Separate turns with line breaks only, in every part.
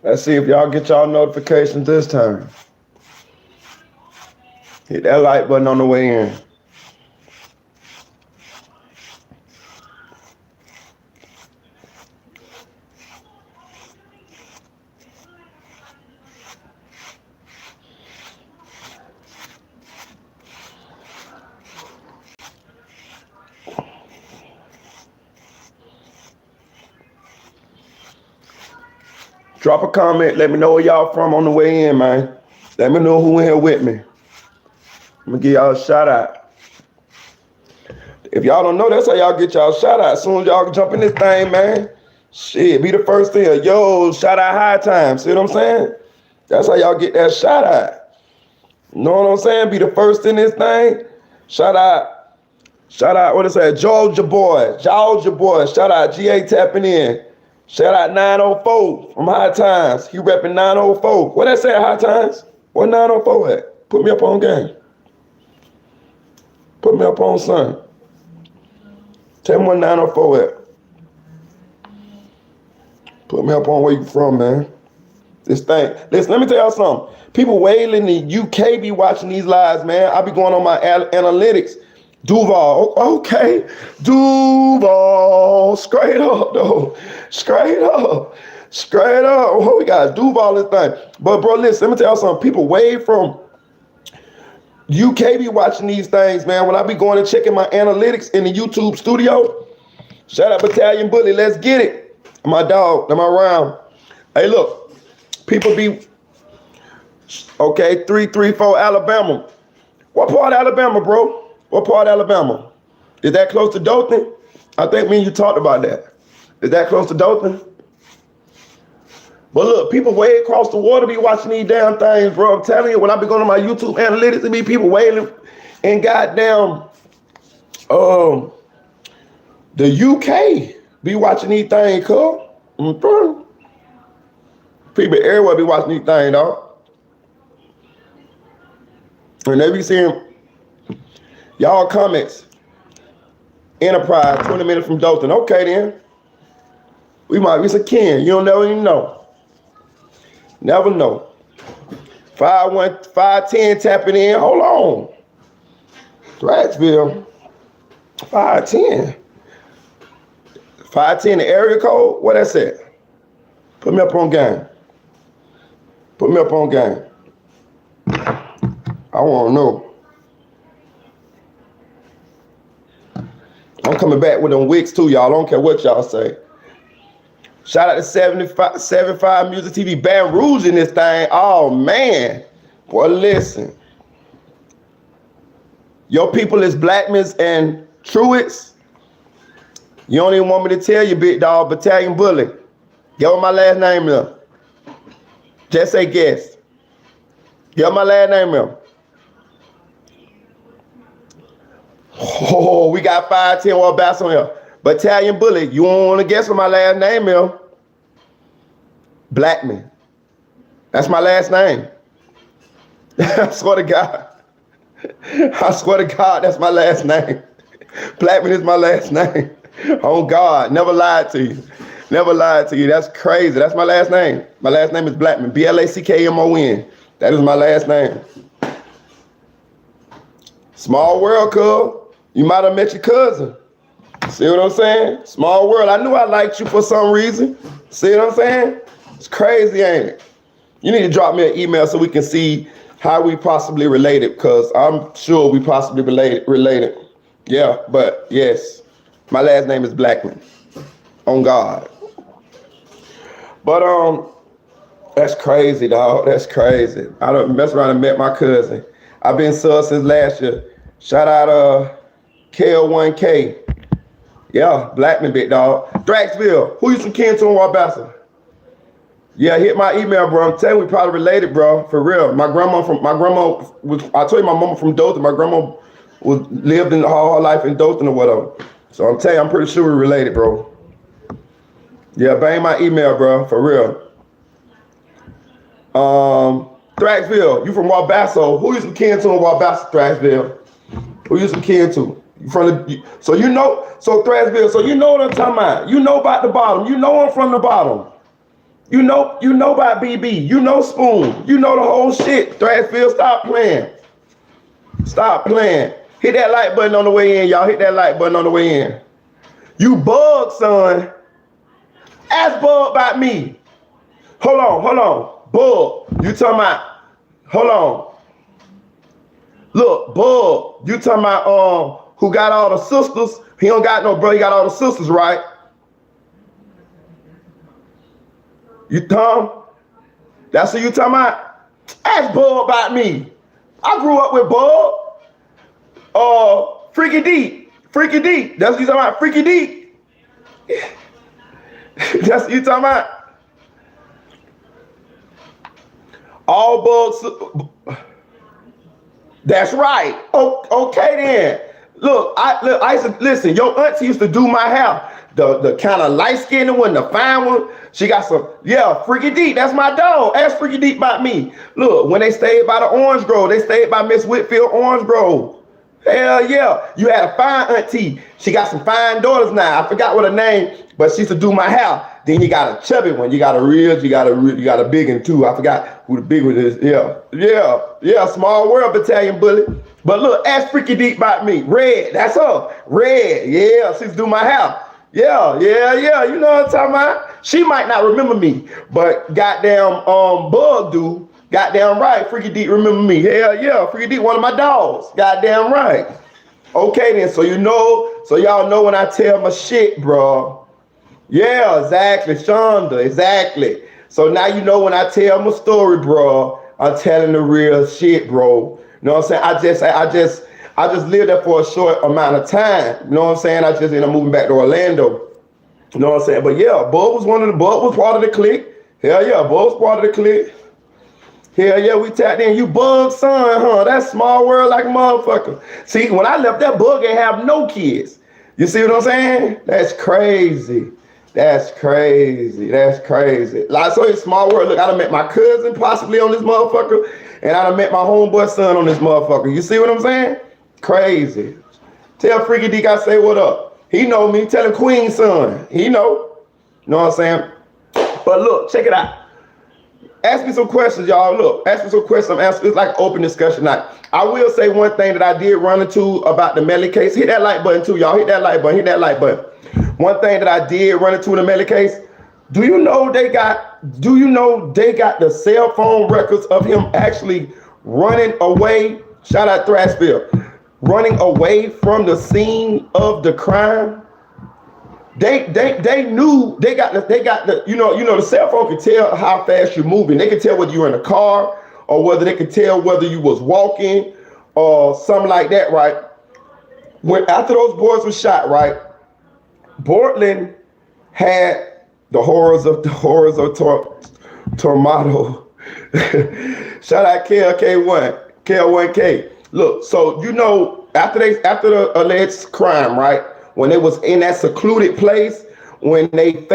Let's see if y'all get y'all notifications this time. Hit that like button on the way in. Drop a comment. Let me know where y'all from on the way in, man. Let me know who in here with me. I'm gonna give y'all a shout out. If y'all don't know, that's how y'all get y'all shout out. As soon as y'all jump in this thing, man, shit, be the first thing. Yo, shout out high time. See what I'm saying? That's how y'all get that shout out. You know what I'm saying? Be the first in this thing. Shout out, what is that? Georgia boy. Shout out GA tapping in. Shout out 904 from High Times. He repping 904. What that say at High Times? What 904 at? Put me up on game. Put me up on son. Tell me what 904 at. Put me up on where you from, man. This thing. Listen, let me tell y'all something. People wailing in the UK be watching these lives, man. I be going on my analytics. Duval, okay. Duval, straight up, though. Straight up. What we got? Duval this thing. But, bro, listen, let me tell y'all something. People way from UK be watching these things, man. When I be going and checking my analytics in the YouTube studio, shout out Battalion Bully, let's get it. My dog, am I around? Hey, look, people be, okay, 334 Alabama. What part of Alabama, bro? What part of Alabama? Is that close to Dothan? I think me and you talked about that. Is that close to Dothan? But look, people way across the water be watching these damn things, bro. I'm telling you, when I be going to my YouTube analytics, it be people wailing and goddamn the UK be watching these things, cuz. People everywhere be watching these things, dog. And they be seeing y'all comments. Enterprise, 20 minutes from Dothan. Okay, then. We might be some kin. You don't never even know. Never know. 510 tapping in. Hold on. Thraxville. 510. 510 the area code? What that said? Put me up on game. Put me up on game. I want to know. I'm coming back with them wigs too, y'all. I don't care what y'all say. Shout out to 75 Music TV, Baton Rouge in this thing. Oh, man. Boy, listen. Your people is Blackmans and Truitts. You don't even want me to tell you, big dog, Battalion Bully. Get what my last name is. Just say guess. Get what my last name is. Oh, we got 510 War Bass on here. Battalion Bully. You don't want to guess what my last name is? Blackman. That's my last name. I swear to God. I swear to God, that's my last name. Blackman is my last name. Oh God, never lied to you. Never lied to you. That's crazy. That's my last name. My last name is Blackman. Blackmon. That is my last name. Small world, cuz. You might have met your cousin. See what I'm saying? Small world. I knew I liked you for some reason. See what I'm saying? It's crazy, ain't it? You need to drop me an email so we can see how we possibly related, because I'm sure we possibly related. Yeah, but yes, my last name is Blackman. On God. But that's crazy, dog. That's crazy. I done messed around and met my cousin. I've been sub since last year. Shout out KL1K. Yeah, Blackman, big dog. Thraxville, who you some kin to in Wabassa? Yeah, hit my email, bro. I'm telling you, we probably related, bro. For real. I told you my mama from Dothan. My grandma lived in all her life in Dothan or whatever. So I'm telling you, I'm pretty sure we're related, bro. Yeah, bang my email, bro. For real. Thraxville, you from Wabasso. Who you some kin to in Wabasso, Thraxville? Who you some kin to? So Thraxville, so you know what I'm talking about. You know about the bottom. You know I'm from the bottom. You know about BB. You know Spoon. You know the whole shit. Thrashfield, stop playing. Stop playing. Hit that like button on the way in, y'all. Hit that like button on the way in. You bug, son. Ask Bug about me. Hold on. Bug, you talking about, hold on. Look, Bug, you talking about who got all the sisters? He don't got no brother, he got all the sisters, right? You Tom? That's who you talking about? Ask Bug about me. I grew up with Bug. Freaky D. That's what you talking about, Freaky D. That's what you talking about. All Bugs. That's right. Oh, okay then. Look, I used to listen. Your auntie used to do my hair. The kind of light skinned one, the fine one. She got some, Freaky Deep. That's my dog. Ask Freaky Deep about me. Look, when they stayed by the Orange Grove, they stayed by Miss Whitfield Orange Grove. Hell yeah. You had a fine auntie. She got some fine daughters now. I forgot what her name, but she used to do my hair. Then you got a chubby one. You got a big one too. I forgot who the big one is. Yeah. Small World Battalion bully. But look, ask Freaky Deep about me. Red, that's her. Red, yeah, she used to do my hair. Yeah. You know what I'm talking about? She might not remember me, but goddamn Bug do. Goddamn right, Freaky Deep remember me. Hell yeah, Freaky Deep, one of my dogs. Goddamn right. Okay then, so y'all know when I tell my shit, bro. Yeah, exactly, Shonda, exactly. So now you know when I tell my story, bro, I'm telling the real shit, bro. You know what I'm saying? I just lived there for a short amount of time. You know what I'm saying? I just ended up moving back to Orlando. You know what I'm saying? But yeah, Bub was part of the clique. Hell yeah, Bub was part of the clique. Hell yeah, we tapped in. You Bug son, huh? That's small world like a motherfucker. See, when I left, that Bug ain't have no kids. You see what I'm saying? That's crazy. Like, so it's small world. Look, I done met my cousin possibly on this motherfucker, and I done met my homeboy son on this motherfucker. You see what I'm saying? Crazy. Tell Freaky Deek I say what up. He know me. Tell him Queen son. He know. You know what I'm saying? But look, check it out. Ask me some questions, y'all. Look, ask me some questions. It's like an open discussion night. I will say one thing that I did run into about the Melly case. Hit that like button too, y'all. Hit that like button. One thing that I did run into in the Melly case. Do you know they got the cell phone records of him actually running away? Shout out Thrashfield. Running away from the scene of the crime. They knew they got the you know the cell phone can tell how fast you're moving. They can tell whether you're in a car or whether they could tell whether you was walking or something like that, right? After those boys were shot, right? Portland had the horrors of Tormato. Shout out KLK1K. Look, so you know after the alleged crime, right? When they was in that secluded place, when they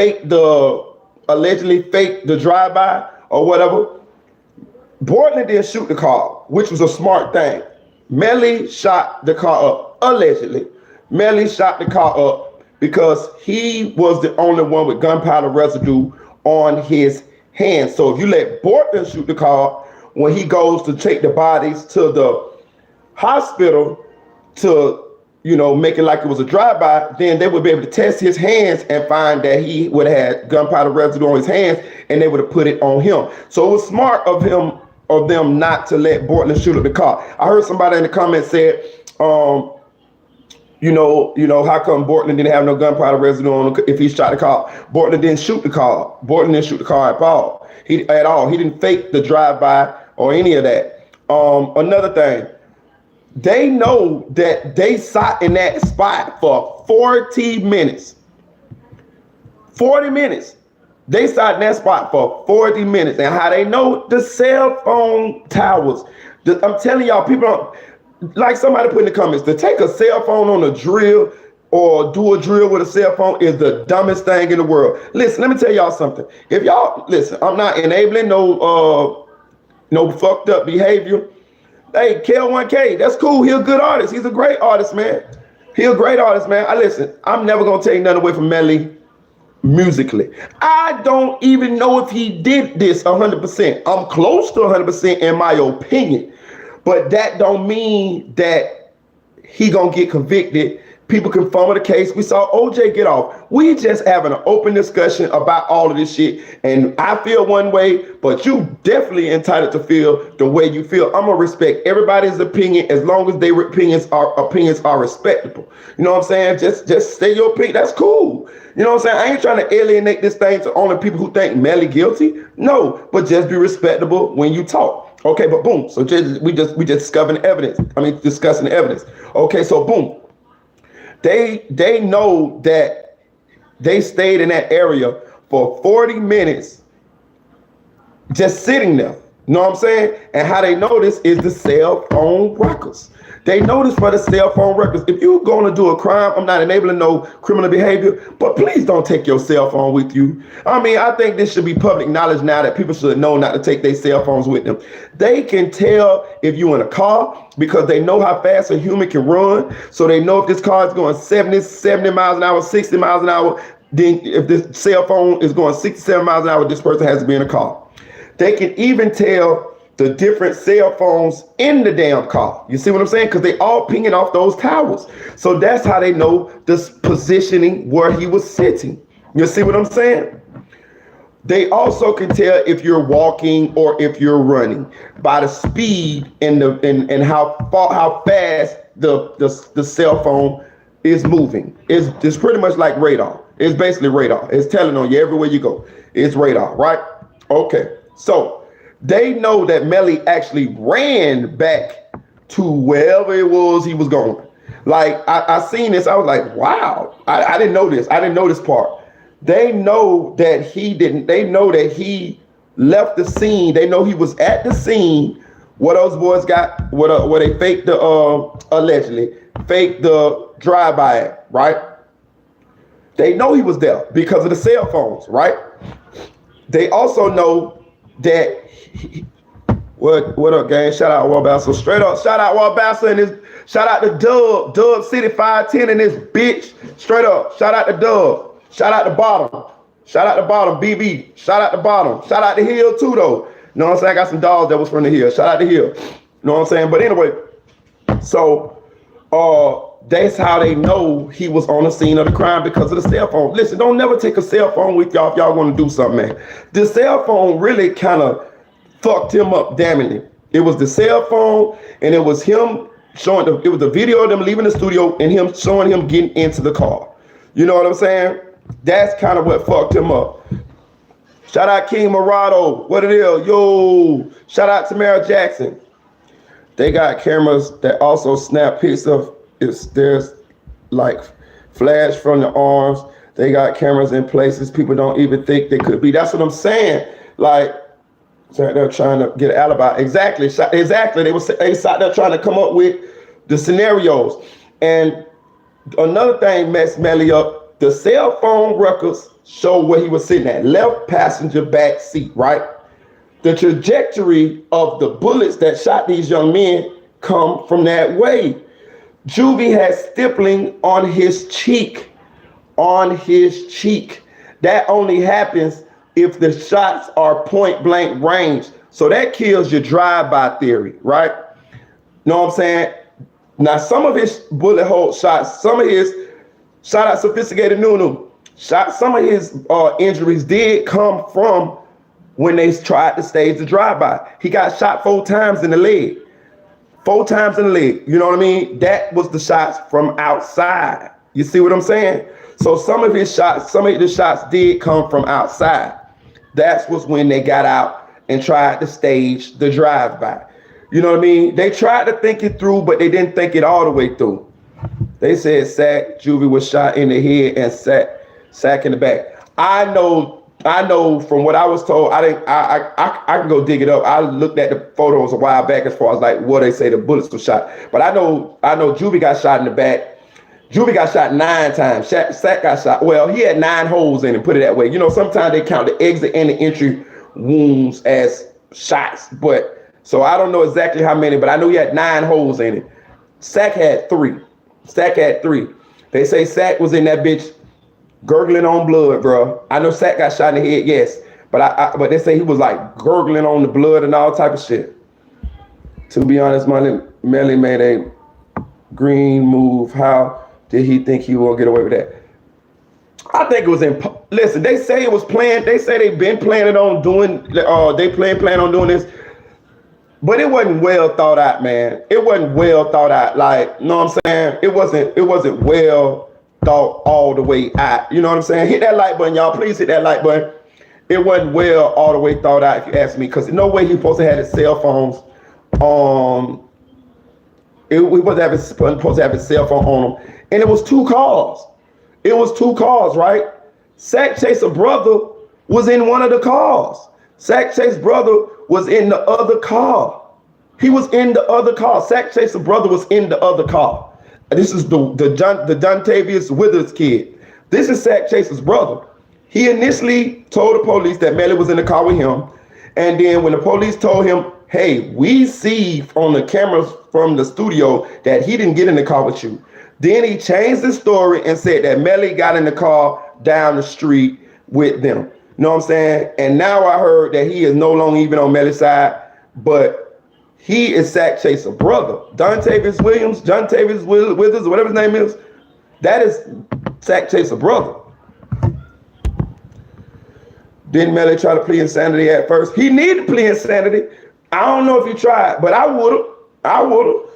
allegedly faked the drive-by or whatever, Portland didn't shoot the car, which was a smart thing. Melly shot the car up, allegedly. Melly shot the car up because he was the only one with gunpowder residue on his hands. So if you let Portland shoot the car, when he goes to take the bodies to the hospital to make it like it was a drive-by, then they would be able to test his hands and find that he would have had gunpowder residue on his hands, and they would have put it on him. So it was smart of them not to let Portland shoot up the car. I heard somebody in the comments said, how come Portland didn't have no gunpowder residue on him if he shot the car? Portland didn't shoot the car. Portland didn't shoot the car at all. He didn't fake the drive-by or any of that. Another thing. They know that they sat in that spot for 40 minutes. 40 minutes. They sat in that spot for 40 minutes. And how they know? The cell phone towers. I'm telling y'all, people don't, like somebody put in the comments, to take a cell phone on a drill or do a drill with a cell phone is the dumbest thing in the world. Listen, let me tell y'all something. If y'all, listen, I'm not enabling no fucked up behavior. Hey, Kel1K, that's cool. He's a good artist. He's a great artist, man. He's a great artist, man. Listen, I'm never going to take nothing away from Melly. musically. I don't even know if he did this 100%. I'm close to 100% in my opinion, but that don't mean that he gonna get convicted. People can fumble the case. We saw OJ get off. We just having an open discussion about all of this shit. And I feel one way, but you definitely entitled to feel the way you feel. I'm gonna respect everybody's opinion as long as their opinions are respectable. You know what I'm saying? Just say your opinion. That's cool. You know what I'm saying? I ain't trying to alienate this thing to only people who think Melly guilty. No, but just be respectable when you talk. Okay, but boom. So we just discussing evidence. Discussing evidence. Okay, so boom. They know that they stayed in that area for 40 minutes just sitting there. You know what I'm saying? And how they know this is the cell phone records. They know this for the cell phone records. If you're going to do a crime, I'm not enabling no criminal behavior, but please don't take your cell phone with you. I think this should be public knowledge now that people should know not to take their cell phones with them. They can tell if you're in a car because they know how fast a human can run. So they know if this car is going 70 miles an hour, 60 miles an hour, then if this cell phone is going 67 miles an hour, this person has to be in a car. They can even tell the different cell phones in the damn car. You see what I'm saying? Because they all pinging off those towers. So that's how they know this positioning where he was sitting. You see what I'm saying? They also can tell if you're walking or if you're running by the speed and how fast the cell phone is moving. It's pretty much like radar. It's basically radar. It's telling on you everywhere you go. It's radar, right? Okay. So they know that Melly actually ran back to wherever it was he was going. Like I seen this, I was like, wow. I didn't know this. I didn't know this part. They know that he didn't. They know that he left the scene. They know he was at the scene where those boys got where they faked the allegedly faked the drive-by, right? They know he was there because of the cell phones, right? They also know that what up, gang? Shout out Wabassa. Straight up, shout out Wabassa and his shout out to Dub City 510 and this bitch. Straight up, shout out to Dub. Shout out to Bottom. Shout out to Bottom, BB. Shout out to Bottom. Shout out to Hill too though. You know what I'm saying? I got some dogs that was from the Hill. Shout out to Hill. You know what I'm saying? But anyway, so that's how they know he was on the scene of the crime because of the cell phone. Listen, don't never take a cell phone with y'all if y'all want to do something, man. The cell phone really kind of fucked him up damningly. It was the cell phone and it was him showing it was the video of them leaving the studio and him showing him getting into the car. You know what I'm saying? That's kind of what fucked him up. Shout out King Morado. What it is? Yo. Shout out to Tamara Jackson. They got cameras that also snap pics of if there's like flash from the arms. They got cameras in places people don't even think they could be. That's what I'm saying. Like, they're trying to get an alibi. Exactly. They sat there trying to come up with the scenarios. And another thing messed Melly up. The cell phone records show where he was sitting at, left passenger back seat, right? The trajectory of the bullets that shot these young men come from that way. Juvie has stippling on his cheek. That only happens if the shots are point blank range. So that kills your drive-by theory, right? Know what I'm saying? Now, some of his bullet hole shots, some of his, shout out Sophisticated Nunu, some of his injuries did come from when they tried to stage the drive-by. He got shot 4 times in the leg. 4 times in the leg. You know what I mean? That was the shots from outside. You see what I'm saying? So some of the shots did come from outside. That was when they got out and tried to stage the drive-by. You know what I mean? They tried to think it through, but they didn't think it all the way through. They said Juvie was shot in the head and Sack in the back. I know from what I was told. I can go dig it up. I looked at the photos a while back as far as like what they say the bullets were shot. But I know Juvie got shot in the back. Juvie got shot 9 times. Sack got shot. Well, he had 9 holes in him, put it that way. You know, sometimes they count the exit and the entry wounds as shots. But so I don't know exactly how many, but I know he had 9 holes in it. Sack had 3. They say Sack was in that bitch gurgling on blood, bro. I know Sack got shot in the head, yes, but they say he was like gurgling on the blood and all type of shit. To be honest, Melly made a green move. How did he think he will get away with that? I think it was listen, they say it was planned. They say they've been planning on doing. Plan on doing this, but it wasn't well thought out, man. It wasn't well thought out. Like, you know what I'm saying? It wasn't well thought all the way out. You know what I'm saying? Hit that like button, y'all. Please hit that like button. It wasn't well all the way thought out, if you ask me, because no way he supposed to have his cell phones. We wasn't supposed to have his cell phone on him, and it was two cars. It was two cars, right? Sack Chase's brother was in one of the cars. Sack Chase's brother was in the other car. He was in the other car. Sack Chase's brother was in the other car. This is the Dontavius Withers kid. This is Sack Chase's brother. He initially told the police that Melly was in the car with him. And then when the police told him, hey, we see on the cameras from the studio that he didn't get in the car with you. Then he changed the story and said that Melly got in the car down the street with them. You know what I'm saying? And now I heard that he is no longer even on Melly's side, but he is Sack Chase's brother. Dontavius Withers, whatever his name is, that is Sack Chase's brother. Didn't Melly try to plead insanity at first? He needed to plead insanity. I don't know if he tried, but I would have.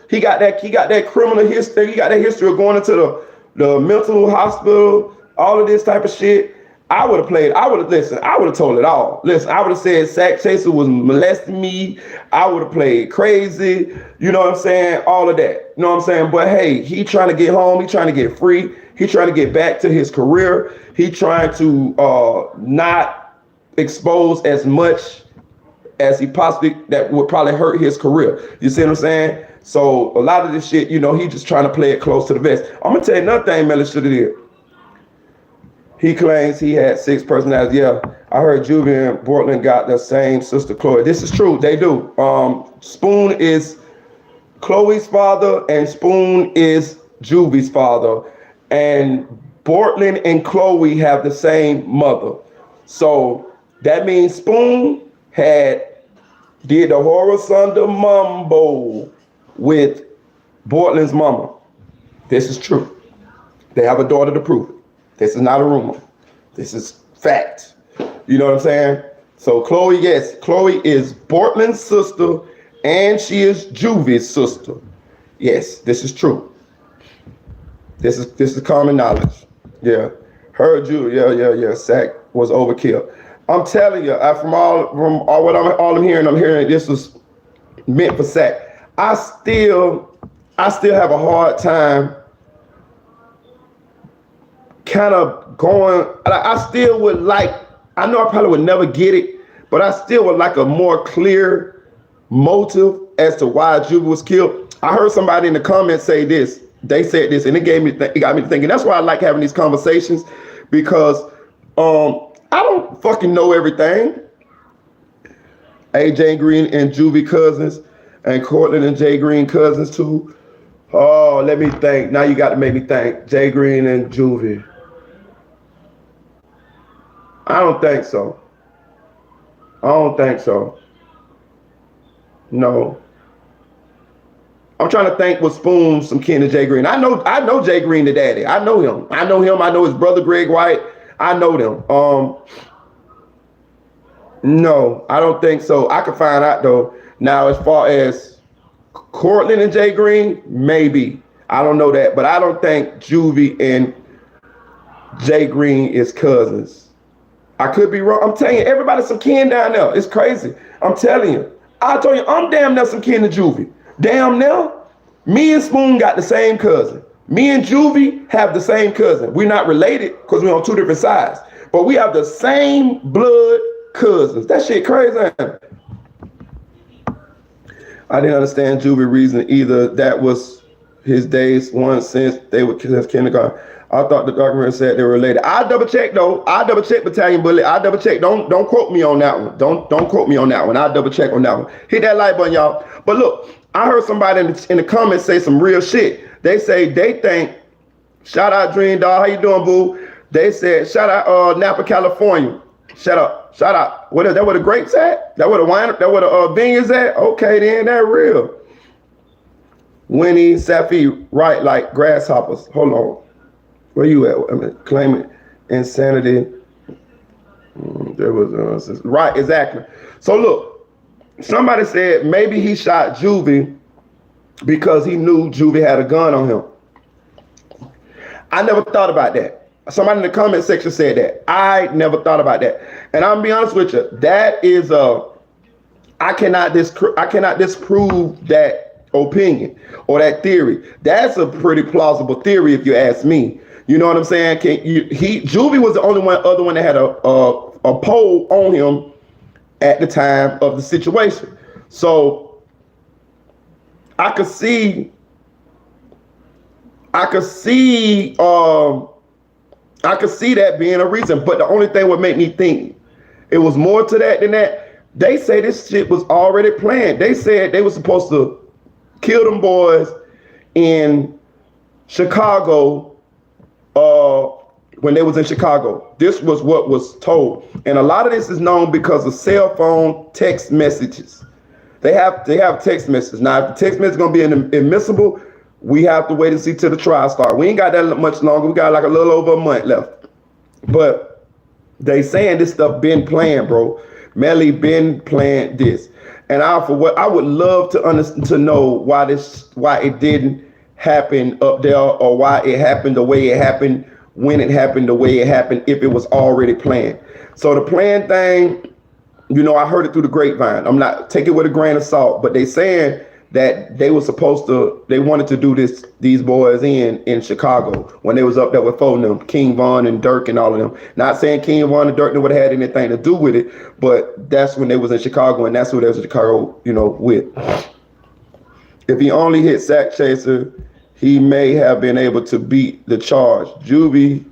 He got that criminal history. He got that history of going into the mental hospital, all of this type of shit. I would have told it all. Listen, I would have said Sack Chaser was molesting me. I would have played crazy. You know what I'm saying? All of that. You know what I'm saying? But hey, he trying to get home. He trying to get free. He trying to get back to his career. He trying to not expose as much as he possibly, that would probably hurt his career. You see what I'm saying? So a lot of this shit, you know, he just trying to play it close to the vest. I'm gonna tell you another thing Melly should have did. He claims he had 6 personalities. Yeah, I heard Juvie and Portland got the same sister Chloe. This is true, they do. Spoon is Chloe's father and Spoon is Juvie's father. And Portland and Chloe have the same mother. So that means Spoon did the Horror Thunder Mambo with Portland's mama. This is true. They have a daughter to prove it. This is not a rumor. This is fact. You know what I'm saying? So Chloe, yes, Chloe is Portland's sister and she is Juvie's sister. Yes, this is true. This is common knowledge. Yeah. Her Juvie, yeah. Sack was overkill. I'm telling you, from all I'm hearing this was meant for Sack. I still have a hard time kind of going. I still would like. I know I probably would never get it, but I still would like a more clear motive as to why Juvie was killed. I heard somebody in the comments say this. They said this, and it got me thinking. That's why I like having these conversations, because I don't fucking know everything. AJ Green and Juvie cousins, and Cortland and Jay Green cousins too. Oh, let me think. Now you got to make me think. Jay Green and Juvie. I don't think so. No. I'm trying to think, was Spoon some kin to Jay Green? I know Jay Green, the daddy. I know him. I know his brother Greg White. I know them. No, I don't think so. I can find out though. Now, as far as Cortland and Jay Green, maybe. I don't know that, but I don't think Juvie and Jay Green is cousins. I could be wrong. I'm telling you, everybody's some kin down there. It's crazy. I'm telling you. I told you, I'm damn near some kin to Juvie. Damn near. Me and Spoon got the same cousin. Me and Juvie have the same cousin. We're not related because we're on 2 different sides, but we have the same blood cousins. That shit crazy. I didn't understand Juvie's reason either. That was his days one since they were kindergarten. I thought the document said they were related. I double check though. I double check Battalion Bullet. I double check. Don't quote me on that one. Don't quote me on that one. I double check on that one. Hit that like button, y'all. But look, I heard somebody in the comments say some real shit. They say they think, shout out Dream Doll, how you doing, boo? They said, shout out Napa, California. Shout out. What is that? Where the grapes at? That where the wine? That where the vineyards at? Okay, then that real. Winnie Safi, right like grasshoppers. Hold on. Where you at? I mean, claiming insanity. There was right, exactly. So look, somebody said maybe he shot Juvie because he knew Juvie had a gun on him. I never thought about that. Somebody in the comment section said that. I never thought about that. And I'm gonna be honest with you, that is I cannot disprove that opinion or that theory. That's a pretty plausible theory if you ask me. You know what I'm saying? Juvie was the only other one that had a pole on him at the time of the situation. So I could see that being a reason, but the only thing would make me think it was more to that than that. They say this shit was already planned. They said they were supposed to kill them boys in Chicago when they was in Chicago. This was what was told. And a lot of this is known because of cell phone text messages. They have text messages. Now, if the text message is going to be admissible, we have to wait and see till the trial start. We ain't got that much longer. We got like a little over a month left. But they saying this stuff been planned, bro. Melly been planned this. And I would love to know why it didn't happen up there, or why it happened the way it happened, when it happened the way it happened, if it was already planned. So the plan thing, I heard it through the grapevine. I'm not taking it with a grain of salt, but they saying that they wanted to do these boys in Chicago when they was up there with four of them, King Von and Dirk and all of them. Not saying King Von and Dirk would have had anything to do with it, but that's when they was in Chicago, and that's who they was in Chicago, with. If he only hit Sack Chaser, he may have been able to beat the charge. Juvie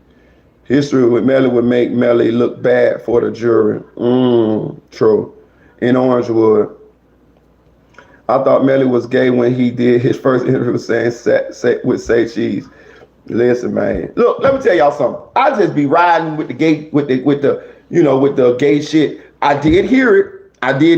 history with Melly would make Melly look bad for the jury. True. In Orangewood. I thought Melly was gay when he did his first interview saying with Say Cheese. Listen, man. Look, let me tell y'all something. I just be riding with the gay, with the gay shit. I did hear it. I be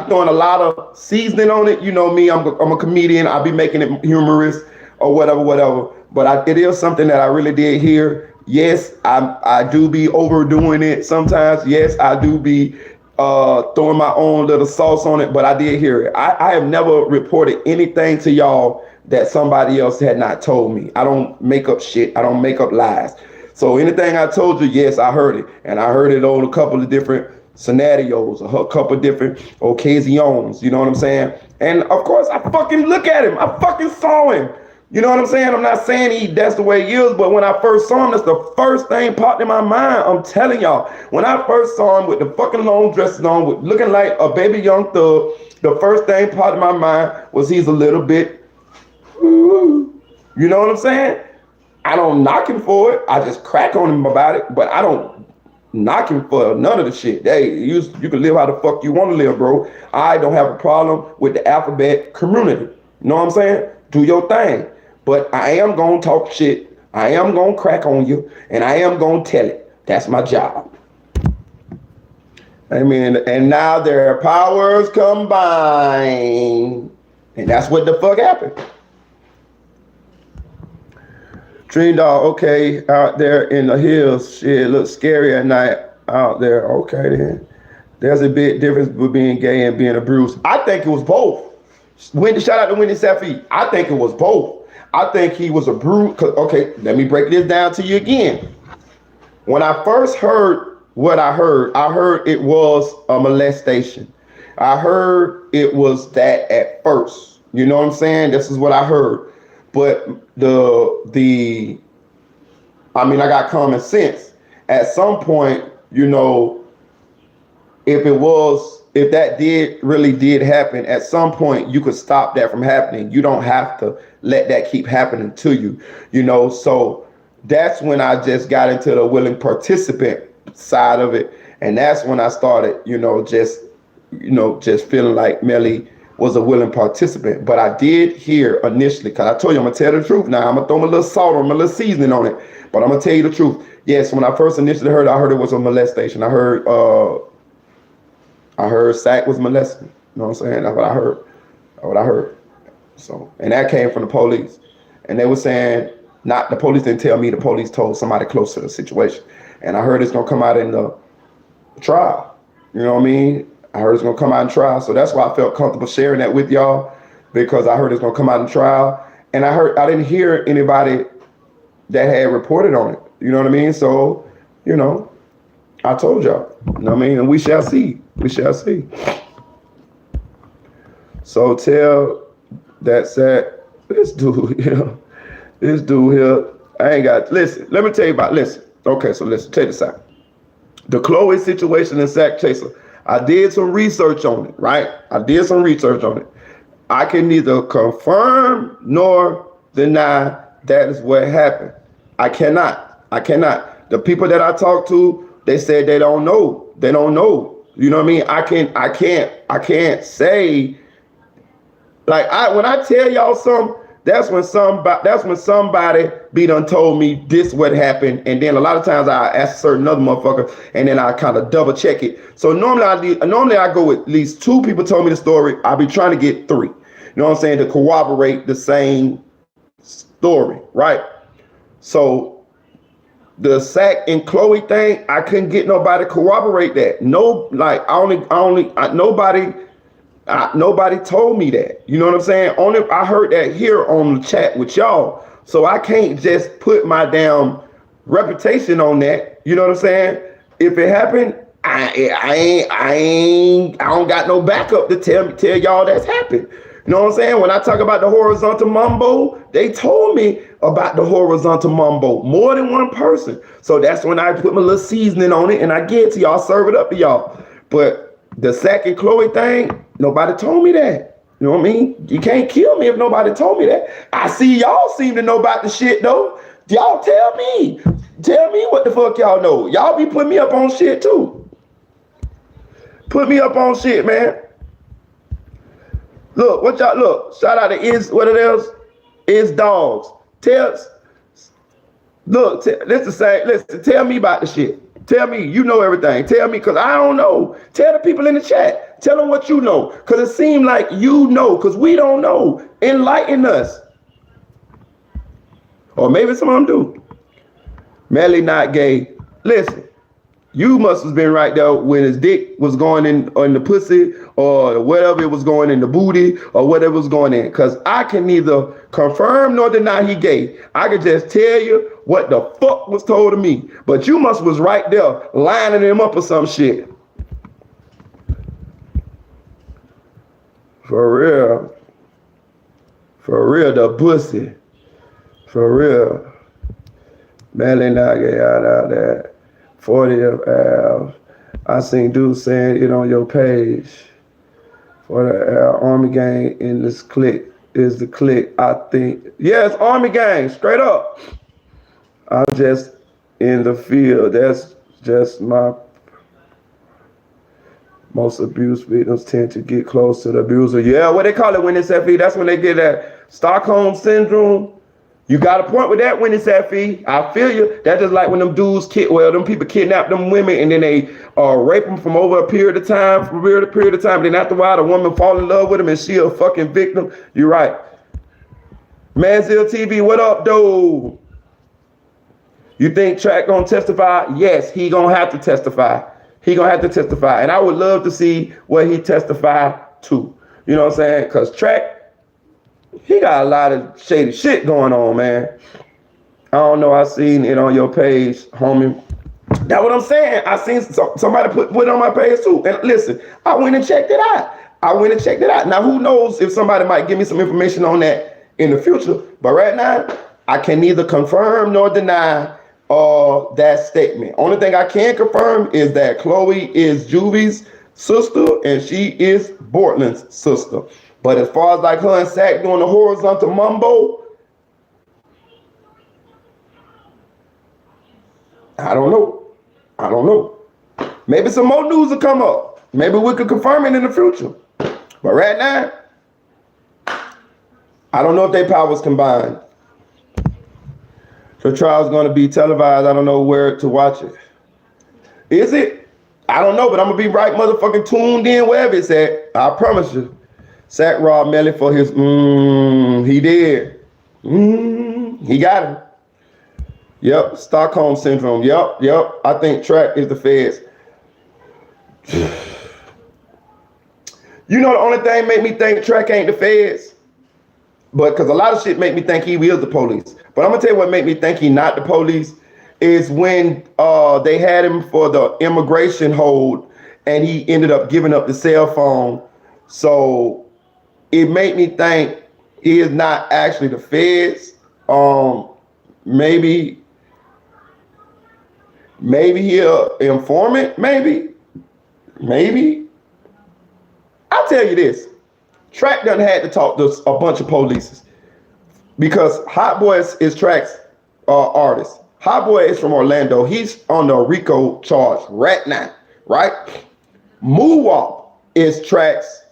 throwing a lot of seasoning on it. You know me, I'm a comedian. I be making it humorous or whatever. But it is something that I really did hear. Yes, I do be overdoing it sometimes. Yes, I do be throwing my own little sauce on it, but I did hear it. I have never reported anything to y'all that somebody else had not told me. I don't make up shit. I don't make up lies. So anything I told you, yes, I heard it. And I heard it on a couple of different scenarios, a couple of different occasions, you know what I'm saying? And of course, I fucking look at him. I fucking saw him. You know what I'm saying? I'm not saying that's the way he is, but when I first saw him, that's the first thing popped in my mind. I'm telling y'all, when I first saw him with the fucking long dresses on, with looking like a baby young thug, the first thing popped in my mind was he's a little bit, you know what I'm saying? I don't knock him for it. I just crack on him about it, but I don't knock him for none of the shit. Hey, you can live how the fuck you want to live, bro. I don't have a problem with the alphabet community. You know what I'm saying? Do your thing. But I am going to talk shit. I am going to crack on you. And I am going to tell it. That's my job. I mean, and now their powers combine. And that's what the fuck happened. Dream Dog, okay, out there in the hills. Shit, looks scary at night out there. Okay, then. There's a big difference between being gay and being a Bruce. I think it was both. Shout out to Wendy Safi. I think it was both. I think he was a brute. Okay, let me break this down to you again. When I first heard what I heard it was a molestation. I heard it was that at first. You know what I'm saying? This is what I heard. But I got common sense. At some point, if that really did happen, at some point you could stop that from happening. You don't have to let that keep happening to you, So that's when I just got into the willing participant side of it. And that's when I started, just feeling like Melly was a willing participant. But I did hear initially, because I told you I'm gonna tell the truth now. I'm gonna throw my little salt on, my little seasoning on it. But I'm gonna tell you the truth. Yes, when I first initially heard, I heard it was a molestation. I heard Sack was molested. You know what I'm saying? That's what I heard. That's what I heard. So, and that came from the police. And they were saying, not the police didn't tell me, the police told somebody close to the situation. And I heard it's gonna come out in the trial. You know what I mean? I heard it's gonna come out in trial. So that's why I felt comfortable sharing that with y'all, because I heard it's gonna come out in trial. And I didn't hear anybody that had reported on it. You know what I mean? So, you know, I told y'all. You know what I mean? And we shall see. We shall see. So tell that said, this dude here, I ain't got, listen, let me tell you about, listen. Okay, so listen, check this out. The Chloe situation in Sack Chaser, I did some research on it, right? I did some research on it. I can neither confirm nor deny that is what happened. I cannot. The people that I talked to, they said they don't know. They don't know. You know what I mean? I can't say, like, when I tell y'all something, that's when somebody be done told me this what happened, and then a lot of times I ask a certain other motherfucker, and then I kind of double check it. So normally I go with at least 2 people told me the story. I'll be trying to get 3. You know what I'm saying, to corroborate the same story, right? So the Sack and Chloe thing, I couldn't get nobody to corroborate that. No, like nobody told me that. You know what I'm saying? Only I heard that here on the chat with y'all. So I can't just put my damn reputation on that. You know what I'm saying? If it happened, I don't got no backup to tell y'all that's happened. You know what I'm saying? When I talk about the horizontal mumbo, they told me about the horizontal mumbo, more than one person. So that's when I put my little seasoning on it and I get it to y'all, serve it up to y'all. But the Sack and Chloe thing, nobody told me that. You know what I mean? You can't kill me if nobody told me that. I see y'all seem to know about the shit though. Y'all tell me. Tell me what the fuck y'all know. Y'all be putting me up on shit too. Put me up on shit, man. Look, what y'all, look, shout out to Is Dogs. Listen, tell me about the shit. Tell me, you know everything. Tell me, because I don't know. Tell the people in the chat. Tell them what you know. Because it seems like you know, because we don't know. Enlighten us. Or maybe some of them do. Melly not gay. Listen, you must have been right there when his dick was going in the pussy or whatever it was going in the booty or whatever was going in. Because I can neither confirm nor deny he gay. I can just tell you what the fuck was told to me. But you must was right there lining him up or some shit. For real, the pussy. For real. Melly not gay out there. 40th Ave. I seen dudes saying it on your page. For the Army gang in this clique is the clique. I think, yes, Army gang, straight up. I'm just in the field. That's just my most abuse victims tend to get close to the abuser. Yeah, what they call it when it's FE. That's when they get that Stockholm syndrome. You got a point with that when it's FE. I feel you. That's just like when them dudes them people kidnap them women and then they rape them from over a period of time, from period to period of time. And then after a while, the woman fall in love with him and she a fucking victim. You're right. Manziel TV, what up, though? You think Track gonna testify? Yes, he gonna have to testify. He gonna have to testify. And I would love to see what he testify to. You know what I'm saying? Because Track, he got a lot of shady shit going on, man. I don't know. I seen it on your page, homie. That's what I'm saying. I seen somebody put it on my page too. And listen, I went and checked it out. Now, who knows if somebody might give me some information on that in the future. But right now, I can neither confirm nor deny that statement. Only thing I can confirm is that Chloe is Juvie's sister and she is Bortland's sister. But as far as like her and Sack doing the horizontal mumbo, I don't know. Maybe some more news will come up. Maybe we could confirm it in the future. But right now, I don't know if their powers combined. The trial's going to be televised. I don't know where to watch it. Is it? I don't know, but I'm going to be right motherfucking tuned in wherever it's at. I promise you. Sack Rob Melly for his, he did. He got him. Yep, Stockholm Syndrome. Yep. I think Track is the feds. You know the only thing make me think Track ain't the feds? But because a lot of shit make me think he is the police. But I'm gonna tell you what make me think he not the police is when they had him for the immigration hold and he ended up giving up the cell phone. So it made me think he is not actually the feds. Maybe he an informant, maybe. I'll tell you this. Track done had to talk to a bunch of police because Hot Boy is Track's artist. Hot Boy is from Orlando. He's on the RICO charge right now, right? Moowop is Track's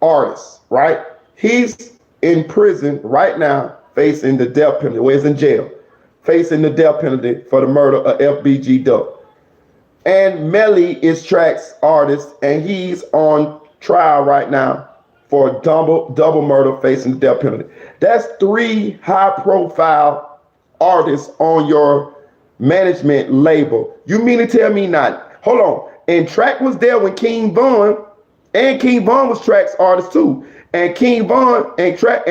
artist, right? He's in prison right now facing the death penalty. Well, he's in jail facing the death penalty for the murder of FBG Duck. And Melly is Track's artist, and he's on trial right now for double murder facing the death penalty. That's 3 high-profile artists on your management label. You mean to tell me not? Hold on. And Track was there when King Von, and King Von was Track's artist too. And King Von and Track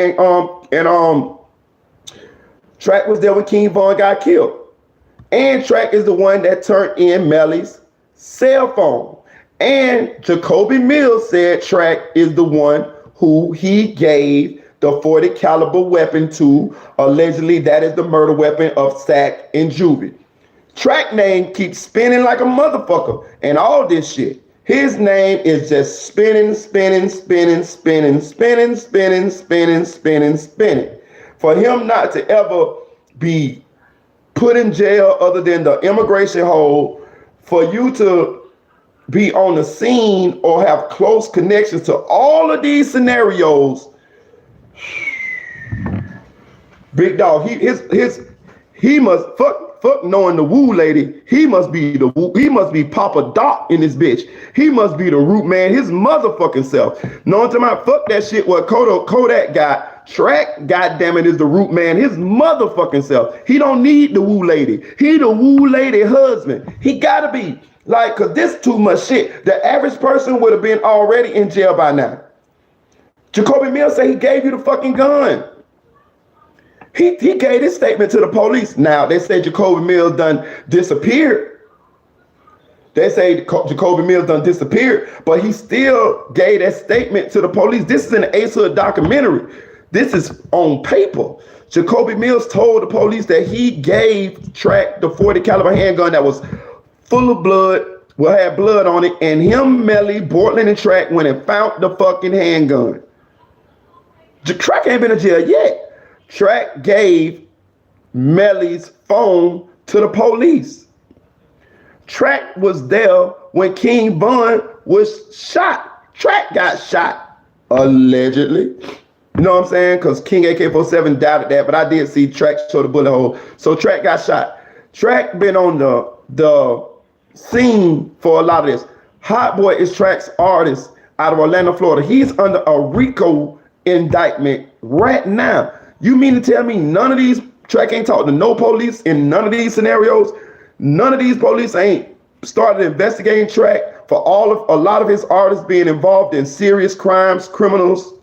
Track was there when King Von got killed. And Track is the one that turned in Melly's cell phone. And Jacoby Mills said Track is the one who he gave the 40 caliber weapon to. Allegedly, that is the murder weapon of Sack and Juvie. Track name keeps spinning like a motherfucker and all this shit. His name is just spinning. For him not to ever be put in jail other than the immigration hold, for you to be on the scene or have close connections to all of these scenarios, big dog, he must fuck knowing the woo lady. He must be Papa Doc in this bitch. He must be the root man, his motherfucking self. Knowing to my fuck that shit what Kodak got. Track, goddammit, is the root man, his motherfucking self. He don't need the woo lady. He the woo lady husband. He gotta be. Like, cause this too much shit. The average person would have been already in jail by now. Jacoby Mills said he gave you the fucking gun. He gave this statement to the police. Now, they say Jacoby Mills done disappeared. They say Jacoby Mills done disappeared, but he still gave that statement to the police. This is an Ace Hood documentary. This is on paper. Jacoby Mills told the police that he gave Track the 40 caliber handgun that was full of blood, had blood on it, and him, Melly, Bortland, and Track went and found the fucking handgun. Track ain't been in jail yet. Track gave Melly's phone to the police. Track was there when King Von was shot. Track got shot, allegedly. You know what I'm saying? Because King AK-47 doubted that, but I did see Track show the bullet hole. So Track got shot. Track been on the scene for a lot of this. Hot Boy is Track's artist out of Orlando, Florida. He's under a RICO indictment right now. You mean to tell me none of these, Track ain't talking to no police in none of these scenarios? None of these police ain't started investigating Track for a lot of his artists being involved in serious crimes, criminals,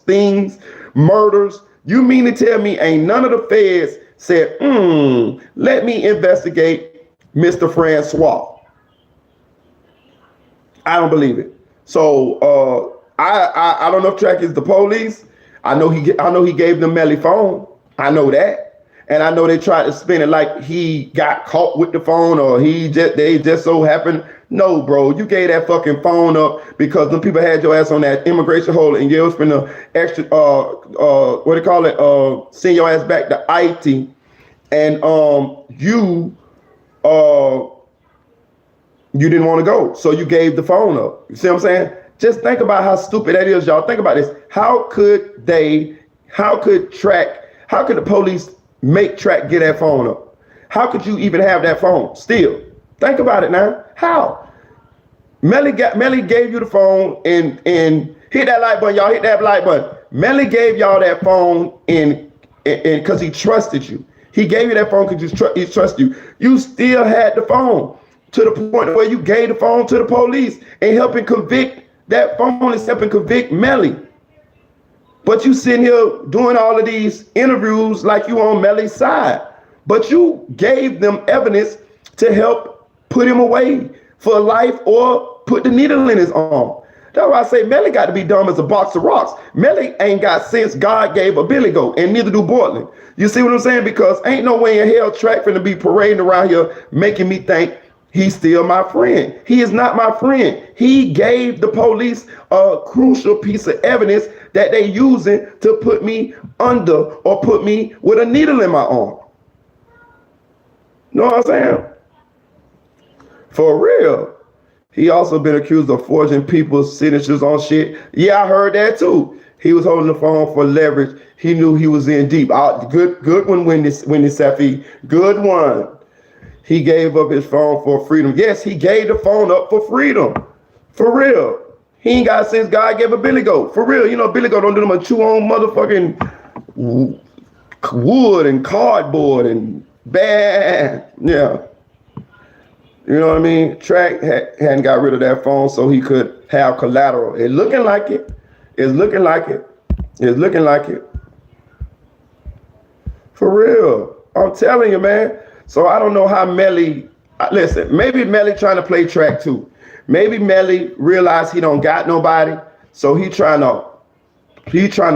things, murders. You mean to tell me ain't none of the feds said, let me investigate Mr. Francois? I don't believe it. So I don't know if Track is the police. I know he gave them Melly phone. I know that. And I know they tried to spin it like he got caught with the phone or they just so happened. No, bro, you gave that fucking phone up because them people had your ass on that immigration hold and you was finna extra what do you call it? Send your ass back to IT, and you didn't want to go, so you gave the phone up. You see what I'm saying? Just think about how stupid that is, y'all. Think about this. How could they How could the police make Track get that phone up? How could you even have that phone still? Think about it now. How? Melly gave you the phone and hit that like button, y'all. Hit that like button. Melly gave y'all that phone and because he trusted you. He gave you that phone because he trusted you. You still had the phone to the point where you gave the phone to the police and helping convict. That phone is helping convict Melly. But you sitting here doing all of these interviews like you on Melly's side. But you gave them evidence to help put him away for life or put the needle in his arm. That's why I say Melly got to be dumb as a box of rocks. Melly ain't got sense God gave a Billy Goat, and neither do Portland. You see what I'm saying? Because ain't no way in hell Track finna be parading around here making me think he's still my friend. He is not my friend. He gave the police a crucial piece of evidence that they using to put me under or put me with a needle in my arm. You know what I'm saying? For real. He also been accused of forging people's signatures on shit. Yeah, I heard that too. He was holding the phone for leverage. He knew he was in deep. Good one, Wendy Safi. Good one. He gave up his phone for freedom. Yes, he gave the phone up for freedom. For real. He ain't got sense God gave a Billy Goat. For real. You know, Billy Goat don't do them a chew on motherfucking wood and cardboard and bad. Yeah. You know what I mean? Track hadn't got rid of that phone so he could have collateral. It's looking like it. It's looking like it. It's looking like it. For real. I'm telling you, man. So I don't know how Melly, listen, maybe Melly trying to play Track too. Maybe Melly realized he don't got nobody. So he trying to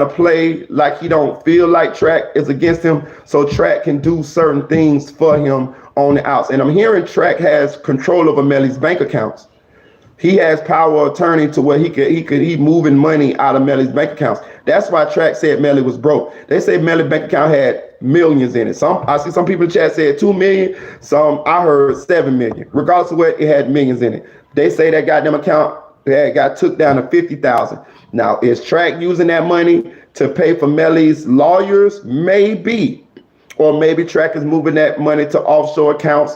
play like he don't feel like Track is against him. So Track can do certain things for him on the outs. And I'm hearing Track has control over Melly's bank accounts. He has power of attorney to where he moving money out of Melly's bank accounts. That's why Track said Melly was broke. They say Melly's bank account had millions in it. I see some people in the chat said 2 million. Some I heard 7 million. Regardless of what, it had millions in it. They say that goddamn account got took down to 50,000. Now is Track using that money to pay for Melly's lawyers? Maybe. Or maybe Track is moving that money to offshore accounts,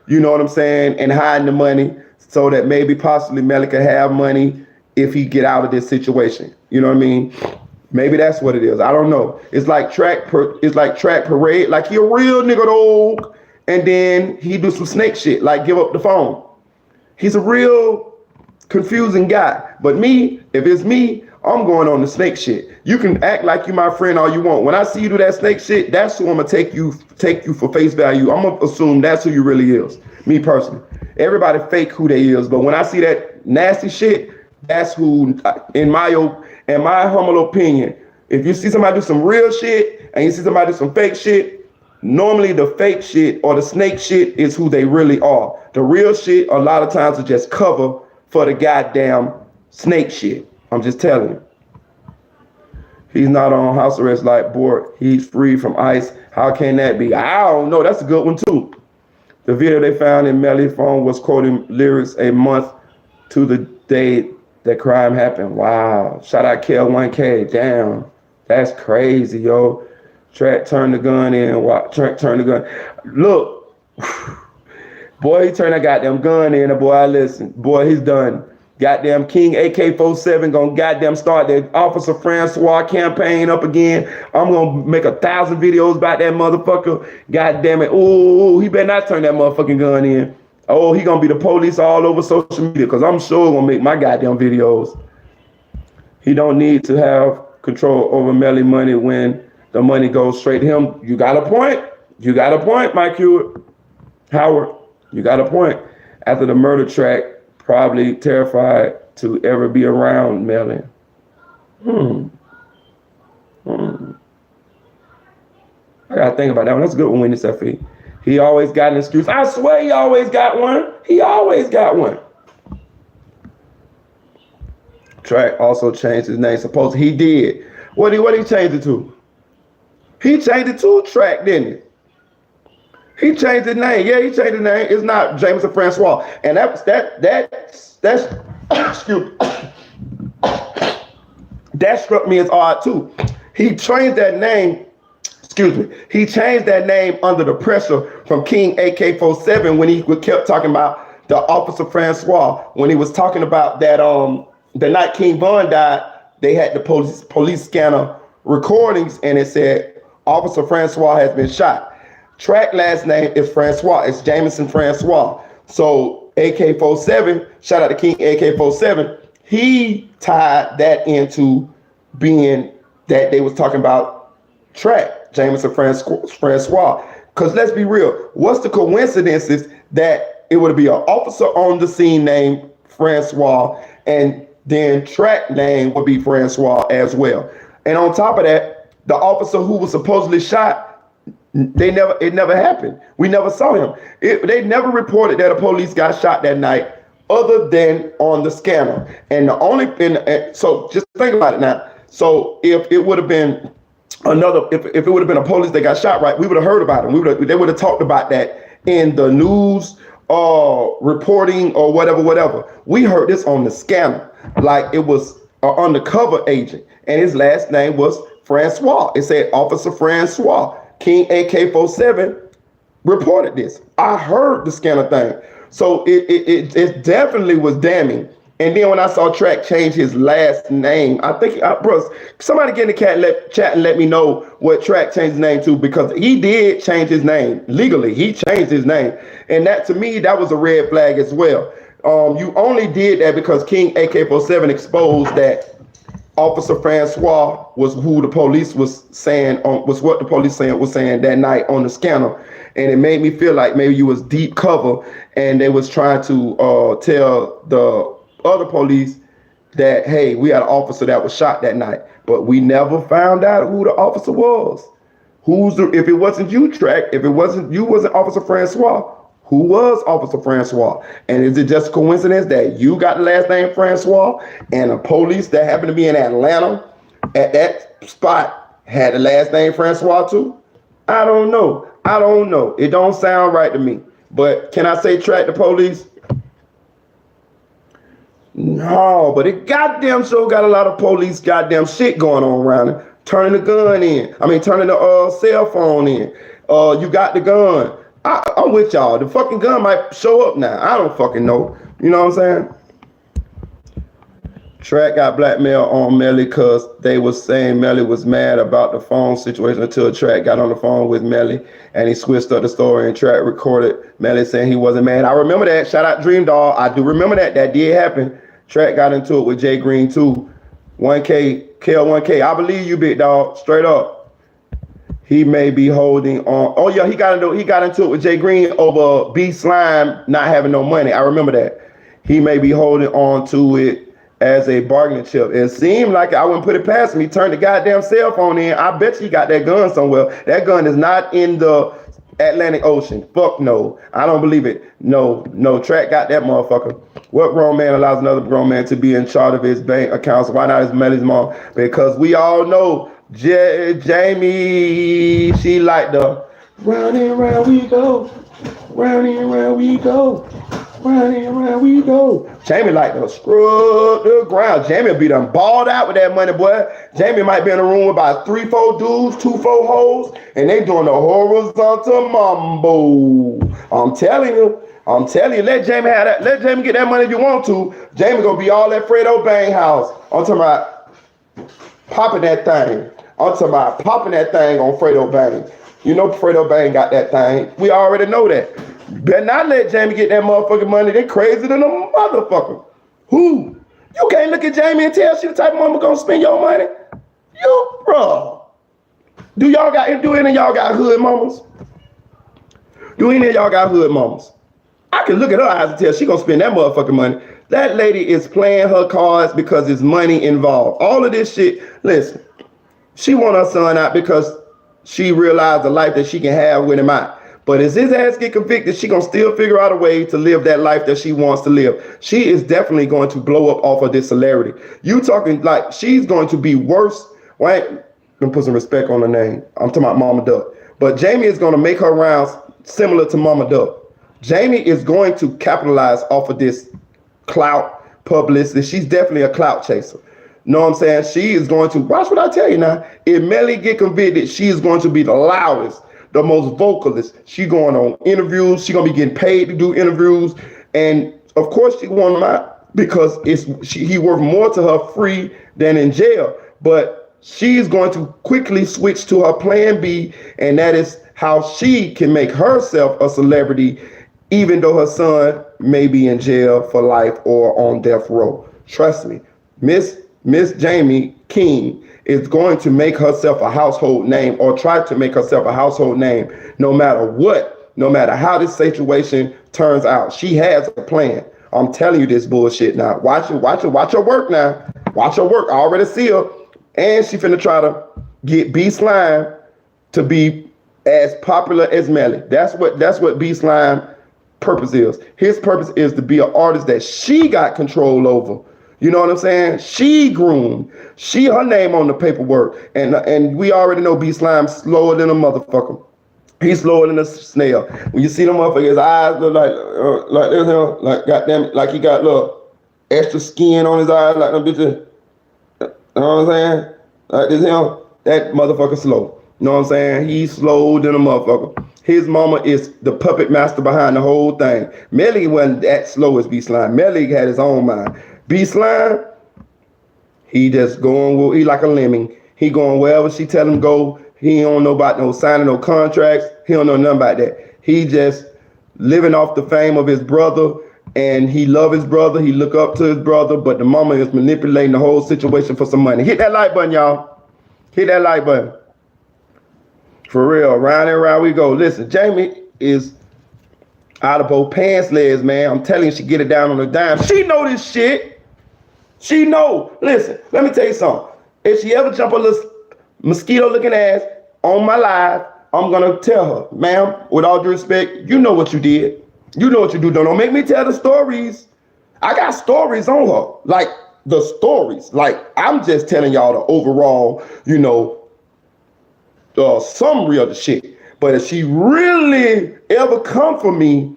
you know what I'm saying, and hiding the money so that maybe possibly Melly can have money if he get out of this situation. You know what I mean? Maybe that's what it is. I don't know. It's like Track parade, like he a real nigga dog, and then he do some snake shit, like give up the phone. He's a real confusing guy. But me, if it's me, I'm going on the snake shit. You can act like you my friend all you want. When I see you do that snake shit, that's who I'm gonna take you for face value. I'm gonna assume that's who you really is. Me personally. Everybody fake who they is, but when I see that nasty shit, that's who, in my humble opinion, if you see somebody do some real shit and you see somebody do some fake shit, normally the fake shit or the snake shit is who they really are. The real shit a lot of times is just cover for the goddamn snake shit. I'm just telling you. He's not on house arrest like Bork. He's free from ICE. How can that be? I don't know. That's a good one too. The video they found in Melly's phone was quoting lyrics a month to the day that crime happened. Wow. Shout out Kel1K. Damn. That's crazy, yo. Track turned the gun in. Track turned the gun. Look. Boy, he turned that goddamn gun in. Boy, I listen. Boy, he's done. Goddamn King AK-47 gonna goddamn start the Officer Francois campaign up again. I'm gonna make 1,000 videos about that motherfucker. Goddamn it. Ooh, he better not turn that motherfucking gun in. Oh, he gonna be the police all over social media because I'm sure gonna make my goddamn videos. He don't need to have control over Melly money when the money goes straight to him. You got a point. You got a point, Mike Hewitt. Howard, you got a point. After the murder Track, probably terrified to ever be around Melly. I gotta think about that one. That's a good one, Wendy Safi. He always got an excuse. I swear he always got one. He always got one. Track also changed his name. Supposedly he did. What he changed it to? He changed it to Track, didn't he? He changed his name. Yeah, he changed his name. It's not Jameson Francois. And that's excuse me. That struck me as odd too. He changed that name. Excuse me. He changed that name under the pressure from King AK-47 when he kept talking about the Officer Francois. When he was talking about that the night King Von died, they had the police scanner recordings and it said Officer Francois has been shot. Track last name is Francois. It's Jameson Francois. So AK-47, shout out to King AK-47, he tied that into being that they was talking about Track, Jameson Francois. Because let's be real, what's the coincidences that it would be an officer on the scene named Francois and then Track name would be Francois as well. And on top of that, the officer who was supposedly shot, it never happened. We never saw him. They never reported that a police got shot that night other than on the scanner. And the only so just think about it now. So if it would have been if it would have been a police that got shot, right, we would have heard about it. They would have talked about that in the news reporting or whatever. We heard this on the scanner, like it was an undercover agent, and his last name was Francois. It said Officer Francois. King AK-47 reported this. I heard the scanner thing. So it definitely was damning. And then when I saw Track change his last name, I think, bro, somebody get in the chat and let me know what Track changed his name to, because he did change his name legally. He changed his name. And that, to me, that was a red flag as well. You only did that because King AK-47 exposed that Officer Francois was who the police was saying was what the police was saying that night on the scanner, and it made me feel like maybe you was deep cover and they was trying to tell the other police that, hey, we had an officer that was shot that night, but we never found out who the officer was. If it wasn't you, Track, if it wasn't you, wasn't Officer Francois, who was Officer Francois? And is it just a coincidence that you got the last name Francois and a police that happened to be in Atlanta at that spot had the last name Francois too? I don't know. It don't sound right to me. But can I say Track the police? No, but it goddamn sure got a lot of police goddamn shit going on around it. Turning the gun in. Turning the cell phone in. You got the gun. I'm with y'all. The fucking gun might show up now. I don't fucking know. You know what I'm saying? Track got blackmail on Melly because they was saying Melly was mad about the phone situation until Track got on the phone with Melly and he switched up the story and Track recorded Melly saying he wasn't mad. I remember that. Shout out Dream Doll. I do remember that. That did happen. Track got into it with Jay Green too. 1K, KL1K. I believe you, big dog. Straight up. He may be holding on. Oh yeah, he got into it with Jay Green over B Slime not having no money. I remember that. He may be holding on to it as a bargaining chip. It seemed like I wouldn't put it past him. He turned the goddamn cell phone in. I bet you he got that gun somewhere. That gun is not in the Atlantic Ocean. Fuck no. I don't believe it. No. Track got that motherfucker. What grown man allows another grown man to be in charge of his bank accounts? Why not his Melly's mom? Because we all know Jamie, she like the round and round we go, round and round we go, round and round we go. Jamie like to scrub the ground. Jamie will be done balled out with that money, boy. Jamie might be in a room with about 3-4 dudes, 2-4 hoes, and they doing the horizontal mambo. I'm telling you, let Jamie have that. Let Jamie get that money if you want to. Jamie gonna be all that Fredo Bang house. I'm talking about popping that thing. I'm talking about popping that thing on Fredo Bang. You know Fredo Bang got that thing. We already know that. Better not let Jamie get that motherfucking money. They crazy than a motherfucker. Who? You can't look at Jamie and tell she the type of mama gonna spend your money. You, bro. Do any of y'all got hood mamas? Do any of y'all got hood mamas? I can look at her eyes and tell she gonna spend that motherfucking money. That lady is playing her cards because there's money involved. All of this shit, listen, she want her son out because she realized the life that she can have with him out. But as his ass get convicted, she gonna still figure out a way to live that life that she wants to live. She is definitely going to blow up off of this celebrity. You talking like she's going to be worse. Wait, let me put some respect on her name. I'm talking about Mama Duck. But Jamie is gonna make her rounds similar to Mama Duck. Jamie is going to capitalize off of this clout publicity. She's definitely a clout chaser. Know what I'm saying? She is going to, watch what I tell you now. If Melly get convicted, she is going to be the loudest, the most vocalist. She going on interviews. She gonna be getting paid to do interviews, and of course she want him out because he worth more to her free than in jail. But she is going to quickly switch to her plan B, and that is how she can make herself a celebrity, even though her son may be in jail for life or on death row. Trust me, Miss Jamie King is going to make herself a household name, or try to make herself a household name, no matter what, no matter how this situation turns out. She has a plan. I'm telling you this bullshit now. Watch her work now. Watch her work. I already see her. And she finna try to get B Slime to be as popular as Melly. That's what B Slime purpose is. His purpose is to be an artist that she got control over. You know what I'm saying? She groomed. Her name on the paperwork. And we already know B Slime slower than a motherfucker. He's slower than a snail. When you see them motherfucker, his eyes look like this, like goddamn, like he got little extra skin on his eyes, like them bitches. You know what I'm saying? Like this, that motherfucker slow. You know what I'm saying? He's slow than a motherfucker. His mama is the puppet master behind the whole thing. Melly wasn't that slow as B Slime. Melly had his own mind. B Slime, he just going, he like a lemming. He going wherever she tell him go. He don't know about no signing no contracts. He don't know nothing about that. He just living off the fame of his brother, and he love his brother. He look up to his brother, but the mama is manipulating the whole situation for some money. Hit that like button, y'all. Hit that like button. For real, round and round we go. Listen, Jamie is out of both pants legs, man. I'm telling you, she get it down on the dime. She know this shit. She know. Listen, let me tell you something. If she ever jump a little mosquito-looking ass on my live, I'm gonna tell her, ma'am, with all due respect, you know what you did. You know what you do. Don't make me tell the stories. I got stories on her. Like, the stories. Like, I'm just telling y'all the overall, summary of the shit. But if she really ever come for me,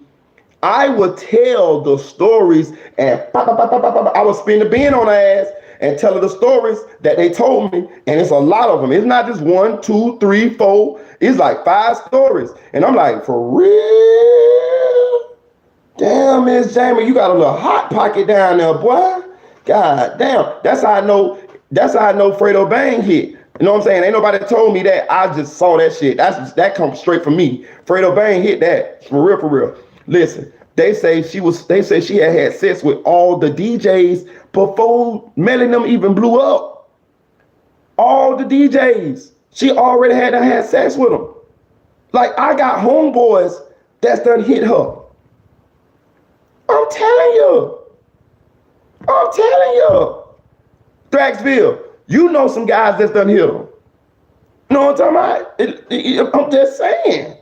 I would tell the stories, and I would spin the bin on her ass and tell her the stories that they told me. And it's a lot of them. It's not just 1, 2, 3, 4. It's like 5 stories. And I'm like, for real? Damn, Miss Jamie, you got a little hot pocket down there, boy. God damn. That's how I know Fredo Bang hit. You know what I'm saying? Ain't nobody told me that. I just saw that shit. That comes straight from me. Fredo Bang hit that. For real. Listen, they say she had sex with all the DJs before Melly and them even blew up. All the DJs. She already had sex with them. Like, I got homeboys that's done hit her. I'm telling you. Thraxville, you know some guys that's done hit them. You know what I'm talking about? I'm just saying.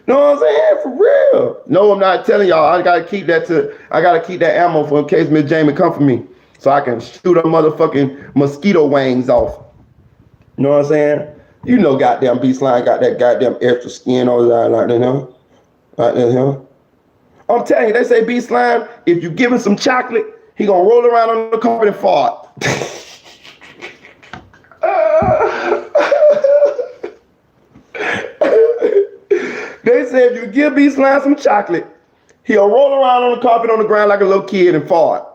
Know what I'm saying? For real. No, I'm not telling y'all. I gotta keep that ammo for in case Miss Jamie come for me. So I can shoot her motherfucking mosquito wings off. You know what I'm saying? You know goddamn B Slime got that goddamn extra skin on his eye like that, Like that, I'm telling you, they say B Slime, if you give him some chocolate, he gonna roll around on the carpet and fart. They say if you give B Slime some chocolate, he'll roll around on the carpet on the ground like a little kid and fart.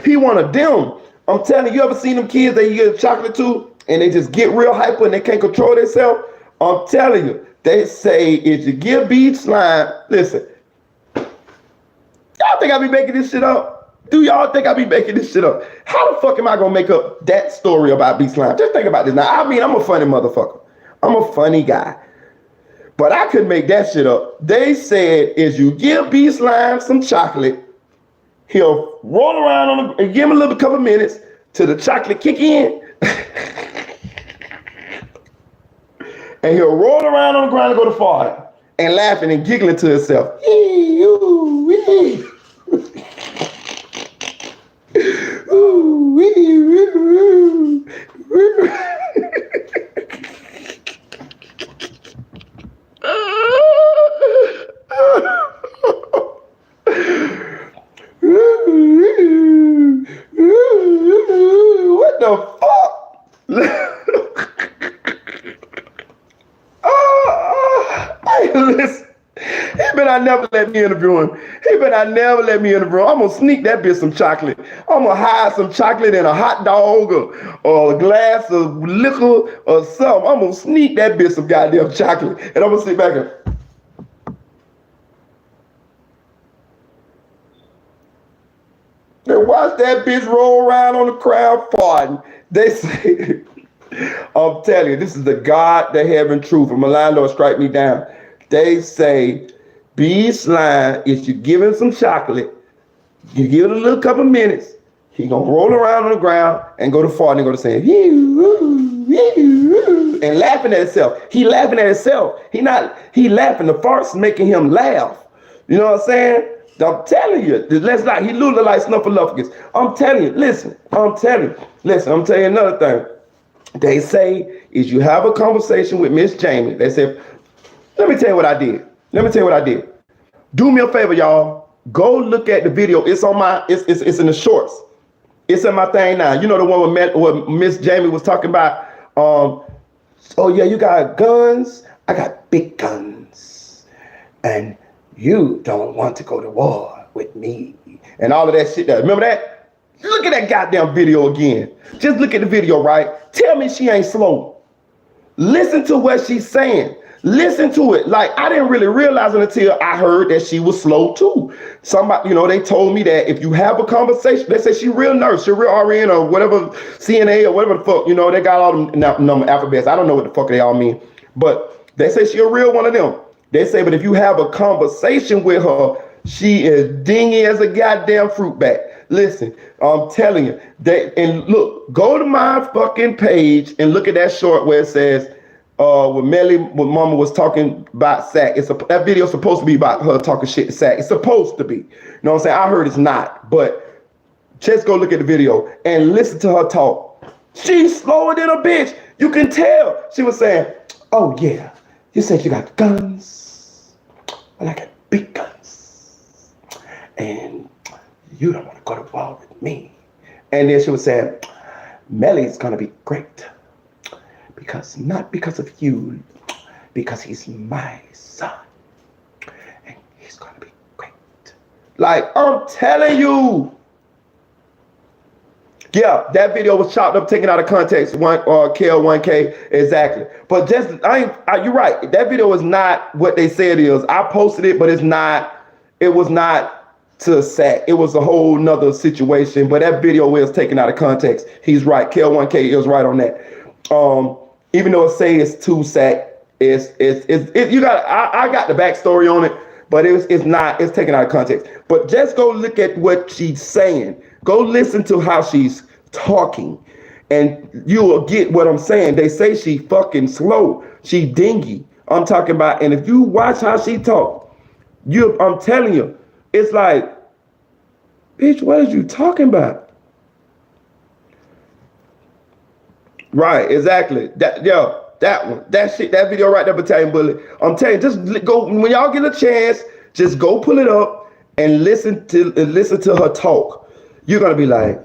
He one of them. I'm telling you, ever seen them kids that you give chocolate to and they just get real hyper and they can't control themselves? I'm telling you, they say if you give B Slime, listen, y'all think I be making this shit up? Do y'all think I be making this shit up? How the fuck am I gonna make up that story about B Slime? Just think about this now. I mean, I'm a funny motherfucker. I'm a funny guy. But I could make that shit up. They said if you give B Slime some chocolate, he'll roll around and give him a couple minutes till the chocolate kick in. And he'll roll around on the ground and go to fart and laughing and giggling to himself. Listen, he better not never let me interview him. He better not never let me interview him. I'm gonna sneak that bitch some chocolate. I'm gonna hide some chocolate in a hot dog or a glass of liquor or something. I'm gonna sneak that bitch some goddamn chocolate, and I'm gonna sit back and watch that bitch roll around on the crowd farting. They say, I'm telling you, this is the God, the heaven truth. And my landlord strike me down. They say, B Slime, if you give him some chocolate, you give it a little couple minutes, he gonna roll around on the ground and go to fart and go to saying, and laughing at himself. He laughing at himself. He laughing. The fart's making him laugh. You know what I'm saying? I'm telling you, he look like Snuffleupagus. I'm telling you, listen, I'm telling you another thing. They say is you have a conversation with Miss Jamie. They say, let me tell you what I did. Do me a favor, y'all. Go look at the video. It's on it's in the shorts. It's in my thing now. You know the one where Miss Jamie was talking about, oh yeah, you got guns. I got big guns. And you don't want to go to war with me. And all of that shit there. Remember that? Look at that goddamn video again. Just look at the video, right? Tell me she ain't slow. Listen to what she's saying. Listen to it. Like, I didn't really realize it until I heard that she was slow too. Somebody, they told me that if you have a conversation, they say she real nurse, she real RN or whatever, CNA or whatever the fuck, they got all them number alphabets. I don't know what the fuck they all mean. But they say she a real one of them. They say, but if you have a conversation with her, she is dingy as a goddamn fruit bat. Listen, I'm telling you. And look, go to my fucking page and look at that short where it says, when Mama was talking about Sack. That video's supposed to be about her talking shit to Sack. It's supposed to be. You know what I'm saying? I heard it's not. But just go look at the video and listen to her talk. She's slower than a bitch. You can tell. She was saying, oh yeah, you said you got guns. Well, I got big guns. And you don't want to go to war with me. And then she was saying, Melly's going to be great. Not because of you, because he's my son. And he's going to be great. Like, I'm telling you. Yeah, that video was chopped up, taken out of context. KL1K, exactly. But you're right. That video is not what they say it is. I posted it, but it was not to Sack. It was a whole nother situation. But that video is taken out of context. He's right. KL1K is right on that. Even though it say it's to Sack, I got the backstory on it, but it's taken out of context. But just go look at what she's saying. Go listen to how she's talking, and you will get what I'm saying. They say she fucking slow. She dingy. I'm talking about, and if you watch how she talk, I'm telling you, it's like, bitch, what are you talking about? Right, exactly. That one, that video right there, Battalion Bully. I'm telling you, just go when y'all get a chance. Just go pull it up and listen to her talk. You're gonna be like,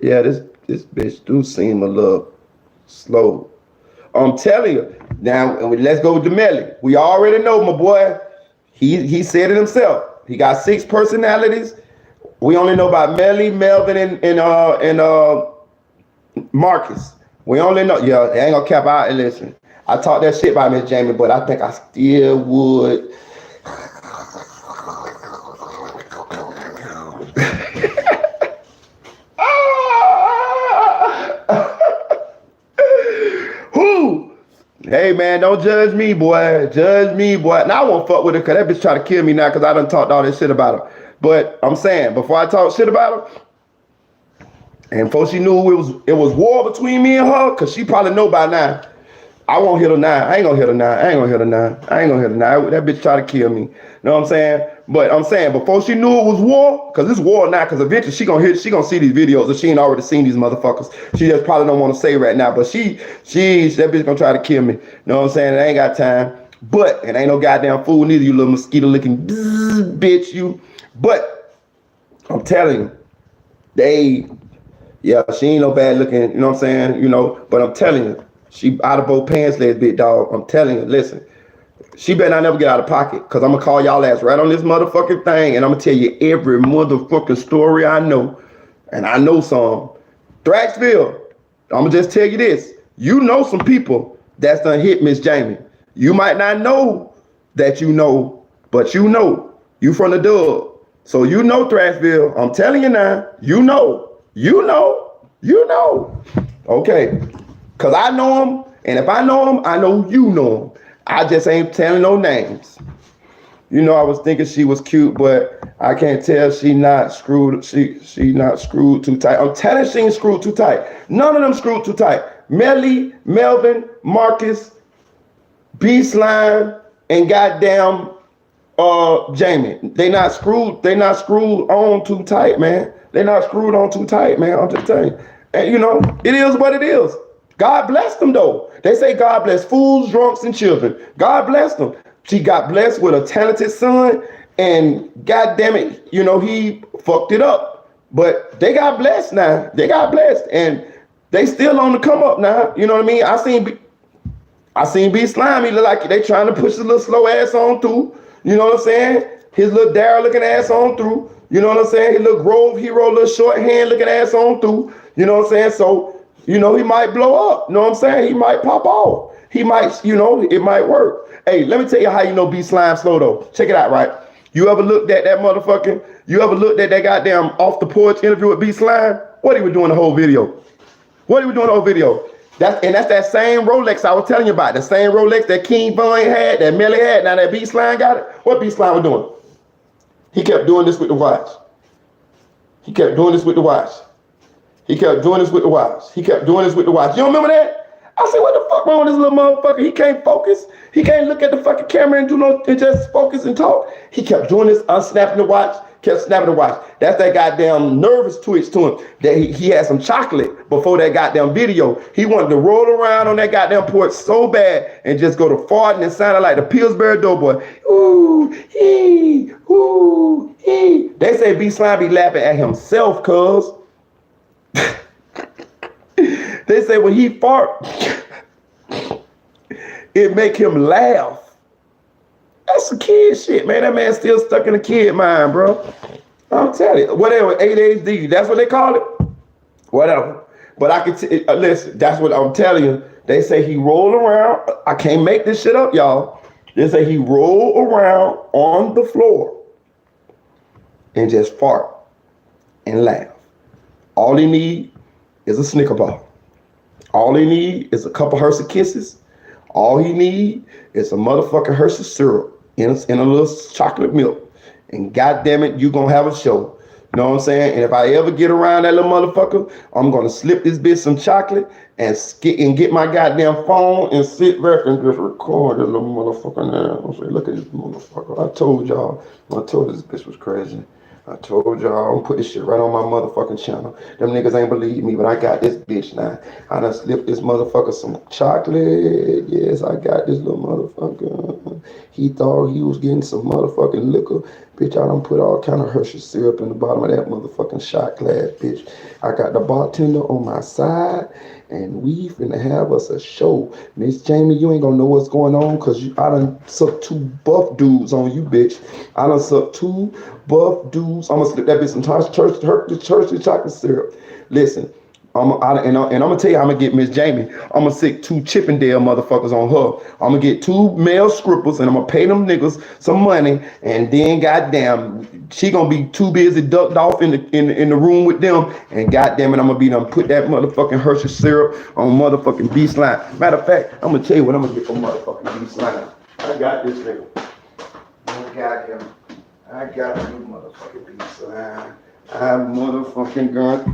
yeah, this bitch do seem a little slow. I'm telling you. Now let's go with the Melly. We already know, my boy. He said it himself. He got 6 personalities. We only know about Melly, Melvin, and Marcus. We only know, I ain't gonna cap out and listen. I talked that shit about Miss Jamie, but I think I still would. Who? Hey man, don't judge me, boy. Judge me, boy. Now I won't fuck with her because that bitch try to kill me now because I done talked all this shit about her. But I'm saying, before I talk shit about her, and before she knew it was war between me and her, because she probably know by now. I won't hit her now. I ain't gonna hit her now. That bitch try to kill me. You know what I'm saying? But I'm saying, before she knew it was war, because it's war now, because eventually she gonna see these videos, and she ain't already seen these motherfuckers. She just probably don't want to say right now, but that bitch gonna try to kill me. You know what I'm saying? I ain't got time. But it ain't no goddamn fool neither, you little mosquito licking bitch, you. But I'm telling you, she ain't no bad looking, you know what I'm saying? But I'm telling you, She out of both pants legs, big dog. I'm telling you, listen. She better not never get out of pocket, because I'm going to call y'all ass right on this motherfucking thing, and I'm going to tell you every motherfucking story I know. And I know some. Thraxville, I'm going to just tell you this. You know some people that's done hit Miss Jamie. You might not know that you know, but you know. You from the dub. So you know Thraxville. I'm telling you now. You know. You know. You know. Okay. Because I know him, and if I know him, I know you know him. I just ain't telling no names. You know, I was thinking she was cute, but I can't tell she not screwed. She not screwed too tight. I'm telling she ain't screwed too tight. None of them screwed too tight. Melly, Melvin, Marcus, B Slime, and goddamn Jamie. They not screwed on too tight, man. They not screwed on too tight, man. I'm just telling you. And you know, it is what it is. God bless them though. They say God bless fools, drunks, and children. God bless them. She got blessed with a talented son, and God damn it, you know, he fucked it up. But they got blessed now. They got blessed, and they still on the come up now. You know what I mean? I seen B Slime. He look like they trying to push his little slow ass on through. You know what I'm saying? His little Daryl looking ass on through. You know what I'm saying? His little Grove Hero, little short hand looking ass on through. You know what I'm saying? So, you know, he might blow up. You know what I'm saying? He might pop off. He might, you know, it might work. Hey, let me tell you how you know B Slime slow though. Check it out, right? You ever looked at that motherfucking, you ever looked at that goddamn off the porch interview with B Slime? What he was doing the whole video? What he was doing the whole video? That's that same Rolex I was telling you about. The same Rolex that King Von had, that Melly had. Now that B Slime got it. What B Slime was doing? He kept doing this with the watch. He kept doing this with the watch. He kept doing this with the watch. He kept doing this with the watch. You don't remember that? I said, what the fuck wrong with this little motherfucker? He can't focus. He can't look at the fucking camera and do no, and just focus and talk. He kept doing this, unsnapping the watch, kept snapping the watch. That's that goddamn nervous twitch to him. That he had some chocolate before that goddamn video. He wanted to roll around on that goddamn porch so bad and just go to farting and sounded like the Pillsbury Doughboy. Ooh, he, ooh, he. They say B Slime be laughing at himself, cuz. They say when he fart, it make him laugh. That's some kid shit, man. That man still stuck in the kid mind, bro. I'm telling you. Whatever, ADHD, that's what they call it. Whatever. But I can listen, that's what I'm telling you. They say he rolled around. I can't make this shit up, y'all. They say he rolled around on the floor and just fart and laugh. All he need is a Snicker bar. All he need is a couple Hershey Kisses. All he need is a motherfucking Hershey syrup in a little chocolate milk. And goddamn it, you gonna have a show. You know what I'm saying? And if I ever get around that little motherfucker, I'm gonna slip this bitch some chocolate and get my goddamn phone and sit back and just record this little motherfucker now. I'm saying, look at this motherfucker. I told y'all this bitch was crazy. I told y'all, I'm gonna put this shit right on my motherfucking channel. Them niggas ain't believe me, but I got this bitch now. I done slipped this motherfucker some chocolate. Yes, I got this little motherfucker. He thought he was getting some motherfucking liquor. Bitch, I done put all kind of Hershey syrup in the bottom of that motherfucking shot glass, bitch. I got the bartender on my side, and we finna have us a show. Miss Jamie, you ain't gonna know what's going on, cause I done sucked 2 buff dudes on you, bitch. I done sucked 2 buff dudes. I'm gonna slip that bitch some church chocolate syrup. Listen, I'm gonna tell you how I'm gonna get Miss Jamie. I'm gonna sick 2 Chippendale motherfuckers on her. I'm gonna get 2 male scrippers, and I'm gonna pay them niggas some money, and then goddamn, she gonna be too busy ducked off in the room with them, and goddamn it, I'm gonna be done put that motherfucking Hershey syrup on motherfucking B Slime. Matter of fact, I'm gonna tell you what I'm gonna get for motherfucking B Slime. I got this nigga. I got him. I got you, motherfucking B Slime. I motherfucking got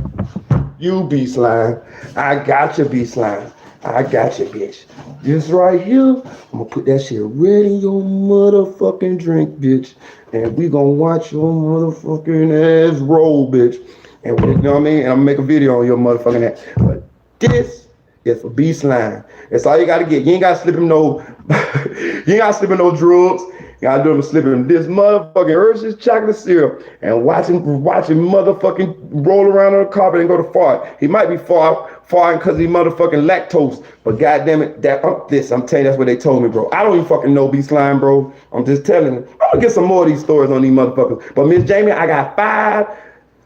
you, B Slime. I got you, B Slime. I got you, bitch. This right here, I'm gonna put that shit right in your motherfucking drink, bitch. And we gonna watch your motherfucking ass roll, bitch. And you know what I mean? And I'm gonna make a video on your motherfucking ass. But this is for B Slime. That's all you gotta get. You ain't gotta slip him no, you ain't gotta slip him no drugs. Y'all doing slipping this motherfucking Hershey's chocolate syrup and watching motherfucking roll around on the carpet and go to fart. He might be farting because he motherfucking lactose. But goddamn it, I'm telling you, that's what they told me, bro. I don't even fucking know B Slime, bro. I'm just telling you. I'm gonna get some more of these stories on these motherfuckers. But Miss Jamie, I got 5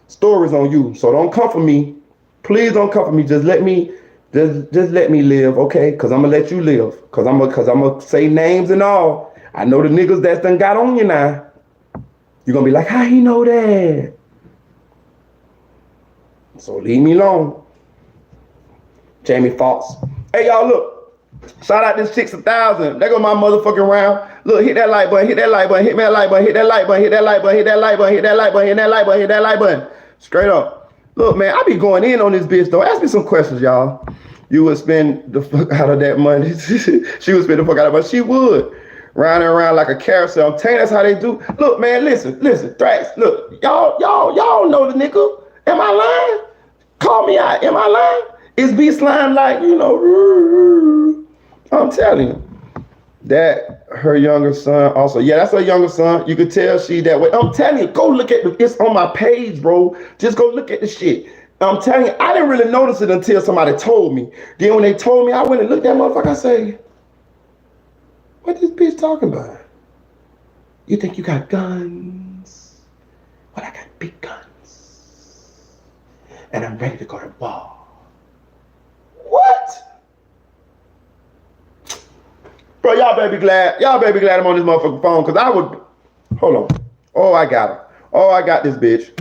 stories on you. So don't come for me. Please don't come for me. Just let me live, okay? Cause I'm gonna let you live. Cause I'm gonna say names and all. I know the niggas that done got on you now. You're gonna be like, how he know that? So leave me alone. Jamie Foxx. Hey y'all, look. Shout out this chicks 1,000. There go my motherfucking round. Look, hit that like button, hit that like button, hit me that like button, hit that like button, hit that like button, hit that like button, hit that like button, hit that like button, hit that like button. Straight up. Look, man, I be going in on this bitch though. Ask me some questions, y'all. You would spend the fuck out of that money. She would spend the fuck out of it, but she would. Round and around like a carousel. I'm telling you, that's how they do. Look, man, listen, Thrax. Look, y'all know the nigga. Am I lying? Call me out. Am I lying? Is B Slime like, I'm telling you. That her younger son also. Yeah, that's her younger son. You could tell she that way. I'm telling you, go look at it's on my page, bro. Just go look at the shit. I'm telling you, I didn't really notice it until somebody told me. Then when they told me, I went and looked at that motherfucker. I say, what this bitch talking about? You think you got guns? Well, I got big guns. And I'm ready to go to war. What? Bro, y'all better be glad I'm on this motherfucking phone, because I would, hold on. Oh, I got her. Oh, I got this bitch.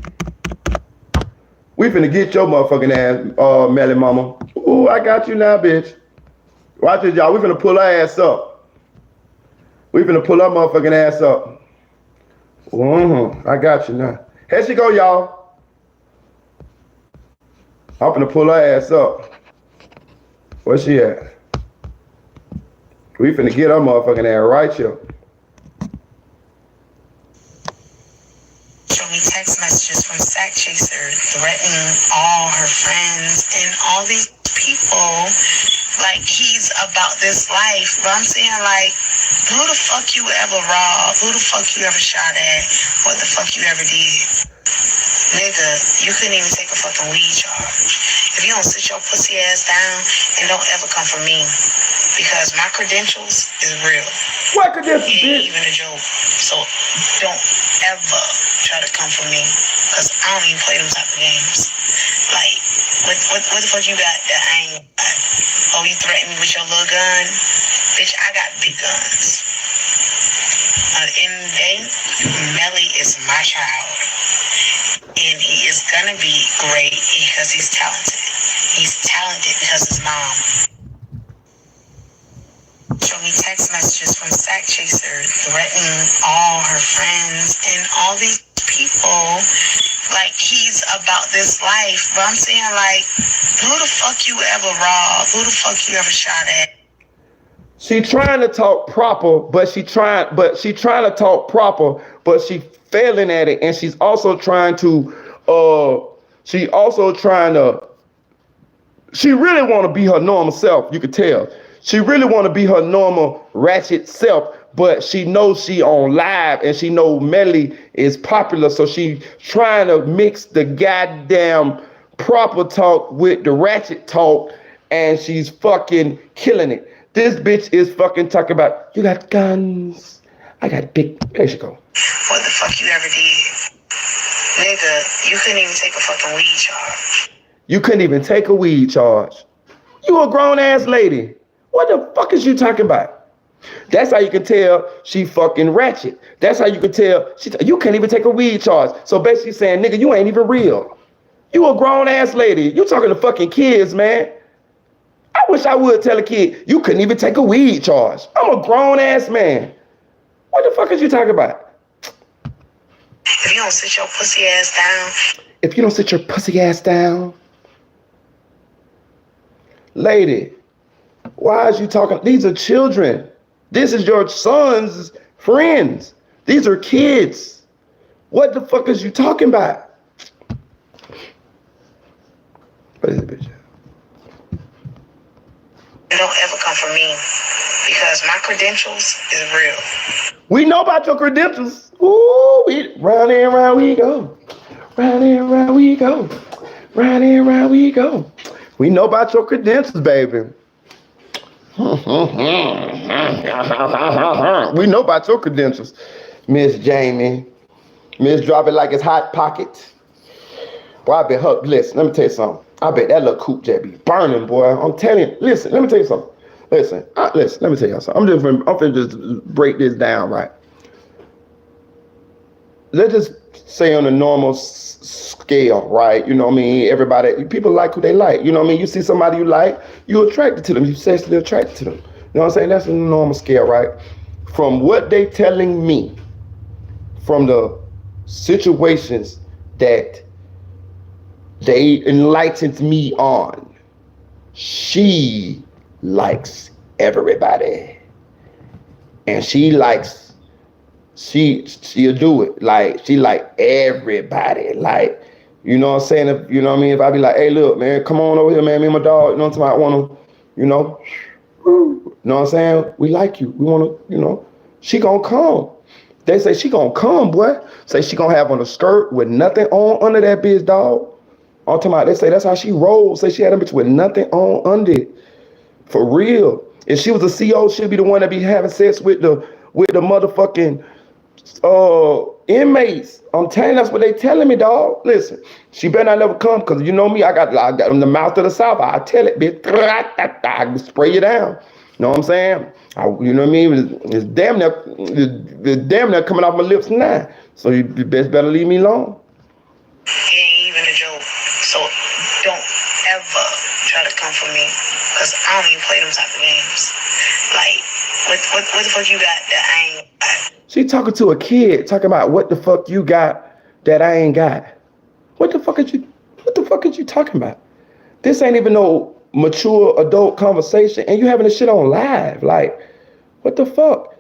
We finna get your motherfucking ass, Melly mama. Ooh, I got you now, bitch. Watch this, y'all. We finna pull her ass up. We finna pull her motherfucking ass up. I got you now. Here she go, y'all. I'm finna pull her ass up. Where she at? We finna get her motherfucking ass right here.
Show me text messages from Sack Chaser threatening all her friends and all these people like he's about this life. But I'm saying, like, who the fuck you ever robbed? Who the fuck you ever shot at? What the fuck you ever did? Nigga, you couldn't even take a fucking weed charge. If you don't sit your pussy ass down and don't ever come for me, because my credentials is real.
What credentials,
it ain't
bitch?
even a joke. So don't ever try to come for me, because I don't even play them type of games. Like, what the fuck you got that I ain't got? Oh, you threaten me with your little gun? Bitch, I got big guns. At the end of the day, Melly is my child. And he is gonna be great because he's talented. He's talented because his mom. Show me text messages from Sack Chaser threatening all her friends and all these people like he's about this life. But I'm saying, like, who the fuck you ever robbed? Who the fuck you ever shot at?
She trying to talk proper, but she failing at it, and she's also trying to she really want to be her normal self. You could tell she really want to be her normal ratchet self, but she knows she on live and she know Melly is popular, so she trying to mix the goddamn proper talk with the ratchet talk, and she's fucking killing it. This bitch is fucking talking about, you got guns, I got big. There she go.
What the fuck you ever did? Nigga, you couldn't even take a fucking weed charge.
You couldn't even take a weed charge. You a grown ass lady. What the fuck is you talking about? That's how you can tell she fucking ratchet. That's how you can tell you can't even take a weed charge. So basically saying, nigga, you ain't even real. You a grown ass lady. You talking to fucking kids, man. I wish I would tell a kid, you couldn't even take a weed charge. I'm a grown ass man. What the fuck is you talking about?
If you don't sit your pussy ass down.
If you don't sit your pussy ass down. Lady, why is you talking? These are children. This is your son's friends. These are kids. What the fuck is you talking about? What is it, bitch?
don't ever come for me because my credentials is real.
We know about your credentials. Ooh, round and round we go. Round and round we go. Round and round we go. We know about your credentials, baby. We know about your credentials, Miss Jamie. Miss Drop It Like It's Hot Pocket. Boy, I bet her, listen, let me tell you something. I bet that little coupe jet be burning, boy. I'm telling you, listen, let me tell you something. Listen, let me tell you something. I'm finna just break this down, right? Let's just say on a normal scale, right? You know what I mean? Everybody, people like who they like. You know what I mean? You see somebody you like, you're attracted to them. You sexually attracted to them. You know what I'm saying? That's a normal scale, right? From what they telling me, from the situations that they enlightened me on, she likes everybody. And she'll do it. Like, she like everybody. Like, you know what I'm saying? If, you know what I mean? If I be like, hey, look, man, come on over here, man, me and my dog, you know what I'm saying? I want to, you know what I'm saying? We like you. We want to, you know, she gonna come. They say she gonna come, boy. Say she gonna have on a skirt with nothing on under that bitch, dog. I'm talking about, they say that's how she rolls. Say she had a bitch with nothing on under it. For real. If she was a CO, she'd be the one that be having sex with the motherfucking inmates. I'm telling you, that's what they telling me, dog. Listen, she better not never come, because you know me, I got in the mouth of the South. I tell it, bitch. I can spray you down. You know what I'm saying? You know what I mean? It's damn near coming off my lips now. So you best better leave me alone.
It ain't even a joke. So don't ever try to come for me because I don't even play them type of games. Like, what the fuck you got that I ain't got?
She talking to a kid, talking about what the fuck you got that I ain't got. What the fuck is you talking about? This ain't even no mature adult conversation, and you having this shit on live. Like, what the fuck?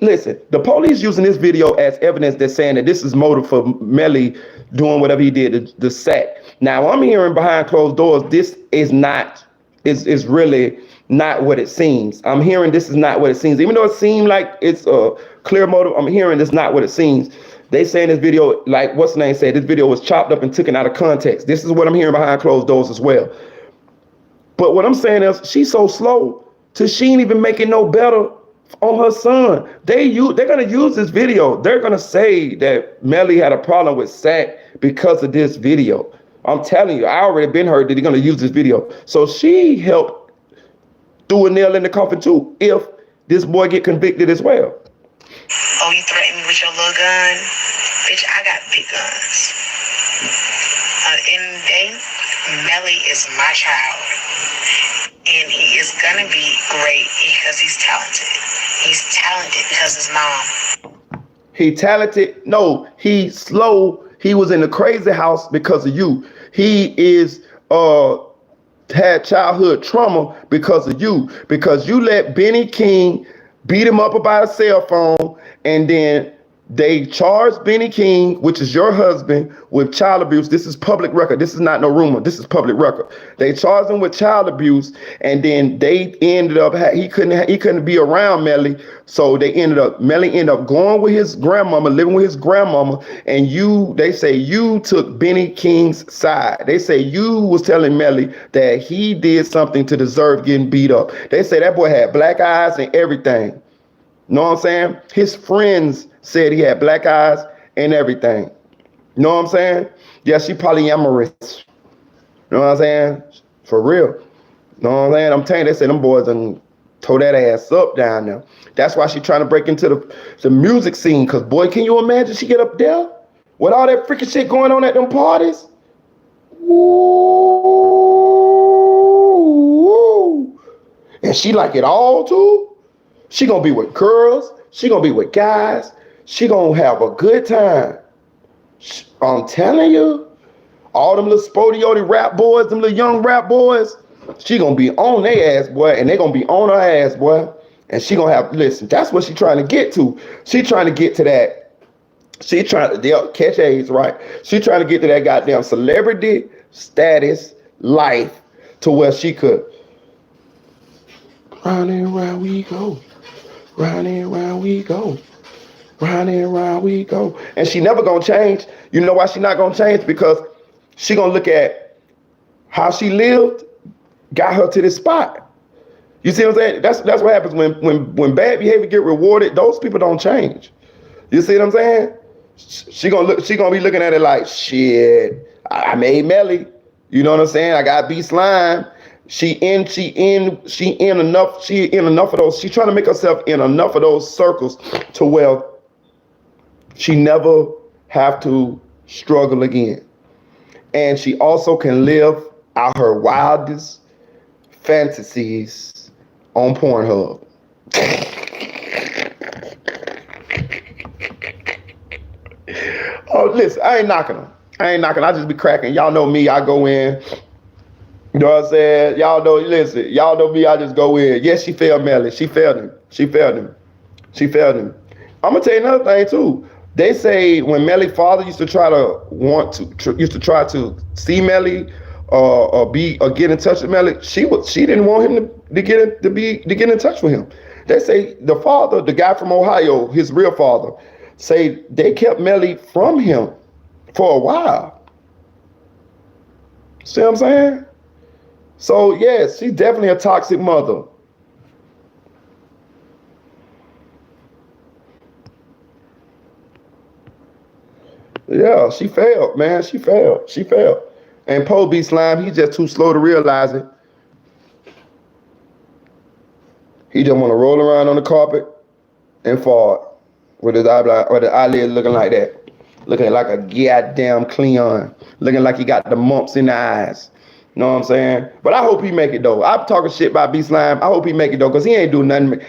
Listen, the police using this video as evidence. They're saying that this is motive for Melly doing whatever he did, the sack. Now, I'm hearing behind closed doors, this is really not what it seems. I'm hearing this is not what it seems. Even though it seemed like it's a clear motive, I'm hearing it's not what it seems. They say in this video, like what's the name said, this video was chopped up and taken out of context. This is what I'm hearing behind closed doors as well. But what I'm saying is she's so slow till she ain't even making no better on her son. They're gonna use this video. They're gonna say that Melly had a problem with Sack because of this video. I'm telling you, I already been heard that they're gonna use this video. So she helped threw a nail in the coffin too if this boy get convicted as well.
Oh, you threaten me with your little gun? Bitch, I got big guns. At the end of the day, Melly is my child. And he is gonna be great because he's talented. He's talented because his mom.
He talented? No, he's slow. He was in the crazy house because of you. He is had childhood trauma because of you. Because you let Benny King beat him up about a cell phone, and then they charged Benny King, which is your husband, with child abuse. This is public record. This is not no rumor. This is public record. They charged him with child abuse, and then they ended up he couldn't be around Melly, so Melly ended up going with his grandmama, living with his grandmama, and they say you took Benny King's side. They say you was telling Melly that he did something to deserve getting beat up. They say that boy had black eyes and everything. Know what I'm saying? His friends said he had black eyes and everything. You know what I'm saying? Yeah, she polyamorous. You know what I'm saying? For real. You know what I'm saying? I'm telling you, they said them boys done tore that ass up down there. That's why she trying to break into the music scene. Cause boy, can you imagine she get up there with all that freaking shit going on at them parties? Woo. And she like it all too? She gonna be with girls. She gonna be with guys. She gonna have a good time. I'm telling you, all them little spodioti rap boys, them little young rap boys, she gonna be on their ass, boy, and they gonna be on her ass, boy. And she gonna listen, that's what she trying to get to. She trying to get to that. She trying to catch AIDS, right? She trying to get to that goddamn celebrity status life to where she could Round and round we go. Round and round we go. Round and round we go. And she never gonna change. You know why she not gonna change? Because she gonna look at how she lived, got her to this spot. You see what I'm saying? That's what happens when bad behavior get rewarded. Those people don't change. You see what I'm saying? She gonna be looking at it like, shit, I made Melly. You know what I'm saying? I got B slime. She in enough of those. She's trying to make herself in enough of those circles to where she never have to struggle again. And she also can live out her wildest fantasies on Pornhub. Oh, listen, I ain't knocking her. I just be cracking. Y'all know me. I go in. You know what I'm saying? Y'all know, listen, y'all know me. I just go in. Yes, she failed Melly. She failed him. I'm going to tell you another thing, too. They say when Melly's father used to try to see Melly or get in touch with Melly, she didn't want him to get in touch with him. They say the father, the guy from Ohio, his real father, say they kept Melly from him for a while. See what I'm saying? So yes, she's definitely a toxic mother. Yeah, she failed, man. She failed. And Poe B Slime, he's just too slow to realize it. He just want to roll around on the carpet and fart with his eyelid looking like that. Looking like a goddamn Cleon. Looking like he got the mumps in the eyes. You know what I'm saying? But I hope he make it though. I'm talking shit about B Slime. I hope he make it though, because he ain't do nothing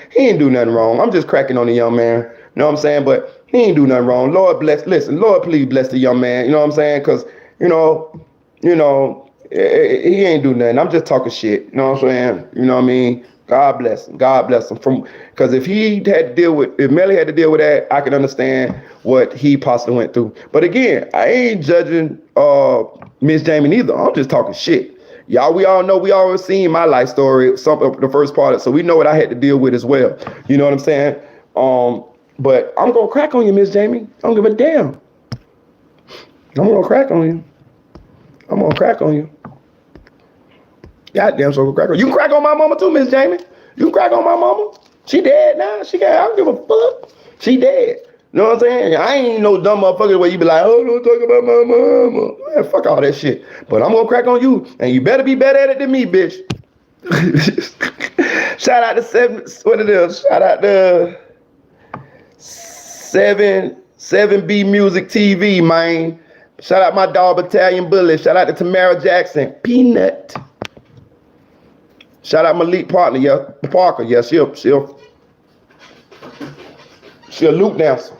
wrong. I'm just cracking on the young man. You know what I'm saying? But he ain't do nothing wrong. Lord please bless the young man. You know what I'm saying? Because, you know, he ain't do nothing. I'm just talking shit. You know what I'm saying? You know what I mean? God bless him. Because if Melly had to deal with that, I can understand what he possibly went through. But again, I ain't judging Miss Jamie neither. I'm just talking shit. Y'all, we all know, we always seen my life story, the first part of it, so we know what I had to deal with as well. You know what I'm saying? But I'm gonna crack on you, Miss Jamie. I don't give a damn. I'm gonna crack on you. Goddamn, so crack on you. Can crack on my mama too, Miss Jamie. You can crack on my mama. She dead now. I don't give a fuck. She dead. You know what I'm saying? I ain't no dumb motherfucker where you be like, oh, don't talk about my mama. Man, fuck all that shit. But I'm gonna crack on you, and you better be better at it than me, bitch. Shout out to Shout out to 7B Music TV, man. Shout out my dog Battalion Bully. Shout out to Tamara Jackson. Peanut. Shout out my lead partner, Parker. Yeah, she'll loop dancer.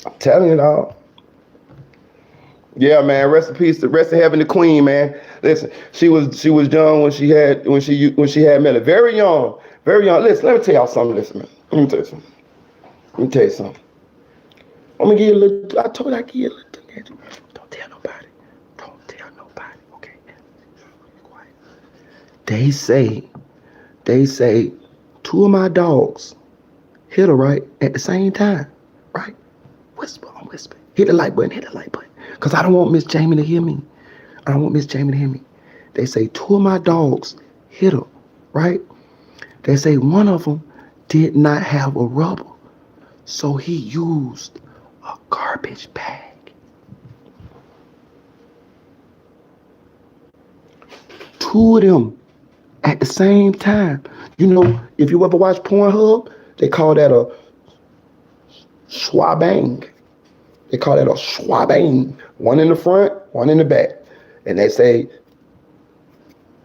I'm telling you, dog. Yeah, man. Rest in peace. Rest in heaven, the queen, man. Listen, she was young when she had Melly. Very young. Listen, let me tell y'all something. Listen, man. Let me tell you something. I'm gonna give you a little. I told you I'd give you a little. Don't tell nobody. Okay. Quiet. They say, two of my dogs hit her right at the same time. Right? Whisper. Hit the like button. Because I don't want Miss Jamie to hear me. They say two of my dogs hit her, right? They say one of them did not have a rubber, so he used a garbage bag. Two of them at the same time. You know, if you ever watch Pornhub, they call that a swabang. One in the front, one in the back. And they say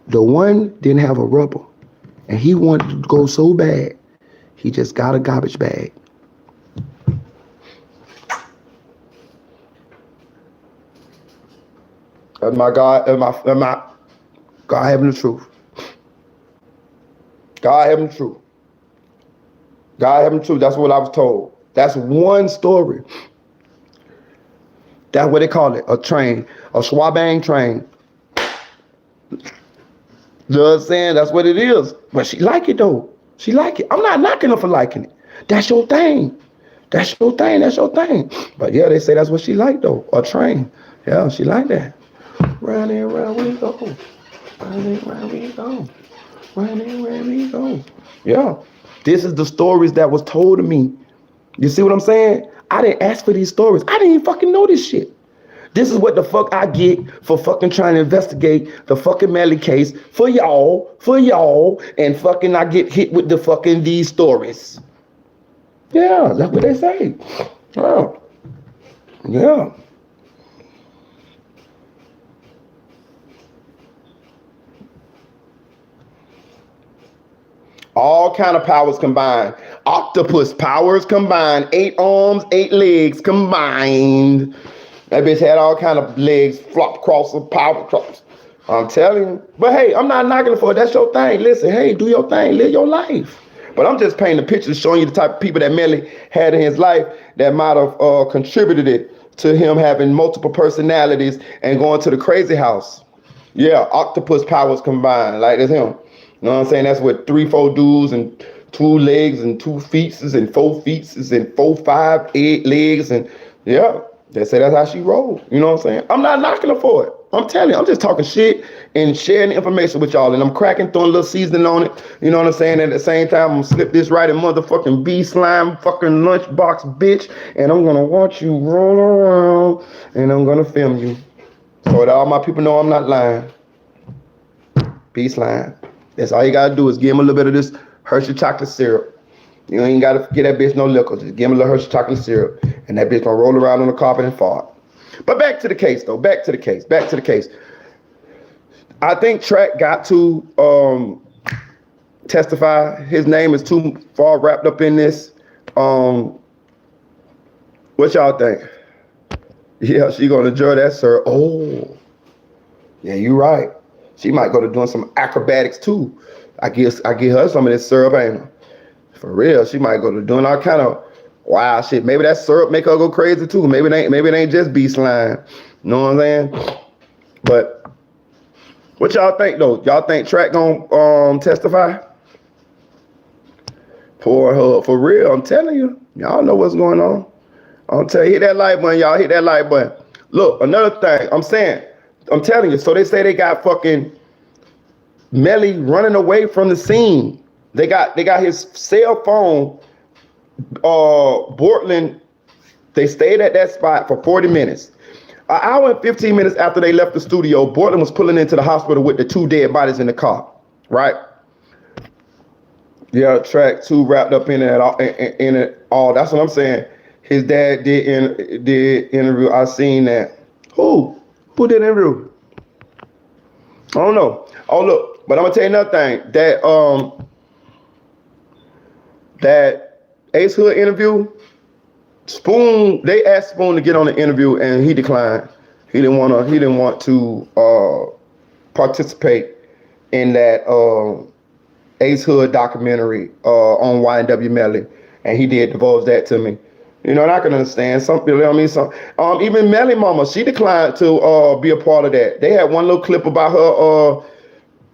the one didn't have a rubber, and he wanted to go so bad, he just got a garbage bag. That's my God. That's my God having the truth. God having the truth. That's what I was told. That's one story. That's what they call it, a swabang train. You know what I'm saying? That's what it is. But she like it though. She like it. I'm not knocking her for liking it. That's your thing. That's your thing. That's your thing. But yeah, they say that's what she like though. A train. Yeah, she like that. Round and round we go. Round and round we go. Round and round we go. Yeah. This is the stories that was told to me. You see what I'm saying? I didn't ask for these stories. I didn't even fucking know this shit. This is what the fuck I get for fucking trying to investigate the fucking Melly case for y'all, and fucking I get hit with the fucking these stories. Yeah, that's what they say. Oh, yeah. All kind of powers combined. Octopus powers combined. 8 arms, 8 legs combined. That bitch had all kind of legs, flop crosser, power cross. I'm telling you. But hey, I'm not knocking it for it. That's your thing. Listen, hey, do your thing. Live your life. But I'm just painting a picture, showing you the type of people that Melly had in his life that might have contributed it to him having multiple personalities and going to the crazy house. Yeah, octopus powers combined. Like that's him. You know what I'm saying? That's what 3, 4 dudes and 2 legs and 2 feet and 4 feet and 4, 5, 8 legs. And yeah, they say that's how she rolled. You know what I'm saying? I'm not knocking her for it. I'm telling you, I'm just talking shit and sharing the information with y'all. And I'm cracking, throwing a little seasoning on it. You know what I'm saying? At the same time, I'm gonna slip this right in motherfucking bee slime, fucking lunchbox bitch. And I'm gonna watch you roll around and I'm gonna film you. So that all my people know I'm not lying. Bee slime. That's all you gotta do is give him a little bit of this Hershey chocolate syrup. You ain't gotta get that bitch no liquor. Just give him a little Hershey chocolate syrup. And that bitch gonna roll around on the carpet and fart. But back to the case though. Back to the case. I think Track got to testify. His name is too far wrapped up in this. What y'all think? Yeah, she gonna enjoy that, sir. Oh, yeah, you right. She might go to doing some acrobatics too. I get her some of this syrup, ain't her? For real, she might go to doing all kind of wild shit. Maybe that syrup make her go crazy too. Maybe it ain't just bee slime. You know what I'm saying? But what y'all think though? Y'all think Track gonna testify? For her, for real, I'm telling you. Y'all know what's going on. I'm telling you, hit that like button, y'all. Hit that like button. Look, another thing, I'm telling you. So they say they got fucking Melly running away from the scene. They got his cell phone. Portland. They stayed at that spot for 40 minutes. An hour and 15 minutes after they left the studio, Portland was pulling into the hospital with the 2 dead bodies in the car. Right? Yeah, Track 2 wrapped up in it all. That's what I'm saying. His dad did interview. I seen that. Who did interview? I don't know. Oh look, but I'm gonna tell you another thing. That Ace Hood interview, Spoon. They asked Spoon to get on the interview and he declined. He didn't want to participate in that Ace Hood documentary on YNW Melly, and he did divulge that to me. You know, and I can understand some people. You know what I mean, even Melly Mama, she declined to be a part of that. They had one little clip about her.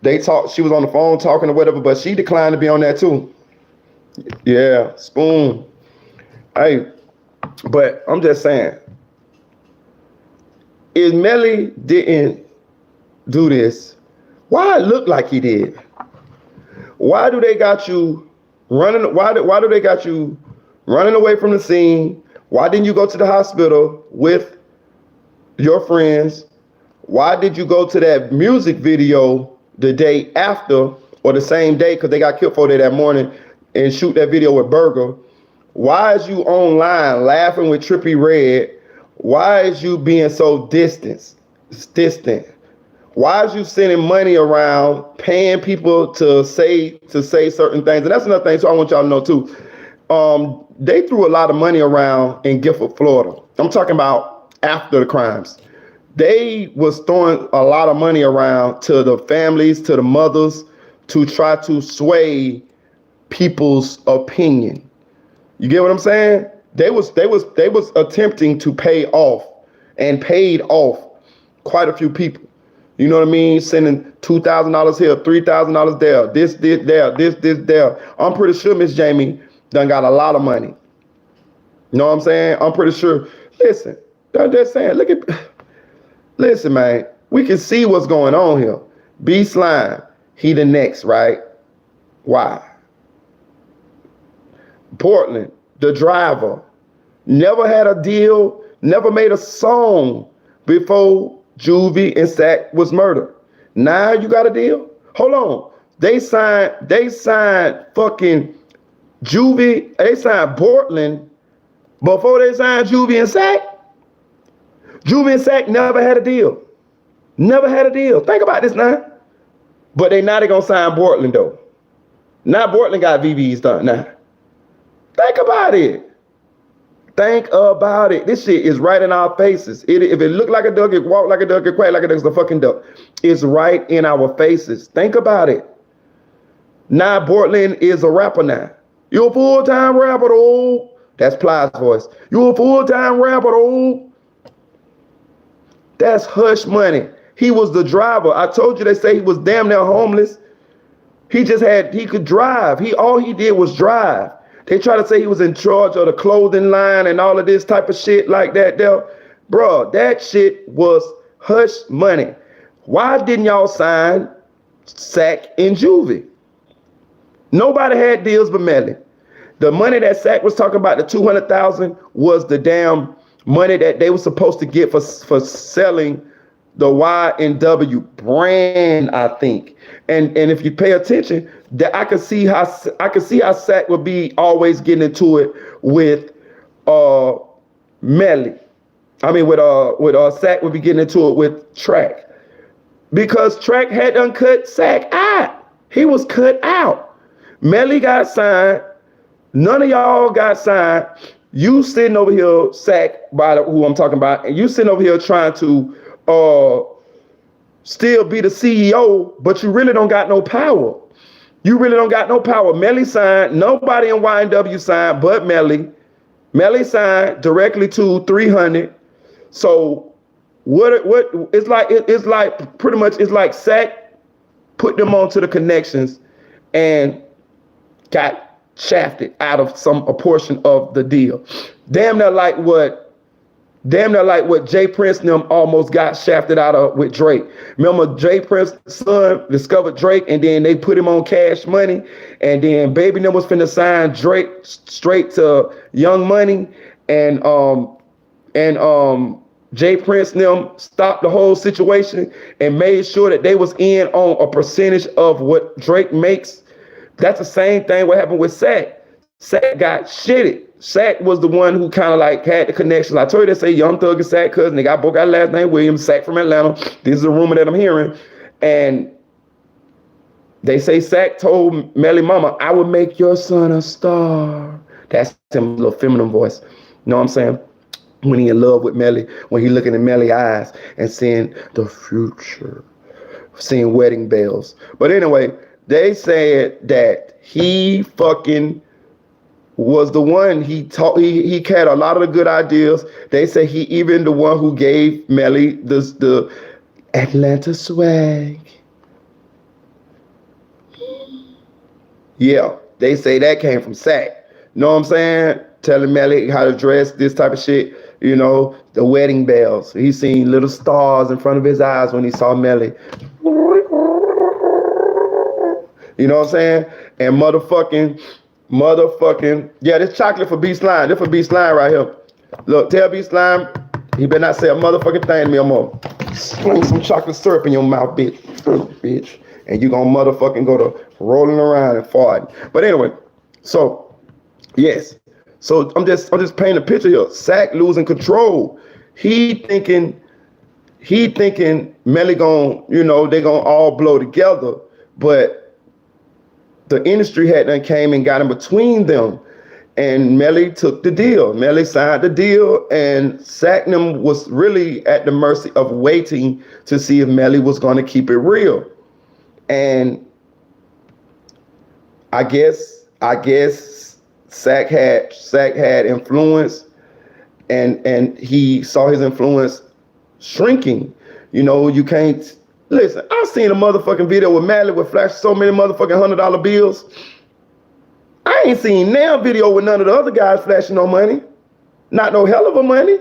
They talked. She was on the phone talking or whatever, but she declined to be on that too. Yeah, Spoon. Hey, but I'm just saying, if Melly didn't do this, why it look like he did? Why do they got you running? Why do they got you running away from the scene? Why didn't you go to the hospital with your friends? Why did you go to that music video the day after or the same day, because they got killed 4 days that morning, and shoot that video with Burger? Why is you online laughing with Trippie Redd? Why is you being so distant? Why is you sending money around, paying people to say certain things? And that's another thing. So I want y'all to know too. They threw a lot of money around in Gifford, Florida. I'm talking about after the crimes. They was throwing a lot of money around to the families, to the mothers, to try to sway people's opinion. You get what I'm saying? They was attempting to pay off and paid off quite a few people. You know what I mean? Sending $2,000 here, $3,000 there, this, there. I'm pretty sure Miss Jamie done got a lot of money. You know what I'm saying? I'm pretty sure. Listen, they're saying, listen, man, we can see what's going on here. B Slime, he the next, right? Why? Portland, the driver, never had a deal, never made a song before Juvie and Sack was murdered. Now you got a deal? Hold on. They signed fucking Juvie, they signed Portland before they signed Juvie and Sack. Juvie and Sack never had a deal. Never had a deal. Think about this now. But they gonna sign Portland though. Now Portland got VVs done now. Think about it. Think about it. This shit is right in our faces. If it look like a duck, it walk like a duck, it quack like a duck, it's a fucking duck. It's right in our faces. Think about it. Now Portland is a rapper now. You a full-time rapper though. That's Plies' voice. You a full-time rapper though. That's hush money. He was the driver. I told you they say he was damn near homeless. He could drive. All he did was drive. They try to say he was in charge of the clothing line and all of this type of shit like that there. Bro, that shit was hush money. Why didn't y'all sign Sack and Juvie? Nobody had deals but Melly. The money that Sack was talking about, the $200,000, was the damn money that they were supposed to get for selling the Y&W brand, I think. And if you pay attention, that I could see how Sack would be always getting into it with Melly. I mean with Sack would be getting into it with Track. Because Track had uncut Sack out. He was cut out. Melly got signed. None of y'all got signed. You sitting over here, Sack, who I'm talking about, and you sitting over here trying to still be the CEO, but you really don't got no power. You really don't got no power. Melly signed. Nobody in Y&W signed but Melly. Melly signed directly to 300. So what it's like pretty much it's like Sack put them onto the connections and got shafted out of a portion of the deal. Damn near like what Jay Prince and them almost got shafted out of with Drake. Remember, Jay Prince's son discovered Drake, and then they put him on Cash Money, and then Baby them was finna sign Drake straight to Young Money, and Jay Prince and them stopped the whole situation and made sure that they was in on a percentage of what Drake makes. That's the same thing what happened with Sack. Sack got shitted. Sack was the one who kind of like had the connections. I told you they say Young Thug and Sack cousin. They both got last name Williams. Sack from Atlanta. This is a rumor that I'm hearing. And they say Sack told Melly Mama, I would make your son a star. That's him, little feminine voice. You know what I'm saying? When he in love with Melly, when he looking in Melly's eyes and seeing the future, seeing wedding bells. But anyway, they said that he fucking was the one he had a lot of the good ideas. They say he even the one who gave Melly the Atlanta swag. Yeah, they say that came from Sack. Know what I'm saying? Telling Melly how to dress, this type of shit. You know, the wedding bells. He seen little stars in front of his eyes when he saw Melly. You know what I'm saying? And motherfucking, yeah, this chocolate for B Slime. This for B Slime right here. Look, tell B Slime, he better not say a motherfucking thing to me no more. Sling some chocolate syrup in your mouth, bitch. And you gonna motherfucking go to rolling around and farting. But anyway, so yes. So I'm just painting a picture here. Sack losing control. He thinking Melly gon', you know, they gonna all blow together, but the industry had done came and got in between them, and Melly took the deal. Melly signed the deal, and Sacknum was really at the mercy of waiting to see if Melly was going to keep it real. And I guess Sack had influence, and he saw his influence shrinking. You know, you can't Listen, I seen a motherfucking video with Melly with flash so many motherfucking $100 bills. I ain't seen now video with none of the other guys flashing no money. Not no hell of a money.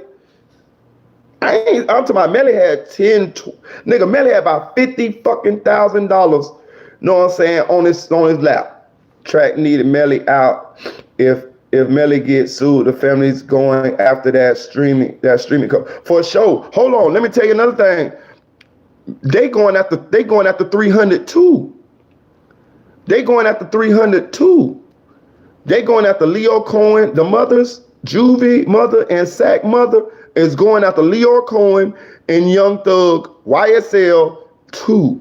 I'm talking about Melly had 10, nigga, Melly had about 50 fucking $1,000, know what I'm saying, on his lap. Track needed Melly out. If Melly gets sued, the family's going after that streaming for a show. Hold on, let me tell you another thing. They going after 300 too. They going after 300 too. They going after Leo Cohen, the mothers, Juvie mother and Sack mother is going after Leo Cohen and Young Thug YSL too.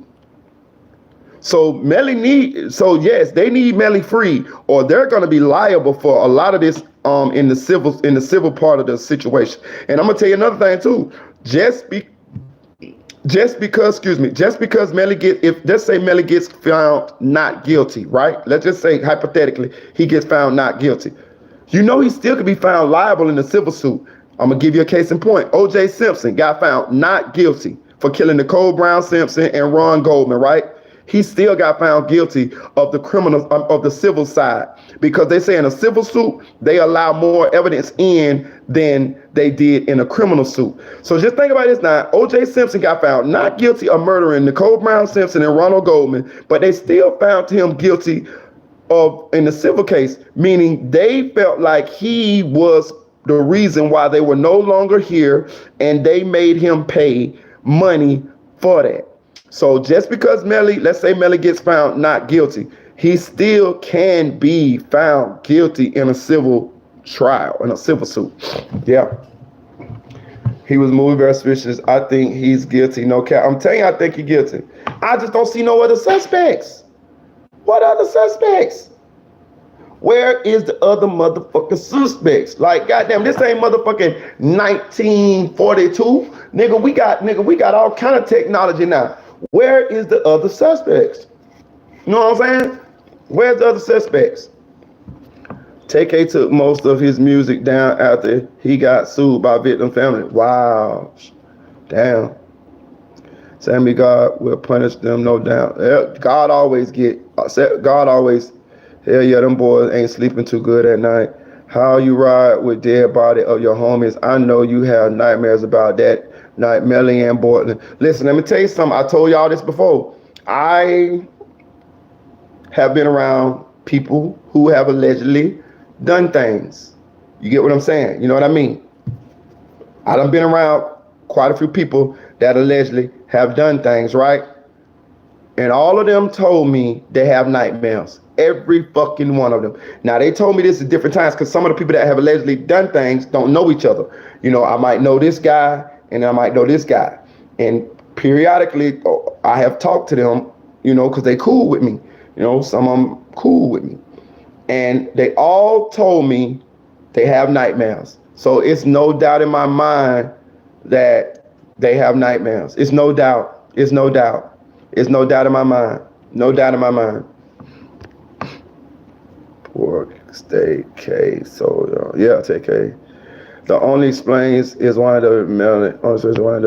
So yes, they need Melly free, or they're gonna be liable for a lot of this in the civil part of the situation. And I'm gonna tell you another thing too. Just because Melly let's say Melly gets found not guilty, right? Let's just say hypothetically he gets found not guilty. You know he still could be found liable in the civil suit. I'm gonna give you a case in point. O.J. Simpson got found not guilty for killing Nicole Brown Simpson and Ron Goldman, right? He still got found guilty of the criminal of the civil side, because they say in a civil suit they allow more evidence in than they did in a criminal suit. So just think about this now. O.J. Simpson got found not guilty of murdering Nicole Brown Simpson and Ronald Goldman, but they still found him guilty in the civil case, meaning they felt like he was the reason why they were no longer here, and they made him pay money for that. So just because let's say Melly gets found not guilty, he still can be found guilty in a civil trial, in a civil suit. Yeah. He was moving very suspicious. I think he's guilty. No cap. I'm telling you, I think he's guilty. I just don't see no other suspects. What other suspects? Where is the other motherfucking suspects? Like, goddamn, this ain't motherfucking 1942. Nigga, we got all kind of technology now. Where is the other suspects? You know what I'm saying? Where's the other suspects? TK took most of his music down after he got sued by victim family. Wow. Damn. Sammy God will punish them, no doubt. God always, hell yeah, them boys ain't sleeping too good at night. How you ride with dead body of your homies? I know you have nightmares about that night, Melly and Bortland. Listen, let me tell you something. I told y'all this before. I have been around people who have allegedly done things. You get what I'm saying? You know what I mean? I done been around quite a few people that allegedly have done things, right? And all of them told me they have nightmares. Every fucking one of them. Now, they told me this at different times because some of the people that have allegedly done things don't know each other. You know, I might know this guy and I might know this guy. And periodically, I have talked to them, you know, because they cool with me. You know, some of them cool with me. And they all told me they have nightmares. So it's no doubt in my mind that they have nightmares. It's no doubt. It's no doubt. It's no doubt in my mind. No doubt in my mind. Poor stay K. So yeah, take K. The only explains is one of the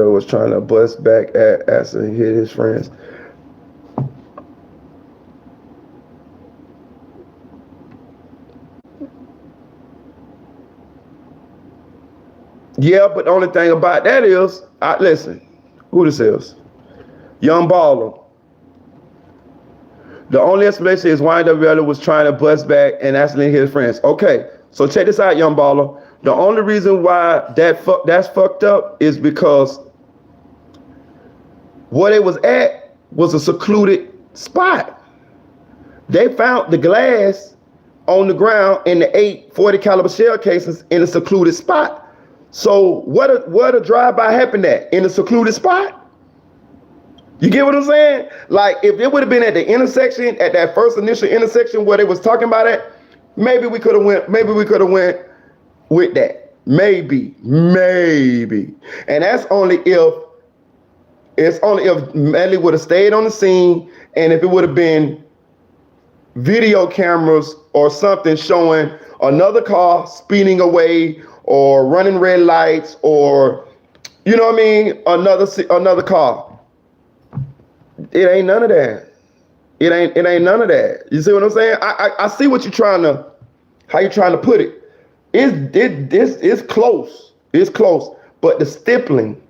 was trying to bust back at Asa and hit his friends. Yeah, but the only thing about that is, listen, who this is? Young Baller. The only explanation is YNWL was trying to bust back and accidentally hit his friends. Okay, so check this out, Young Baller. The only reason why that's fucked up is because what it was at was a secluded spot. They found the glass on the ground in the 8 40 caliber shell casings in a secluded spot. So what a drive-by happened at? In a secluded spot? You get what I'm saying? Like, if it would have been at the intersection, at that first initial intersection where they was talking about it, maybe we could have went with that. Maybe. And that's only if Melly would have stayed on the scene, and if it would have been video cameras or something showing another car speeding away or running red lights, or, you know what I mean, another car. It ain't none of that. It ain't none of that. You see what I'm saying? I see what you're trying to, how you trying to put it. It's close. It's close. But the stippling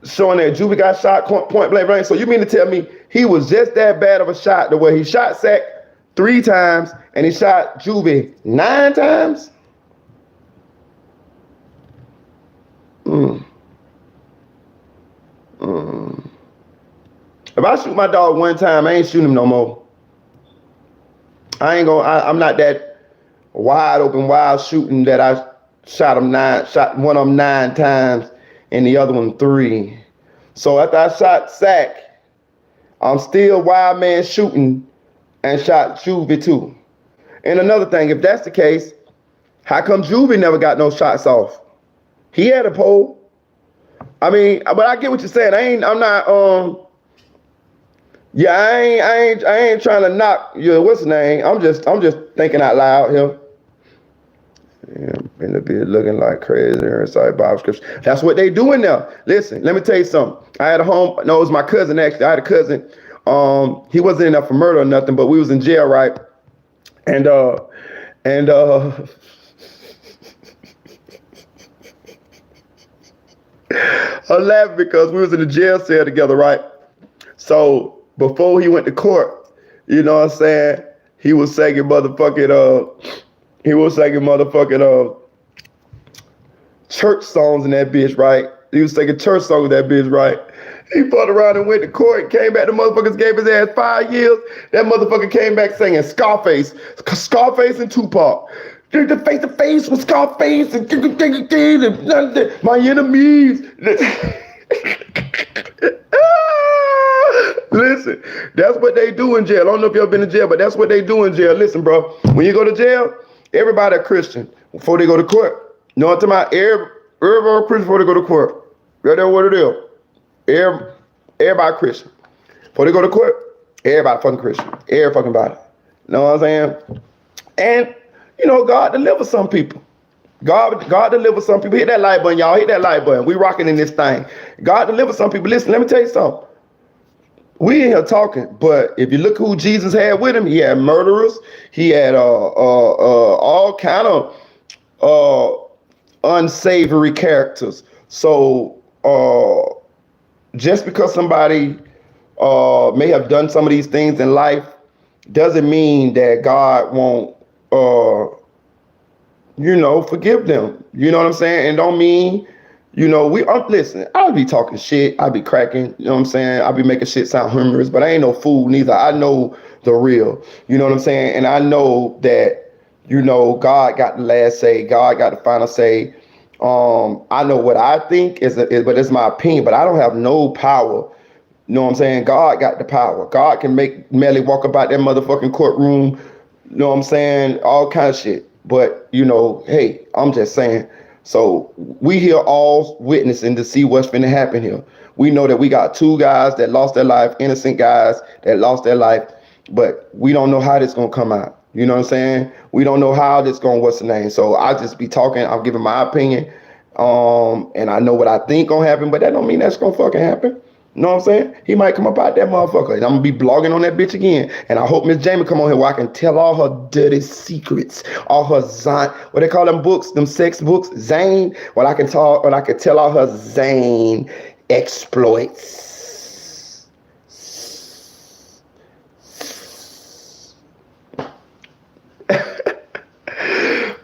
showing that Juvie got shot point blank range. So you mean to tell me he was just that bad of a shot the way he shot Sack 3 times and he shot Juvie 9 times? If I shoot my dog 1 time, I ain't shooting him no more. I'm not that wide open, wild shooting that I shot one of them 9 times and the other one 3. So after I shot Sack, I'm still wild man shooting and shot Juvie too. And another thing, if that's the case, how come Juvie never got no shots off? He had a pole. I mean, but I get what you're saying. I ain't trying to knock your what's the name. I'm just thinking out loud here. Yeah, in the bed looking like crazy inside Bible scripture. That's what they doing now. Listen, let me tell you something. I had a it was my cousin actually. I had a cousin. He wasn't in there for murder or nothing, but we was in jail, right? And I'm laughing because we was in the jail cell together, right? So before he went to court, you know what I'm saying? He was singing motherfucking church songs in that bitch, right? He was singing church songs in that bitch, right? He fucked around and went to court, came back, the motherfuckers gave his ass 5 years. That motherfucker came back singing Scarface and Tupac. The face to face with Scarface and my enemies. Listen, that's what they do in jail. I don't know if you ever been in jail, but that's what they do in jail. Listen, bro, when you go to jail, everybody a Christian before they go to court. You know what I'm talking about? Everybody Christian before they go to court. Right there, what it is. Everybody Christian. Before they go to court, everybody fucking Christian. Every fucking body. You know what I'm saying? And, you know, God delivers some people. God delivers some people. Hit that like button, y'all. Hit that like button. We rocking in this thing. God delivers some people. Listen, let me tell you something. We in here talking, but if you look who Jesus had with him, he had murderers. He had all kind of unsavory characters. So just because somebody may have done some of these things in life doesn't mean that God won't forgive them. You know what I'm saying? And don't mean, listen, I'll be talking shit. I'll be cracking, you know what I'm saying? I'll be making shit sound humorous, but I ain't no fool neither. I know the real, you know what I'm saying? And I know that, God got the last say. God got the final say. I know what I think but it's my opinion, but I don't have no power. You know what I'm saying? God got the power. God can make Melly walk about that motherfucking courtroom, you know what I'm saying? All kind of shit. But, hey, I'm just saying. So we here all witnessing to see what's finna happen here. We know that we got 2 guys that lost their life, innocent guys that lost their life, but we don't know how this gonna come out. You know what I'm saying? We don't know how this gonna, what's the name? So I just be talking, I'm giving my opinion, and I know what I think gonna happen, but that don't mean that's gonna fucking happen. You know what I'm saying? He might come up out that motherfucker, and I'm gonna be blogging on that bitch again. And I hope Miss Jamie come on here where I can tell all her dirty secrets, all her what they call them books, them sex books, Zane. I can tell all her Zane exploits.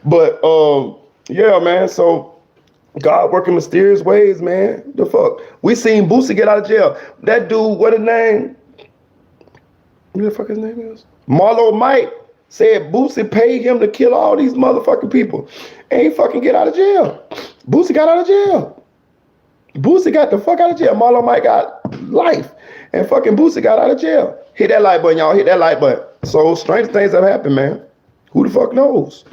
But yeah, man. So God working mysterious ways, man. The fuck? We seen Boosie get out of jail. That dude, what his name? What the fuck his name is? Marlo Mike said Boosie paid him to kill all these motherfucking people. And he fucking get out of jail. Boosie got out of jail. Boosie got the fuck out of jail. Marlo Mike got life. And fucking Boosie got out of jail. Hit that like button, y'all. Hit that like button. So strange things have happened, man. Who the fuck knows?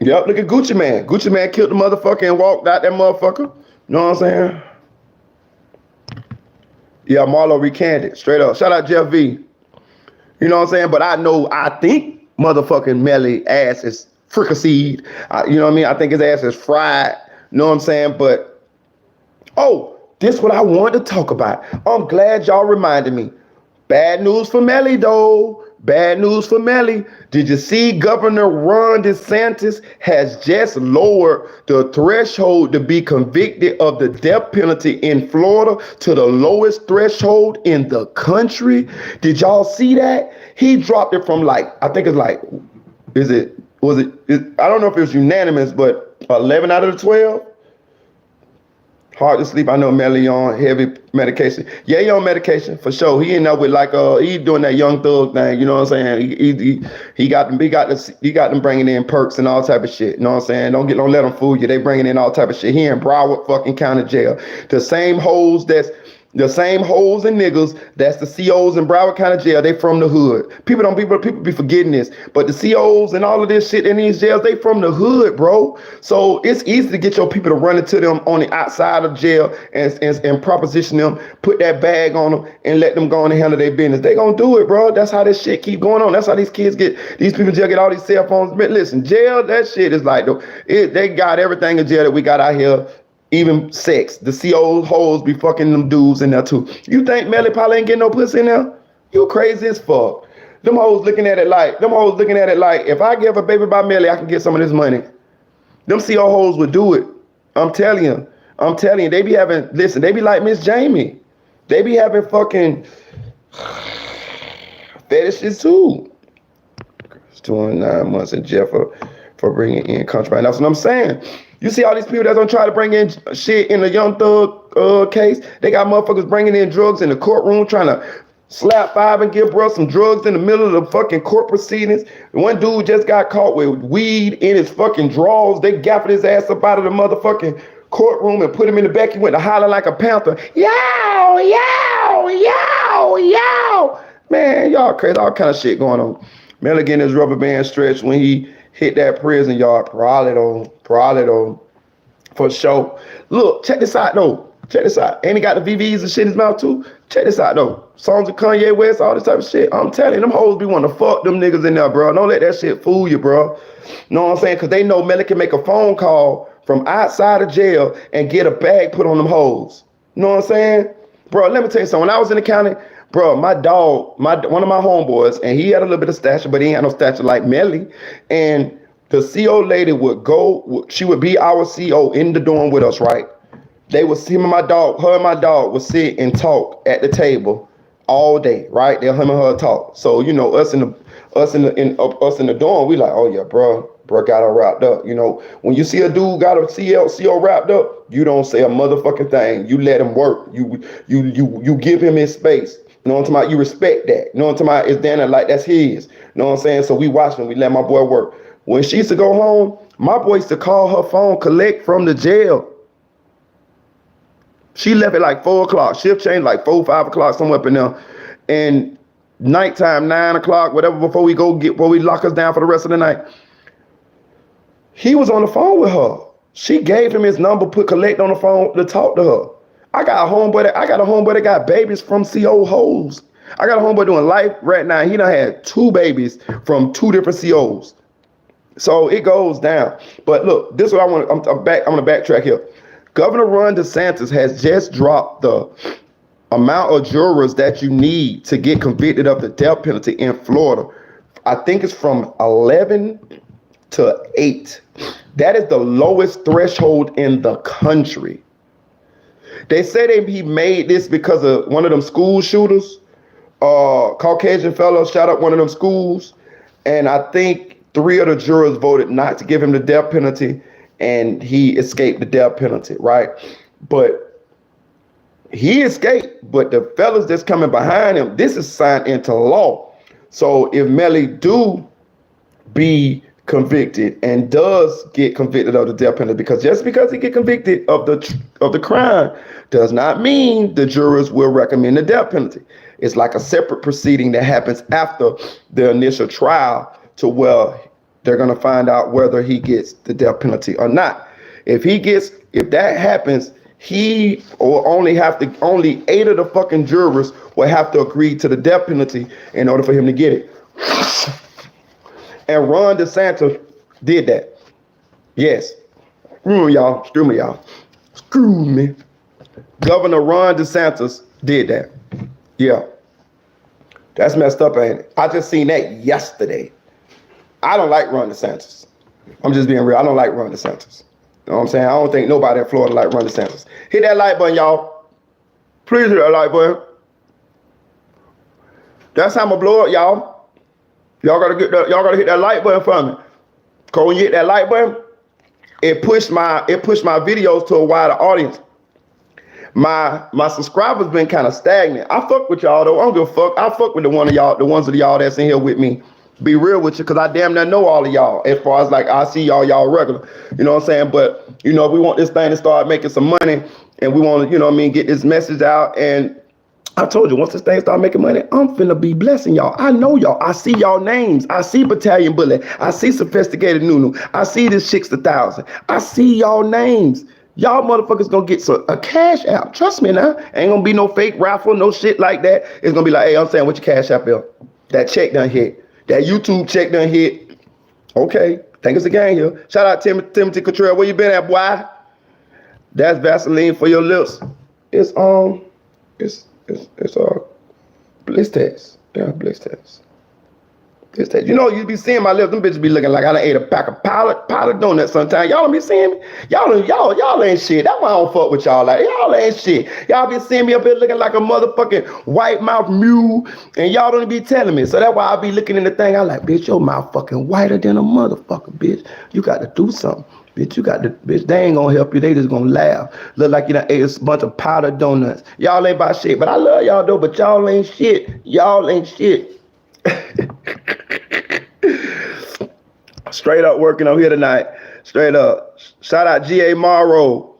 Yep, look at Gucci Man. Gucci Man killed the motherfucker and walked out that motherfucker. You know what I'm saying? Yeah, Marlo recanted. Straight up. Shout out Jeff V. You know what I'm saying? But I think motherfucking Melly ass is fricasseed. You know what I mean? I think his ass is fried. You know what I'm saying? But Oh, this what I wanted to talk about. I'm glad y'all reminded me. Bad news for Melly, though. Bad news for Melly. Did you see Governor Ron DeSantis has just lowered the threshold to be convicted of the death penalty in Florida to the lowest threshold in the country? Did y'all see that? He dropped it from like, I think it's like, I don't know if it was unanimous, but 11 out of the 12? Hard to sleep. I know Melly on heavy medication. Yeah, he on medication for sure. He in there with like he doing that young thug thing. You know what I'm saying? He got them bringing in perks and all type of shit. You know what I'm saying? Don't let them fool you. They bringing in all type of shit. He in Broward fucking County Jail. The same hoes and niggas that's the COs in Broward County Jail, they from the hood. People be forgetting this, but the COs and all of this shit in these jails, they from the hood, bro. So it's easy to get your people to run into them on the outside of jail and proposition them, put that bag on them, and let them go on and handle their business. They gonna do it, bro. That's how this shit keep going on. That's how these people in jail get all these cell phones. But listen, jail, that shit is like, they got everything in jail that we got out here. Even sex. The CO hoes be fucking them dudes in there too. You think Melly probably ain't getting no pussy in there? You crazy as fuck. Them hoes looking at it like, if I give a baby by Melly, I can get some of this money. Them CO hoes would do it. I'm telling you, they be having, listen, they be like Miss Jamie. They be having fucking fetishes too. It's 29 months in jail for bringing in contraband. That's what I'm saying. You see all these people that's gonna try to bring in shit in the Young Thug case. They got motherfuckers bringing in drugs in the courtroom, trying to slap five and give bro some drugs in the middle of the fucking court proceedings. One dude just got caught with weed in his fucking drawers. They gaffed his ass up out of the motherfucking courtroom and put him in the back. He went to holler like a panther. Yow, yow, yow, yow. Man, y'all crazy. All kind of shit going on. Melly getting his rubber band stretched when he hit that prison yard. Probably though. For sure. Look, check this out though. And he got the VVs and shit in his mouth too. Check this out though. Songs of Kanye West, all this type of shit. I'm telling you, them hoes be wanting to fuck them niggas in there, bro. Don't let that shit fool you, bro. You know what I'm saying? Because they know Melly can make a phone call from outside of jail and get a bag put on them hoes. You know what I'm saying? Bro, let me tell you something. When I was in the county, bro, my dog, one of my homeboys, and he had a little bit of stature, but he ain't had no stature like Melly. And the CO lady would go, she would be our CO in the dorm with us, right? They would see her and my dog would sit and talk at the table all day, right? Him and her talk. So, you know, us in the dorm, we like, oh yeah, bro got her wrapped up. You know, when you see a dude got a CO wrapped up, you don't say a motherfucking thing. You let him work. You give him his space. You know what I'm talking about? You respect that. You know what I'm talking about? It's down there like that's his. You know what I'm saying? So we watched him. We let my boy work. When she used to go home, my boy used to call her phone, collect from the jail. She left at like 4 o'clock. Shift change like 4, 5 o'clock, somewhere up in there. And nighttime, 9 o'clock, whatever, before we lock us down for the rest of the night. He was on the phone with her. She gave him his number, put collect on the phone to talk to her. I got a homeboy that got babies from CO hoes. I got a homeboy doing life right now. He done had 2 babies from 2 different COs. So it goes down. But look, this is what I want. I'm gonna backtrack here. Governor Ron DeSantis has just dropped the amount of jurors that you need to get convicted of the death penalty in Florida. I think it's from 11 to 8. That is the lowest threshold in the country. They say he made this because of one of them school shooters, Caucasian fellow shot up one of them schools, and I think 3 of the jurors voted not to give him the death penalty, and he escaped the death penalty, right? But he escaped, but the fellas that's coming behind him, this is signed into law. So if Melly do be convicted and does get convicted of the death penalty, because just because he get convicted of the crime does not mean the jurors will recommend the death penalty. It's like a separate proceeding that happens after the initial trial to where they're going to find out whether he gets the death penalty or not. If that happens, only 8 of the fucking jurors will have to agree to the death penalty in order for him to get it. And Ron DeSantis did that. Yes. Screw me, y'all. Governor Ron DeSantis did that. Yeah. That's messed up, ain't it? I just seen that yesterday. I don't like Ron DeSantis. I'm just being real. I don't like Ron DeSantis. You know what I'm saying? I don't think nobody in Florida like Ron DeSantis. Hit that like button, y'all. Please hit that like button. That's how I'm gonna blow up, y'all. Y'all gotta hit that like button for me. Cause when you hit that like button, it pushed my videos to a wider audience. My subscribers been kind of stagnant. I fuck with y'all though. I don't give a fuck. I fuck with the ones of y'all that's in here with me. Be real with you, cause I damn near know all of y'all. As far as like I see y'all regular. You know what I'm saying? But you know, we want this thing to start making some money, and we want to, you know what I mean, get this message out. And I told you, once this thing start making money, I'm finna be blessing y'all. I know y'all. I see y'all names. I see Battalion Bullet. I see Sophisticated Nunu. I see this Chicks 1000. I see y'all names. Y'all motherfuckers gonna get a cash app. Trust me now. Ain't gonna be no fake raffle, no shit like that. It's gonna be like, hey, I'm saying, what your cash app is? That check done hit. That YouTube check done hit. Okay, think it's a gang here. Shout out Timothy Cottrell. Where you been at, boy? That's Vaseline for your lips. It's bliss test. Yeah, bliss test. You know, you be seeing my lips. Them bitches be looking like I done ate a pack of powder donuts sometimes. Y'all don't be seeing me. Y'all ain't shit. That's why I don't fuck with y'all. Like, y'all ain't shit. Y'all be seeing me up here looking like a motherfucking white mouth mule, and y'all don't be telling me. So that's why I be looking in the thing. I like, bitch, your mouth fucking whiter than a motherfucker, bitch. You got to do something. Bitch, they ain't gonna help you. They just gonna laugh. Look like you done ate a bunch of powder donuts. Y'all ain't about shit. But I love y'all though, but y'all ain't shit. Y'all ain't shit. Straight up working on here tonight. Straight up. Shout out G.A. Morrow.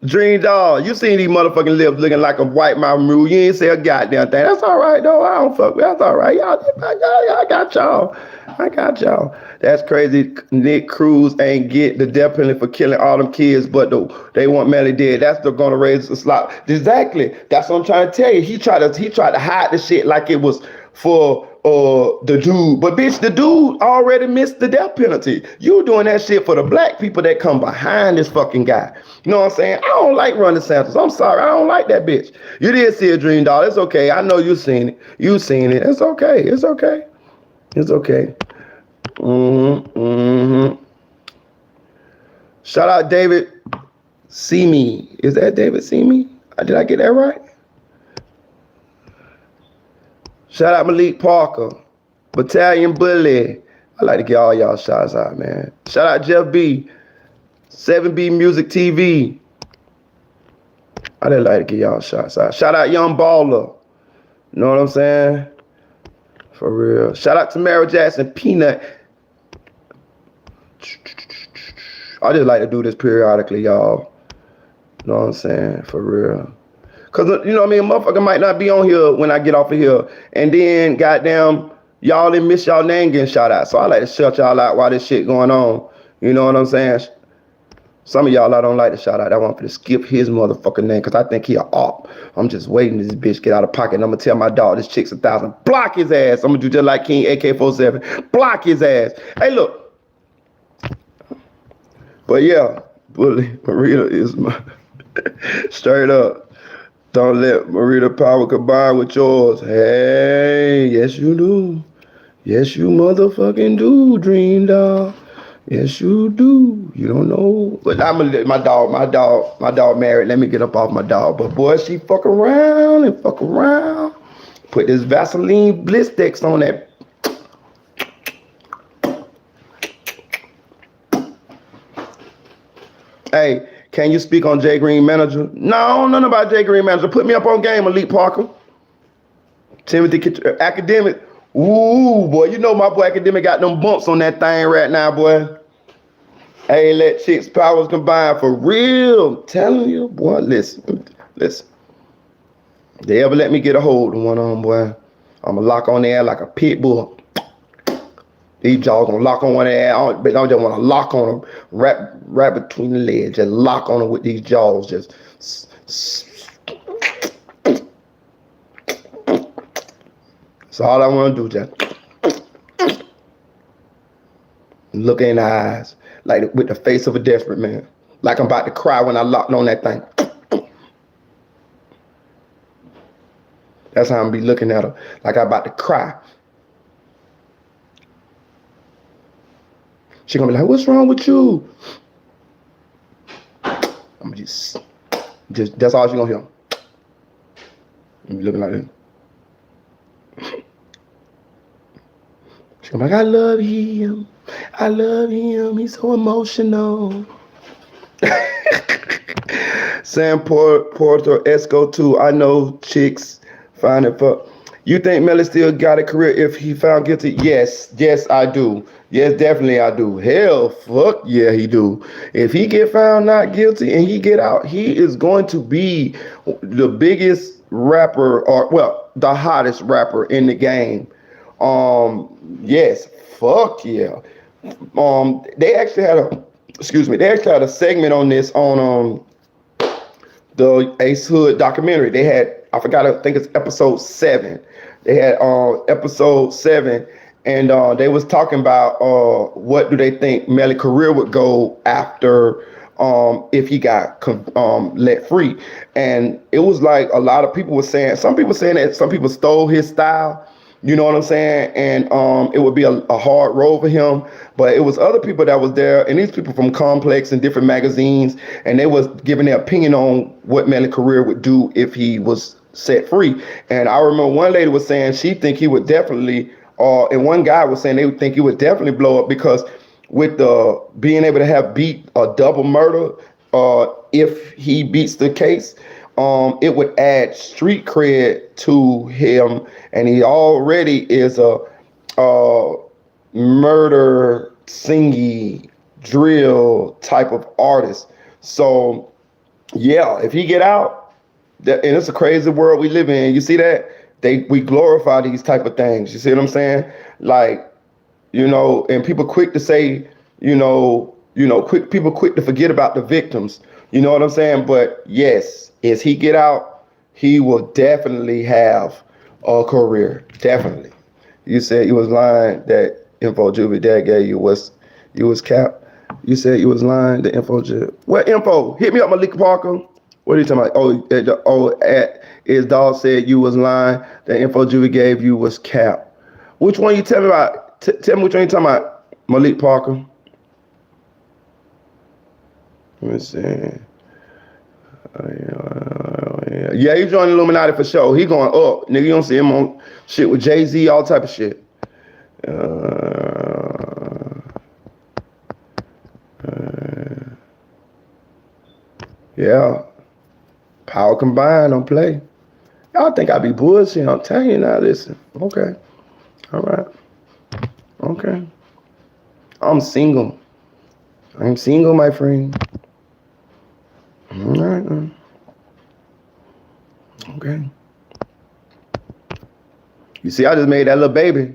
Dream Doll. You seen these motherfucking lips looking like a white mouth mule. You ain't say a goddamn thing. That's all right, though. I don't fuck with. That's all right. Y'all, I got y'all. I got y'all. That's crazy. Nick Cruz ain't get the death penalty for killing all them kids, but they want Melly dead. That's they're gonna raise the slot. Exactly. That's what I'm trying to tell you. He tried to hide the shit like it was for the dude. But bitch, the dude already missed the death penalty. You doing that shit for the black people that come behind this fucking guy. You know what I'm saying? I don't like Ron DeSantis. I'm sorry. I don't like that bitch. You did see a Dream Doll. It's okay. I know you seen it. You seen it. It's okay. It's okay. It's okay. Shout out David Simi. Is that David Simi? Did I get that right? Shout out Malik Parker, Battalion Bully. I like to get all y'all shots out, man. Shout out Jeff B, 7B Music TV. I didn't like to get y'all shots out. Shout out Young Baller. You know what I'm saying? For real. Shout out to Mary Jackson Peanut. I just like to do this periodically, y'all. You know what I'm saying? For real. Cause you know what I mean, a motherfucker might not be on here when I get off of here. And then goddamn, y'all didn't miss y'all name getting shout out. So I like to shout y'all out while this shit going on. You know what I'm saying? Some of y'all I don't like to shout out. I want to skip his motherfucking name because I think he a op. I'm just waiting this bitch get out of pocket. And I'm gonna tell my dog this chick's 1000. Block his ass. I'm gonna do just like King AK-47. Block his ass. Hey, look. But yeah, Bully Marita is my straight up. Don't let Marita power combine with yours. Hey, yes you do. Yes you motherfucking do, Dream Doll. Yes you do. You don't know. But I'm gonna let my dog married. Let me get up off my dog. But boy, she fuck around and fuck around. Put this Vaseline Bliss Dex on that. Hey, can you speak on Jay Green Manager? No, nothing about Jay Green Manager. Put me up on game, Elite Parker. Timothy Academic. Ooh, boy, you know my boy Academic got them bumps on that thing right now, boy. Hey, let chicks powers combine for real. I'm telling you, boy, listen. They ever let me get a hold of one of them, boy, I'ma lock on there like a pit bull. These jaws gonna lock on one of them. But I just want to lock on them, right between the legs. Just lock on them with these jaws. Just that's all I want to do. Just look in the eyes, like with the face of a desperate man, like I'm about to cry when I locked on that thing. That's how I'm be looking at her, like I'm about to cry. She gonna be like, "What's wrong with you?" I'm just that's all she gonna hear. I'm looking like this. She gonna be like, "I love him. I love him. He's so emotional." San Puerto Esco too. I know chicks find it for. You think Melly still got a career if he found guilty? Yes, I do. Yes, definitely I do. Hell, fuck yeah, he do. If he get found not guilty and he get out, he is going to be the biggest rapper, or well, the hottest rapper in the game. Yes, fuck yeah. They actually had a, excuse me, they actually had a segment on this on the Ace Hood documentary. They had, I forgot, I think it's episode 7. They had episode 7, and they was talking about what do they think Melly career would go after if he got let free. And it was like a lot of people were saying, some people saying that some people stole his style. You know what I'm saying? And it would be a hard road for him. But it was other people that was there, and these people from Complex and different magazines, and they was giving their opinion on what Melly's career would do if he was set free. And I remember one lady was saying she think he would definitely, and one guy was saying they would think he would definitely blow up because with the being able to have beat a double murder, if he beats the case, it would add street cred to him, and he already is a murder, singy, drill type of artist. So yeah, if he get out, and it's a crazy world we live in. You see that we glorify these type of things. You see what I'm saying? Like, and people quick to say, quick to forget about the victims. You know what I'm saying? But yes, as he get out, he will definitely have a career. Definitely. You said you was lying that info Juvie dad gave you was cap. You said you was lying the info What info? Hit me up, Malika Parker. What are you talking about? His dog said you was lying. The info Juvie gave you was cap. Which one you tell me about? Tell me which one you talking about, Malik Parker. Let me see. Yeah, he joined Illuminati for sure. He going up. Nigga, you don't see him on shit with Jay-Z, all type of shit. Yeah. Power combined, don't play. Y'all think I be bullshitting. I'm telling you now, listen. Okay. All right. Okay. I'm single. I'm single, my friend. All right. Okay. You see, I just made that little baby.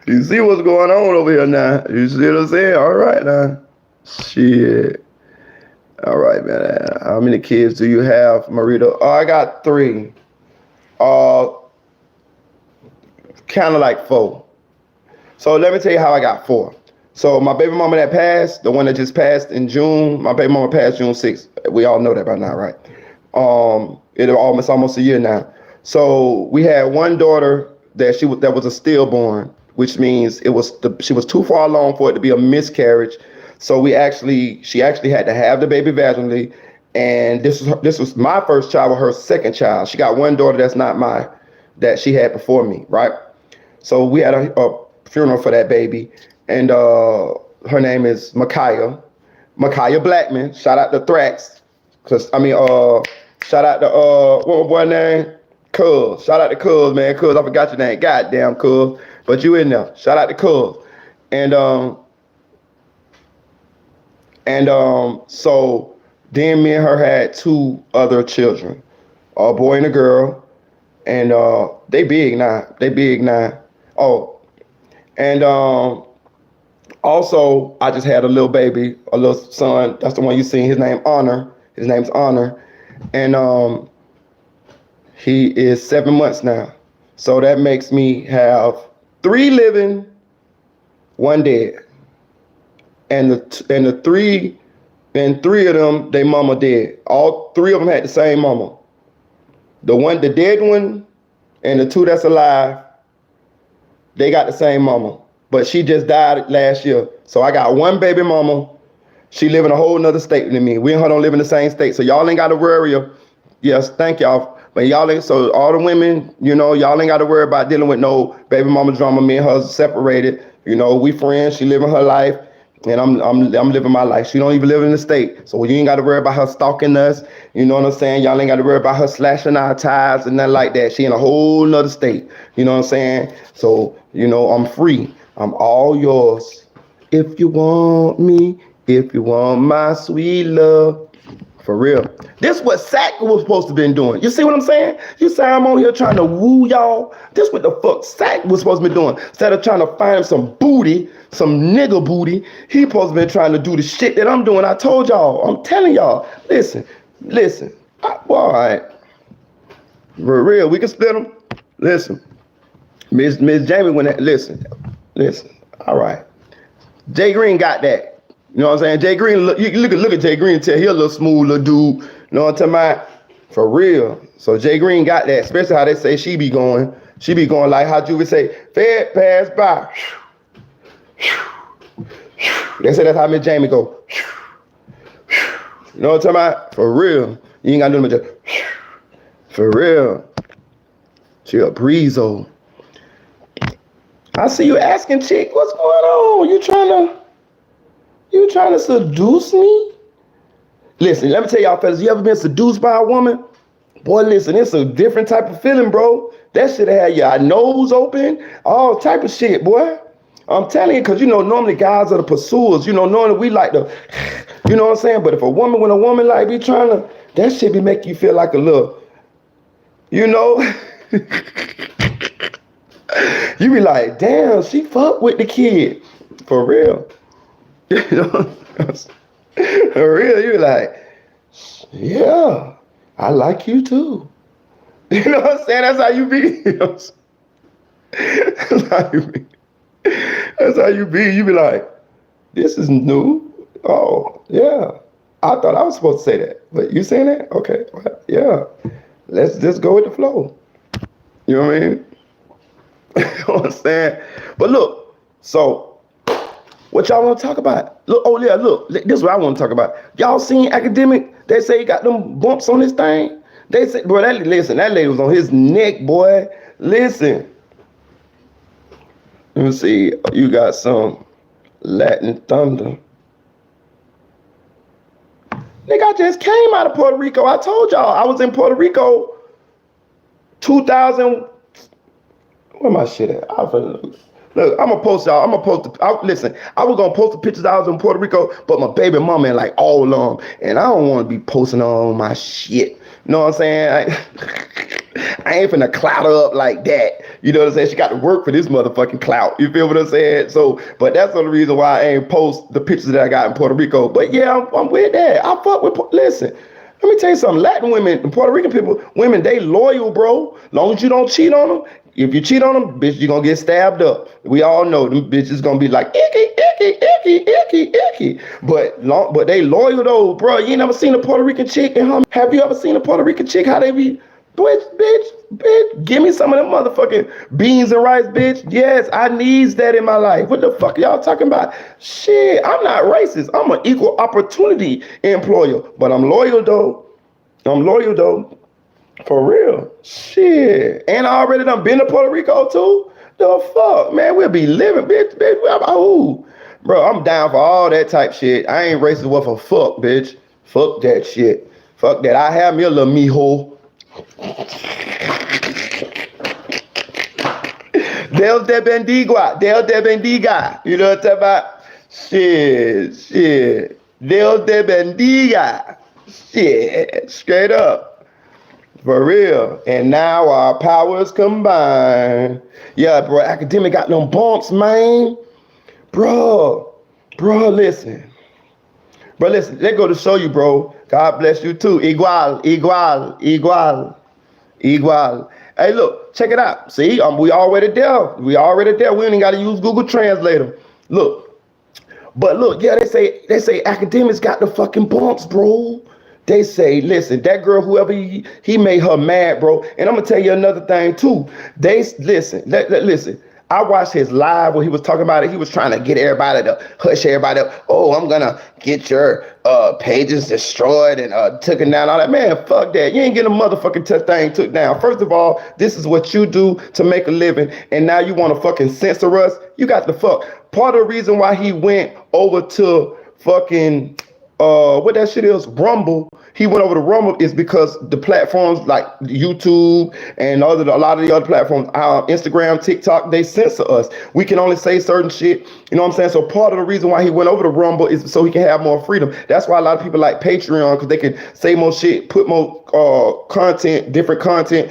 You see what's going on over here now. You see what I'm saying? All right now. Shit. All right, man. How many kids do you have, Marita? Oh, I got 3. Kind of like 4. So let me tell you how I got 4. So my baby mama that passed, the one that just passed in June, my baby mama passed June 6th. We all know that by now, right? It's almost a year now. So we had one daughter that was a stillborn, which means she was too far along for it to be a miscarriage. So she actually had to have the baby vaginally, and this was my first child with her second child. She got one daughter that she had before me, right? So we had a funeral for that baby, and her name is Micaiah Blackman. Shout out to Thrax, shout out to what my boy name? Cuz. Shout out to Cuz, man. Cuz, I forgot your name. Goddamn, Cuz. But you in there. Shout out to Cuz. So then me and her had 2 other children, a boy and a girl, and they big now. Oh, and also I just had a little baby, a little son. That's the one you seen. His name's Honor, and he is 7 months now. So that makes me have 3 living, 1 dead. And the 3 and 3 of them, they mama dead. All 3 of them had the same mama. The dead one, and the 2 that's alive, they got the same mama. But she just died last year. So I got 1 baby mama. She live in a whole nother state than me. We and her don't live in the same state. So y'all ain't got to worry. Yes, thank y'all. But y'all ain't, so all the women, y'all ain't got to worry about dealing with no baby mama drama. Me and her separated. We friends. She living her life. And I'm living my life. She don't even live in the state. So you ain't got to worry about her stalking us. You know what I'm saying? Y'all ain't got to worry about her slashing our ties and nothing like that. She in a whole nother state. You know what I'm saying? So, I'm free. I'm all yours. If you want me, if you want my sweet love. For real. This what Sack was supposed to been doing. You see what I'm saying? You say I'm on here trying to woo y'all. This what the fuck Sack was supposed to be doing. Instead of trying to find some booty, some nigga booty, he supposed to be trying to do the shit that I'm doing. I told y'all. I'm telling y'all. Listen. All right. For real. We can split them. Listen. Miss Jamie went at, listen. All right. Jay Green got that. You know what I'm saying? Jay Green, you look at Jay Green and tell he a little smooth little dude. You know what I'm talking about? For real. So Jay Green got that, especially how they say she be going. She be going like how Juvie say, Fed pass by. They say that's how Miss Jamie go. You know what I'm talking about? For real. You ain't got to do much. For real. She a breezo. I see you asking, chick, what's going on? You trying to seduce me? Listen, let me tell y'all fellas, you ever been seduced by a woman? Boy, listen, it's a different type of feeling, bro. That shit have your nose open, all type of shit, boy. I'm telling you, because normally guys are the pursuers. Normally we like to, you know what I'm saying? But if when a woman like be trying to, that shit be make you feel like a little, you be like, damn, she fuck with the kid. For real. For real, you like, yeah, I like you too. You know what I'm saying? That's how you be. That's how you be. That's how you be. You be like, this is new. Oh, yeah. I thought I was supposed to say that. But you saying that? Okay. Well, yeah. Let's just go with the flow. You know what I mean? You know what I'm saying? But look, so what y'all want to talk about? Look, oh yeah, look, this is what I want to talk about. Y'all seen Academic? They say he got them bumps on his thing. They say, bro, that lady was on his neck, boy. Listen. Let me see. You got some Latin thunder. Nigga, I just came out of Puerto Rico. I told y'all I was in Puerto Rico 2000. Where my shit at? Look, I'm gonna post y'all. Listen, I was gonna post the pictures I was in Puerto Rico, but my baby mama and like all of them, and I don't want to be posting all my shit. You know what I'm saying? I ain't finna clout her up like that. You know what I'm saying? She got to work for this motherfucking clout. You feel what I'm saying? So, but that's the only reason why I ain't post the pictures that I got in Puerto Rico. But yeah, I'm with that. I fuck with. Listen. Let me tell you something. Latin women and Puerto Rican people, women, they loyal, bro. Long as you don't cheat on them. If you cheat on them, bitch, you're going to get stabbed up. We all know them bitches going to be like, icky. But they loyal, though, bro. You ain't never seen a Puerto Rican chick? Have you ever seen a Puerto Rican chick? How they be, bitch, give me some of them motherfucking beans and rice, bitch. Yes, I needs that in my life. What the fuck y'all talking about? Shit, I'm not racist. I'm an equal opportunity employer. But I'm loyal, though. For real. Shit. And I already done been to Puerto Rico too. The fuck, man, we'll be living, bitch. Ooh. Bro, I'm down for all that type shit. I ain't racist worth a fuck, bitch. Fuck that shit. Fuck that. I have me a little mijo. Del de bendiga. You know what I'm talking about? Shit. Del de bendiga. Shit. Straight up. For real. And now our powers combine. Yeah, bro. Academic got them bumps, man. Bro, listen. Let go to show you, bro. God bless you too. Igual. Hey, look, check it out. See, we already there. We ain't got to use Google Translator. Look, But look, yeah, they say academics got the fucking bumps, bro. They say, listen, that girl, whoever he made her mad, bro. And I'm gonna tell you another thing too. They listen, listen. I watched his live where he was talking about it. He was trying to get everybody to hush everybody up. Oh, I'm gonna get your pages destroyed and taken down. All that, man. Fuck that. You ain't getting a motherfucking thing took down. First of all, this is what you do to make a living, and now you want to fucking censor us. You got the fuck. Part of the reason why he went over to fucking what that shit is, Rumble. He went over to Rumble is because the platforms like YouTube and a lot of the other platforms, Instagram, TikTok, they censor us. We can only say certain shit. You know what I'm saying? So part of the reason why he went over to Rumble is so he can have more freedom. That's why a lot of people like Patreon, because they can say more shit, put more content, different content,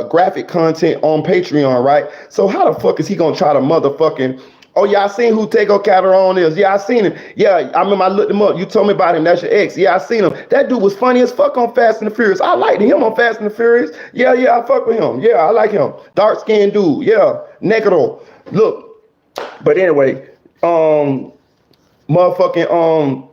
graphic content on Patreon, right? So how the fuck is he gonna try to motherfucking oh, yeah, I seen who Tego Calderon is. Yeah, I seen him. Yeah, I remember I looked him up. You told me about him. That's your ex. Yeah, I seen him. That dude was funny as fuck on Fast and the Furious. I liked him on Fast and the Furious. Yeah, I fuck with him. Yeah, I like him. Dark skinned dude. Yeah, Negro. Look, but anyway, motherfucking,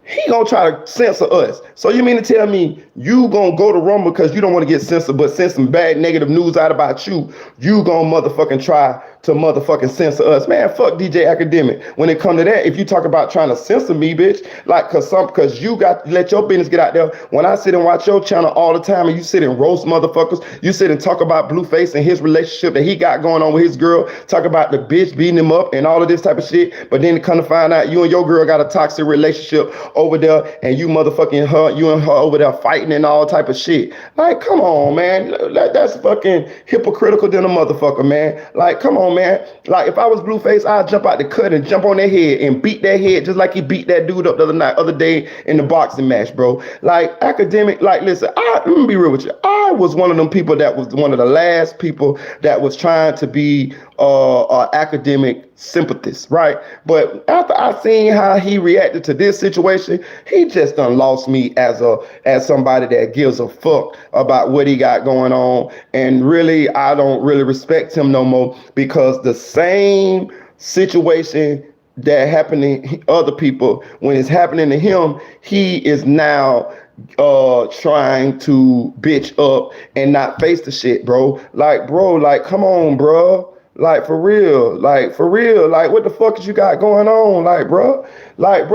he gonna try to censor us. So you mean to tell me you gonna go to Rumble because you don't want to get censored, but send some bad negative news out about you, you gonna motherfucking try to motherfucking censor us? Man, fuck DJ Academic. When it come to that, if you talk about trying to censor me, bitch, like cause you got to let your business get out there. When I sit and watch your channel all the time and you sit and roast motherfuckers, you sit and talk about Blueface and his relationship that he got going on with his girl, talk about the bitch beating him up and all of this type of shit, but then to come to find out you and your girl got a toxic relationship over there and you and her over there fighting and all type of shit. Like, come on, man. That's fucking hypocritical than a motherfucker, man. Like, come on, man. Like, if I was Blueface, I'd jump out the cut and jump on their head and beat their head just like he beat that dude up the other day in the boxing match, bro. Like, Academic, like, listen, let me be real with you. I was one of them people that was one of the last people that was trying to be Academic sympathist, right? But after I seen how he reacted to this situation, he just done lost me as somebody that gives a fuck about what he got going on. And really, I don't really respect him no more because the same situation that happened to other people, when it's happening to him, he is now trying to bitch up and not face the shit, bro. Like, bro, like, come on, bro. Like, for real, like, what the fuck is you got going on? Like, bro,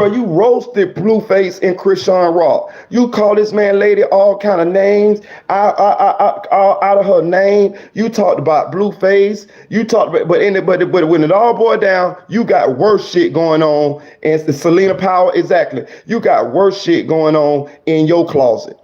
you roasted Blueface and Krishan Rock. You call this man lady all kind of names out of her name. You talked about Blueface. You talked about, but when it all boiled down, you got worse shit going on. And it's the Selena Powell, exactly. You got worse shit going on in your closet.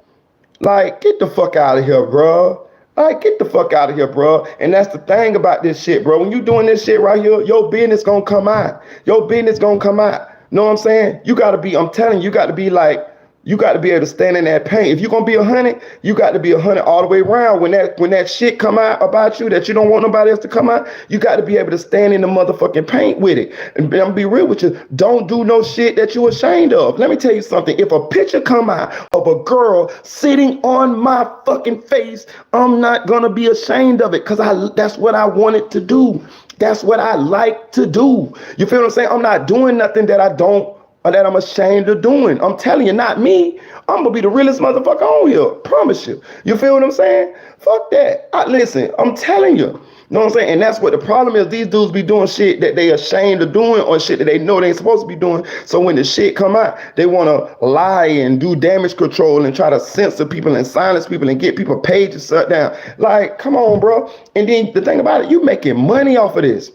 Like, get the fuck out of here, bro. Like, get the fuck out of here, bro. And that's the thing about this shit, bro. When you doing this shit right here, your business gonna come out. Your business gonna come out. Know what I'm saying? You gotta be, I'm telling you, you gotta be like, you got to be able to stand in that pain. If you're going to be 100, you got to be 100 all the way around. When that shit come out about you that you don't want nobody else to come out, you got to be able to stand in the motherfucking paint with it. And I'm going to be real with you. Don't do no shit that you ashamed of. Let me tell you something. If a picture come out of a girl sitting on my fucking face, I'm not going to be ashamed of it because that's what I wanted to do. That's what I like to do. You feel what I'm saying? I'm not doing nothing that I don't or that I'm ashamed of doing. I'm telling you, not me. I'm gonna be the realest motherfucker on here. Promise you. You feel what I'm saying? Fuck that. Listen, I'm telling you. You know what I'm saying? And that's what the problem is. These dudes be doing shit that they ashamed of doing or shit that they know they ain't supposed to be doing. So when the shit come out, they want to lie and do damage control and try to censor people and silence people and get people pages shut down. Like, come on, bro. And then the thing about it, you making money off of this.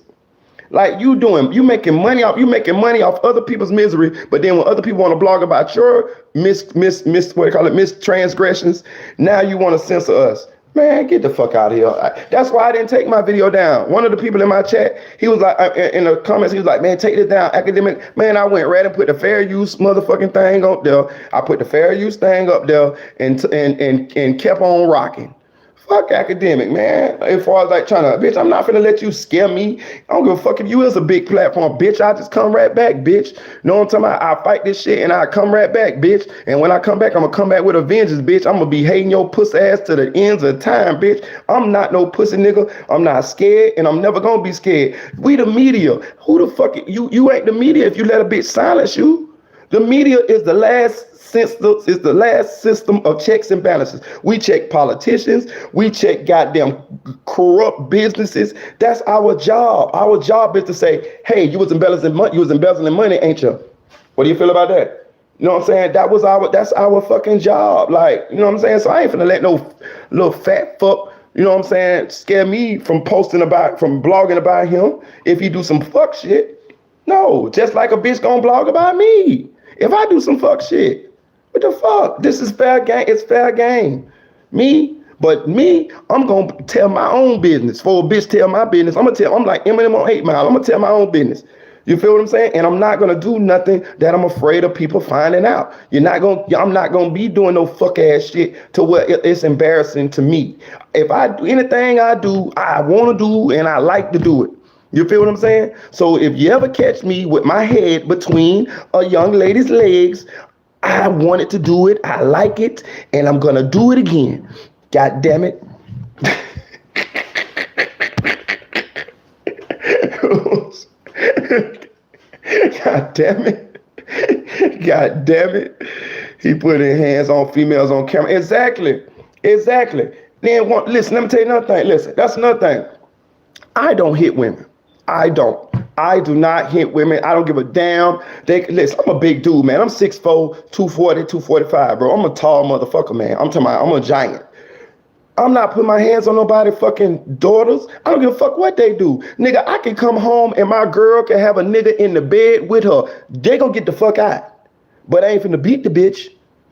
Like you making money off other people's misery, but then when other people want to blog about your mistransgressions, now you want to censor us. Man, get the fuck out of here. That's why I didn't take my video down. One of the people in my chat, he was like, in the comments, he was like, man, take this down, Academic. Man, I went right and put the fair use motherfucking thing up there. I put the fair use thing up there and kept on rocking. Fuck academic, man. As far as like trying to, bitch, I'm not finna let you scare me. I don't give a fuck if you is a big platform, bitch. I just come right back, bitch. Know what I'm talking about? I fight this shit and I come right back, bitch. And when I come back, I'm gonna come back with a vengeance, bitch. I'm gonna be hating your pussy ass to the ends of time, bitch. I'm not no pussy nigga. I'm not scared and I'm never gonna be scared. We the media. Who the fuck you ain't the media if you let a bitch silence you. The media is the last system of checks and balances. We check politicians. We check goddamn corrupt businesses. That's our job. Our job is to say, hey, you was embezzling money. You was embezzling money, ain't you? What do you feel about that? You know what I'm saying? That's our fucking job. Like, you know what I'm saying? So I ain't finna let no little fat fuck, you know what I'm saying, scare me from blogging about him if he do some fuck shit. No, just like a bitch gonna blog about me. If I do some fuck shit, what the fuck? This is fair game. It's fair game. I'm gonna tell my own business. For a bitch tell my business, I'm like Eminem on 8 Mile. I'm gonna tell my own business. You feel what I'm saying? And I'm not gonna do nothing that I'm afraid of people finding out. I'm not gonna be doing no fuck ass shit to where it's embarrassing to me. If I do anything I wanna do and I like to do it. You feel what I'm saying? So if you ever catch me with my head between a young lady's legs, I wanted to do it. I like it, and I'm gonna do it again. God damn it. God damn it. God damn it. He put his hands on females on camera. Exactly. Listen, let me tell you another thing. Listen, that's another thing. I don't hit women. I don't. I do not hit women. I don't give a damn. Listen, I'm a big dude, man. I'm 6'4", 240, 245, bro. I'm a tall motherfucker, man. I'm a giant. I'm not putting my hands on nobody fucking daughters. I don't give a fuck what they do. Nigga, I can come home and my girl can have a nigga in the bed with her. They gonna get the fuck out. But I ain't finna beat the bitch.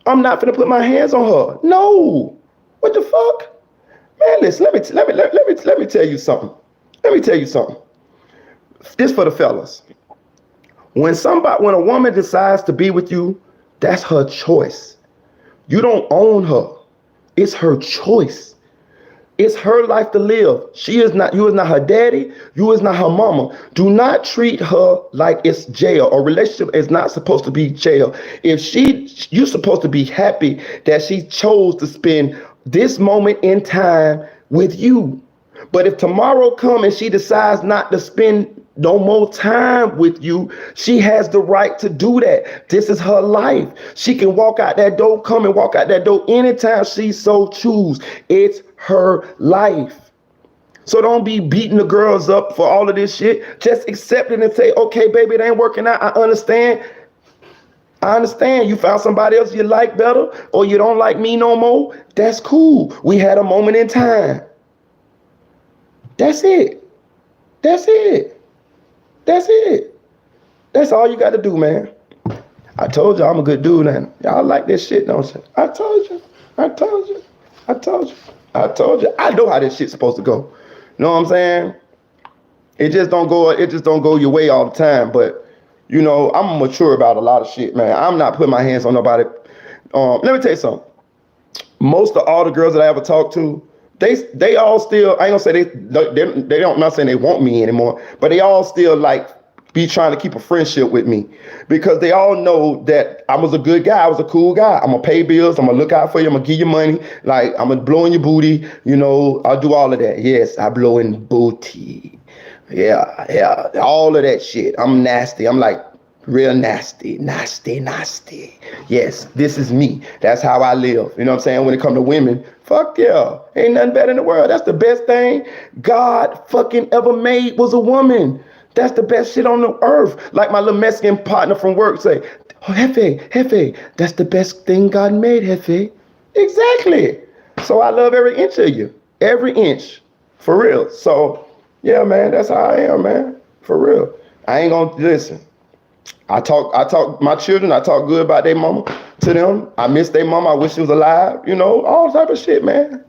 I'm not finna put my hands on her. No. What the fuck? Man, listen, let me tell you something. Let me tell you something. This for the fellas. When a woman decides to be with you, that's her choice. You don't own her. It's her choice. It's her life to live. You is not her daddy. You is not her mama. Do not treat her like it's jail. A relationship is not supposed to be jail. You're supposed to be happy that she chose to spend this moment in time with you. But if tomorrow comes and she decides not to spend no more time with you, she has the right to do that. This is her life. She can walk out that door, come and walk out that door anytime she so choose. It's her life. So don't be beating the girls up for all of this shit. Just accept it and say, okay, baby, it ain't working out. I understand. You found somebody else you like better, or you don't like me no more. That's cool. We had a moment in time. That's it. That's all you got to do, man. I told you I'm a good dude, and y'all like this shit, don't you? I told you. I know how this shit's supposed to go. You know what I'm saying? It just don't go your way all the time. But you know, I'm mature about a lot of shit, man. I'm not putting my hands on nobody. Let me tell you something. Most of all the girls that I ever talked to, they all still, I ain't gonna say they don't, not saying they want me anymore, but they all still like be trying to keep a friendship with me because they all know that I was a good guy. I was a cool guy. I'm gonna pay bills. I'm gonna look out for you. I'm gonna give you money. Like, I'm gonna blow in your booty. You know, I'll do all of that. Yes, I blow in booty. Yeah. All of that shit. I'm nasty. I'm like real nasty. Yes, this is me. That's how I live. You know what I'm saying? When it comes to women, fuck yeah. Ain't nothing better in the world. That's the best thing God fucking ever made was a woman. That's the best shit on the earth. Like my little Mexican partner from work say, oh, Jefe, that's the best thing God made, Jefe. Exactly. So I love every inch of you. Every inch. For real. So, yeah, man, that's how I am, man. For real. I ain't gonna listen. I talk my children, I talk good about their mama to them. I miss their mama. I wish she was alive. You know, all type of shit, man.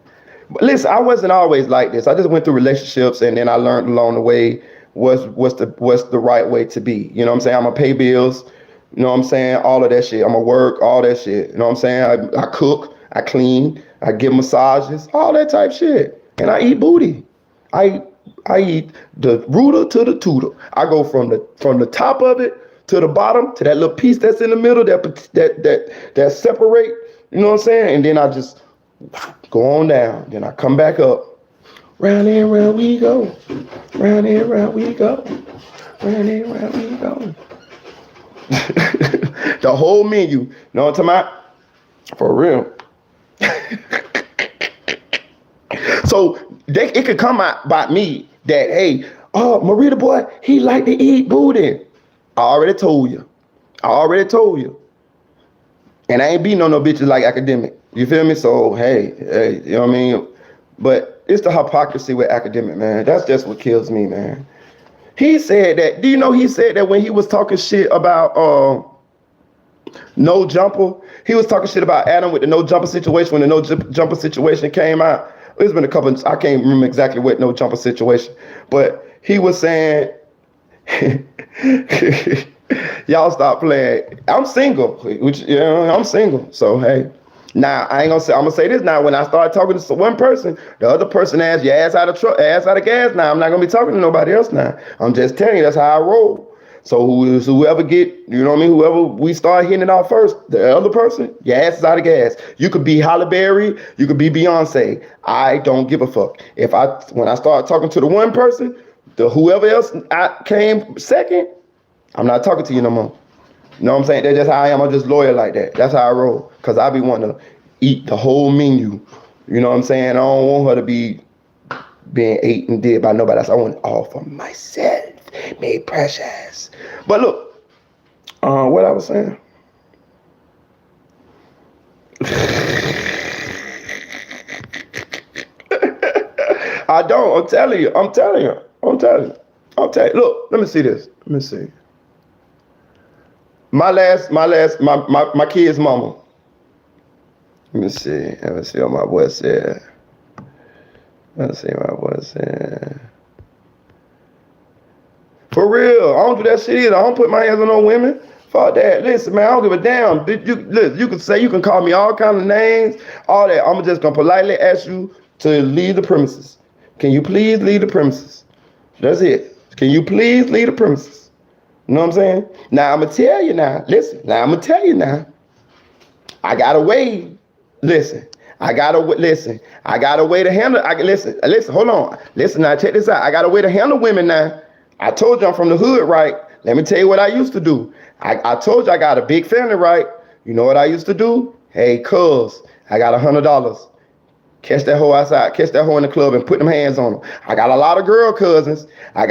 But listen, I wasn't always like this. I just went through relationships and then I learned along the way what's the right way to be. You know what I'm saying? I'm gonna pay bills. You know what I'm saying? All of that shit. I'm gonna work, all that shit. You know what I'm saying? I cook. I clean, I give massages, all that type shit. And I eat booty. I I eat the rooter to the tutor. I go from the top of it to the bottom to that little piece that's in the middle that separate. You know what I'm saying? And then I just go on down. Then I come back up. Round and round we go. Round and round we go. Round and round we go. The whole menu. You know what I'm talking about? For real. So it could come out by me that, hey, oh, Marita boy, he like to eat booty. I already told you. And I ain't beating on no bitches like academic. You feel me? So, hey, you know what I mean? But it's the hypocrisy with academic, man. That's just what kills me, man. He said that, do you know he said that when he was talking shit about no jumper, he was talking shit about Adam with the no jumper situation when the no jumper situation came out. It's been a couple, I can't remember exactly what no jumper situation, but he was saying, y'all stop playing. I'm single, I'm single. So, hey, now I ain't gonna say, I'm gonna say this now. When I start talking to one person, the other person asks your ass out of gas. Now I'm not gonna be talking to nobody else now. I'm just telling you that's how I roll. So whoever get, you know what I mean, whoever we start hitting it off first, the other person, your ass is out of gas. You could be Halle Berry, you could be Beyonce. I don't give a fuck. When I start talking to the one person, whoever else came second, I'm not talking to you no more. You know what I'm saying? That's just how I am. I'm just loyal like that. That's how I roll. Cause I be wanting to eat the whole menu. You know what I'm saying? I don't want her to be being ate and did by nobody else. I want it all for myself. Made precious. But look, what I was saying. I don't. I'm telling you. Look, let me see this. Let me see. My kid's mama. Let me see what my boy said. For real, I don't do that shit either. I don't put my hands on no women. Fuck that. Listen, man, I don't give a damn. You can call me all kind of names, all that. I'm just gonna politely ask you to leave the premises. Can you please leave the premises? That's it. Can you please leave the premises? You know what I'm saying? Now I'm gonna tell you now. Listen. I got a way. Listen. I got a way to handle. Listen. Hold on. Listen. Now check this out. I got a way to handle women now. I told you I'm from the hood, right? Let me tell you what I used to do. I told you I got a big family, right? You know what I used to do? Hey, cuz, I got $100. Catch that hoe outside. Catch that hoe in the club and put them hands on them. I got a lot of girl cousins. I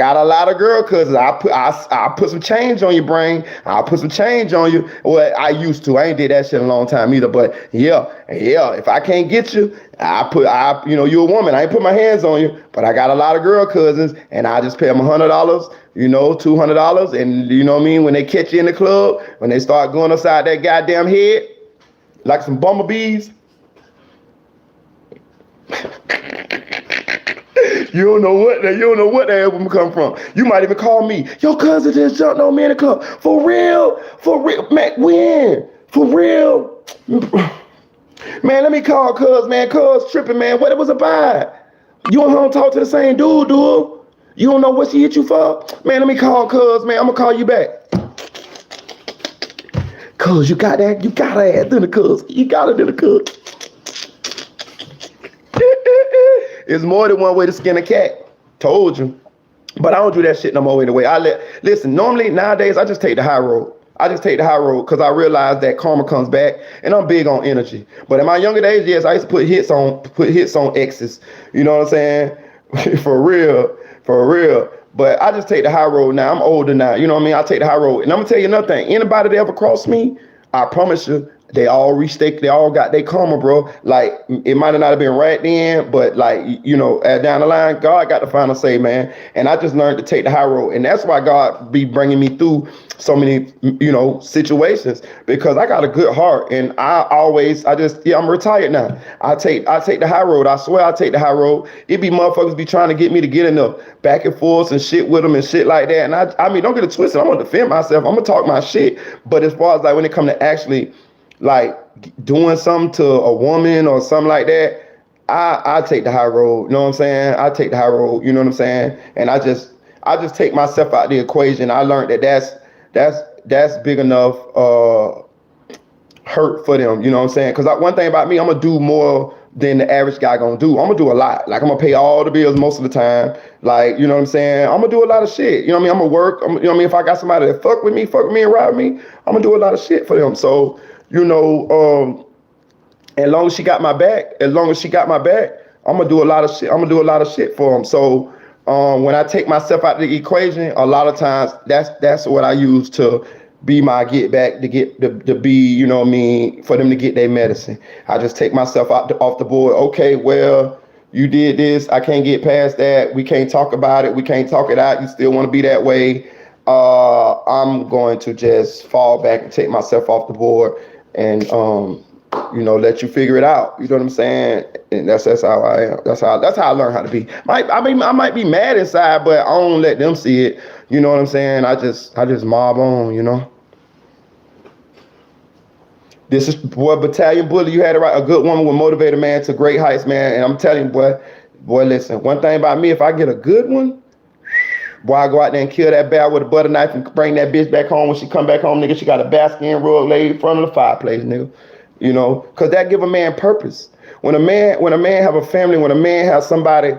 put some change on your brain. I'll put some change on you. Well, I used to. I ain't did that shit in a long time either. But yeah. If I can't get you, you a woman. I ain't put my hands on you. But I got a lot of girl cousins, and I just pay them $100, $200, and you know what I mean. When they catch you in the club, when they start going upside that goddamn head, like some bumblebees. You don't know what that album come from. You might even call me. Your cousin just jumped on me in the club. For real, man. When? For real. Man, let me call cuz, man. Cuz tripping, man. What it was about? You and her don't talk to the same dude. You don't know what she hit you for? Man, let me call cuz, man. I'm gonna call you back. Cuz, you got her ass in the cuz. You got it in the cuz. It's more than one way to skin a cat. Told you. But I don't do that shit no more anyway. Listen, normally nowadays I just take the high road. Because I realize that karma comes back, and I'm big on energy. But in my younger days, yes, I used to put hits on exes. You know what I'm saying? For real. But I just take the high road now. I'm older now. You know what I mean? I take the high road. And I'm gonna tell you another thing. Anybody that ever crossed me, I promise you, they all got their karma, bro. Like, it might have not have been right then, but like, down the line, God got the final say, man. And I just learned to take the high road. And that's why God be bringing me through so many, situations, because I got a good heart. And I'm retired now. I take the high road. I swear I take the high road. It be motherfuckers be trying to get me to get in the back and forth and shit with them and shit like that. And I mean, don't get it twisted. I'm going to defend myself. I'm going to talk my shit. But as far as like when it comes to actually like doing something to a woman or something like that, I take the high road. You know what I'm saying? I take the high road. You know what I'm saying? And I just take myself out of the equation. I learned that that's big enough hurt for them. You know what I'm saying? Because one thing about me, I'm gonna do more than the average guy gonna do. I'm gonna do a lot. Like I'm gonna pay all the bills most of the time. Like you know what I'm saying? I'm gonna do a lot of shit. You know what I mean? I'm gonna work. You know what I mean? If I got somebody that fuck with me and ride with me, I'm gonna do a lot of shit for them. So you know, as long as she got my back, I'm gonna do a lot of shit. I'm gonna do a lot of shit for them. So when I take myself out of the equation, a lot of times that's what I use to be my get back to get to be, you know what I mean, for them to get their medicine. I just take myself off the board. Okay, well, you did this. I can't get past that. We can't talk about it. We can't talk it out. You still want to be that way. I'm going to just fall back and take myself off the board and let you figure it out. You know what I'm saying? And that's how I am. That's how I learn how to be. I might be mad inside, but I don't let them see it. You know what I'm saying? I just mob on. You know. This is boy Battalion Bully. You had it right. A good woman will motivate a man to great heights, man. And I'm telling you, boy, listen. One thing about me, if I get a good one, boy, I go out there and kill that bear with a butter knife and bring that bitch back home. When she come back home, nigga, she got a basket rug laid in front of the fireplace, nigga. You know, cause that give a man purpose. When a man have a family, when a man has somebody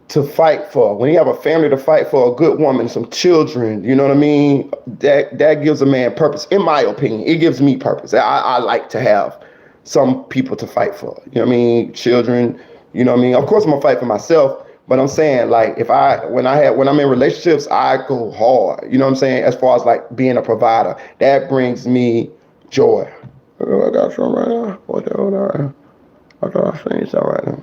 to fight for, when he have a family to fight for, a good woman, some children, you know what I mean? That gives a man purpose. In my opinion, it gives me purpose. I like to have some people to fight for. You know what I mean? Children, you know what I mean? Of course I'm gonna fight for myself, but I'm saying like when I'm in relationships, I go hard. You know what I'm saying? As far as like being a provider, that brings me joy. I got some right now. What the hell? I thought I seen something right now.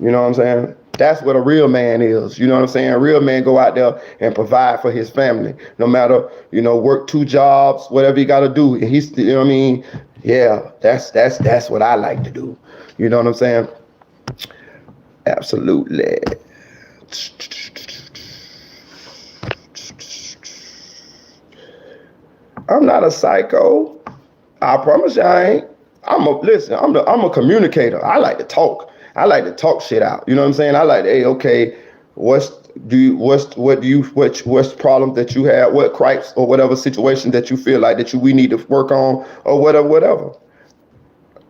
You know what I'm saying? That's what a real man is. You know what I'm saying? A real man go out there and provide for his family. No matter, work 2 jobs, whatever he got to do. He's, you know what I mean? Yeah, that's what I like to do. You know what I'm saying? Absolutely. I'm not a psycho. I promise you I ain't. I'm a communicator. I like to talk. I like to talk shit out. You know what I'm saying? I like to, hey, okay, what's problems that you have, what gripes or whatever situation that you feel like that we need to work on or whatever.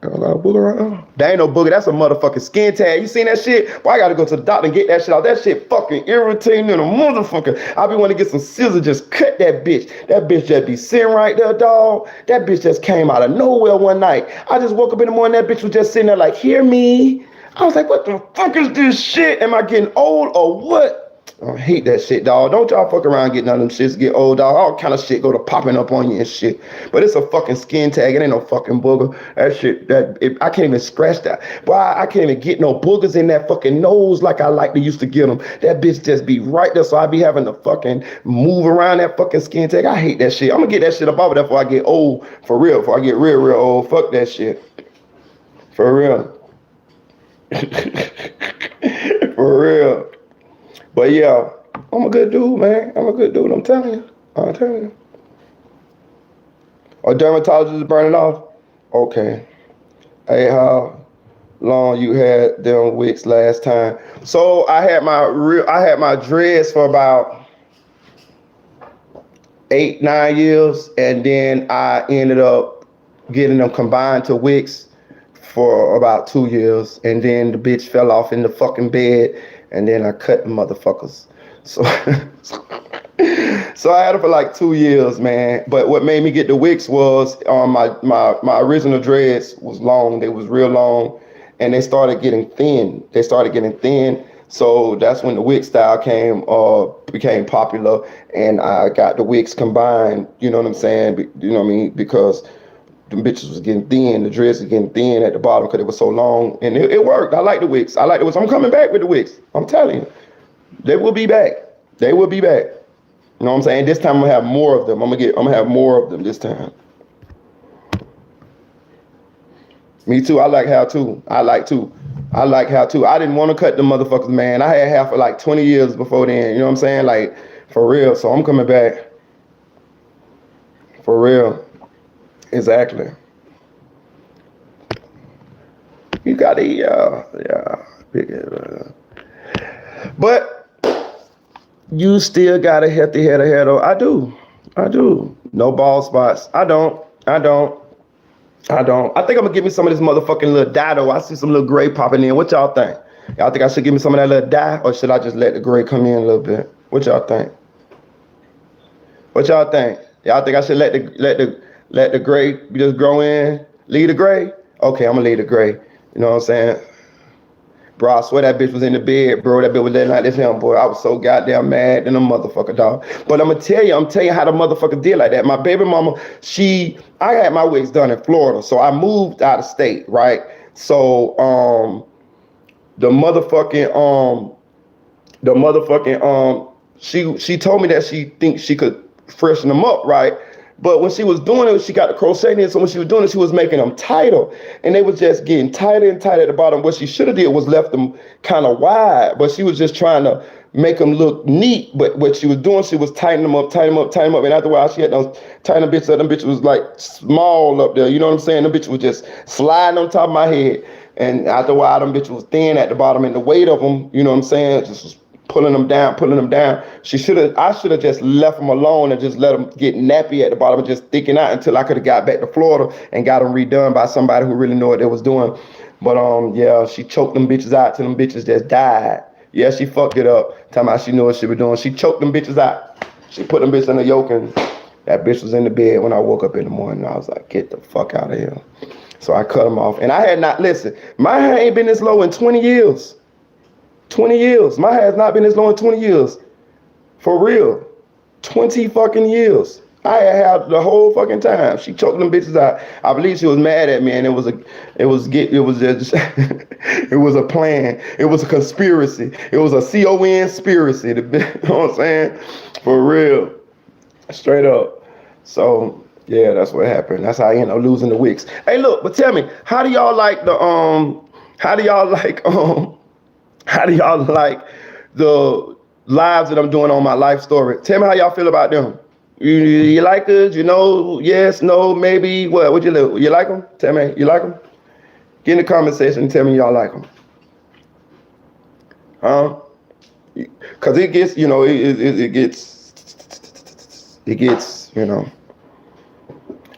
I got a booger right now. That ain't no booger. That's a motherfucking skin tag. You seen that shit? Boy, I gotta go to the doctor and get that shit out. That shit fucking irritating in a motherfucker. I be wanting to get some scissors, just cut that bitch. That bitch just be sitting right there, dog. That bitch just came out of nowhere one night. I just woke up in the morning, that bitch was just sitting there like, hear me? I was like, what the fuck is this shit? Am I getting old or what? I hate that shit, dog. Don't y'all fuck around getting none of them shits get old, dog. All kind of shit go to popping up on you and shit. But it's a fucking skin tag. It ain't no fucking booger. That shit, I can't even scratch that. Boy, I can't even get no boogers in that fucking nose like I like to used to get them. That bitch just be right there, so I be having to fucking move around that fucking skin tag. I hate that shit. I'm gonna get that shit up off of that before I get old, for real. Before I get real, real old. Fuck that shit. For real. For real. But yeah, I'm a good dude, man. I'm a good dude. I'm telling you. A dermatologist is burning off? Okay. Hey, how long you had them wigs last time? So I had my dreads for about 8-9 years, and then I ended up getting them combined to wigs for about 2 years, and then the bitch fell off in the fucking bed, and then I cut the motherfuckers. So so I had it for like 2 years, man. But what made me get the wigs was my original dreads was long. They was real long, and they started getting thin. So that's when the wig style became popular, and I got the wigs combined. You know what I'm saying? You know what I mean? Because the bitches was getting thin, the dreads was getting thin at the bottom because it was so long, and it worked. I like the wigs. I'm coming back with the wigs. I'm telling you, they will be back. You know what I'm saying? This time I'm gonna have more of them. I'm gonna have more of them this time. Me too. I like hair too. I didn't want to cut them motherfuckers, man. I had hair for like 20 years before then. You know what I'm saying? Like, for real. So I'm coming back. For real. Exactly. You gotta, yeah. But you still got a healthy head of hair though. I do. No bald spots. I don't. I don't. I think I'm gonna give me some of this motherfucking little dye though. I see some little gray popping in. What y'all think? Y'all think I should give me some of that little dye, or should I just let the gray come in a little bit? What y'all think? What y'all think? Y'all think I should let the gray just grow in? Leave the gray? Okay, I'm gonna leave the gray. You know what I'm saying? Bro, I swear that bitch was in the bed, bro. That bitch was letting out this him, boy. I was so goddamn mad than a motherfucker, dog. But I'm telling you how the motherfucker did like that. My baby mama, I had my wigs done in Florida, so I moved out of state, right? So, the motherfucking, she told me that she thinks she could freshen them up, right? But when she was doing it, she got the crochet in. So when she was doing it, she was making them tighter, and they was just getting tighter and tighter at the bottom. What she should have did was left them kind of wide, but she was just trying to make them look neat. But what she was doing, she was tightening them up, tightening them up, tightening them up. And after a while, she had those tiny bits of them bitches was like small up there. You know what I'm saying? Them bitches was just sliding on top of my head. And after a while, them bitches was thin at the bottom, and the weight of them, you know what I'm saying, just was pulling them down, pulling them down. I should have just left them alone and just let them get nappy at the bottom and just thicking out until I could have got back to Florida and got them redone by somebody who really knew what they was doing. But yeah, she choked them bitches out till them bitches just died. Yeah, she fucked it up. Talking about she knew what she was doing. She choked them bitches out. She put them bitches in the yoke, and that bitch was in the bed when I woke up in the morning. I was like, get the fuck out of here. So I cut them off. And I had not, listen, my hair ain't been this low in 20 years. 20 years. My hair has not been this low in 20 years. For real. 20 fucking years. I had the whole fucking time. She choked them bitches out. I believe she was mad at me, and it was just it was a plan. It was a conspiracy. It was a conspiracy. You know what I'm saying? For real. Straight up. So yeah, that's what happened. That's how I ended up losing the wigs. Hey, look, but tell me, how do y'all like the lives that I'm doing on my life story? Tell me how y'all feel about them. You like it? You know, yes, no, maybe. What? Would you like them? Tell me, you like them? Get in the comment section and tell me y'all like them. Huh? Because it gets, you know, it gets, you know.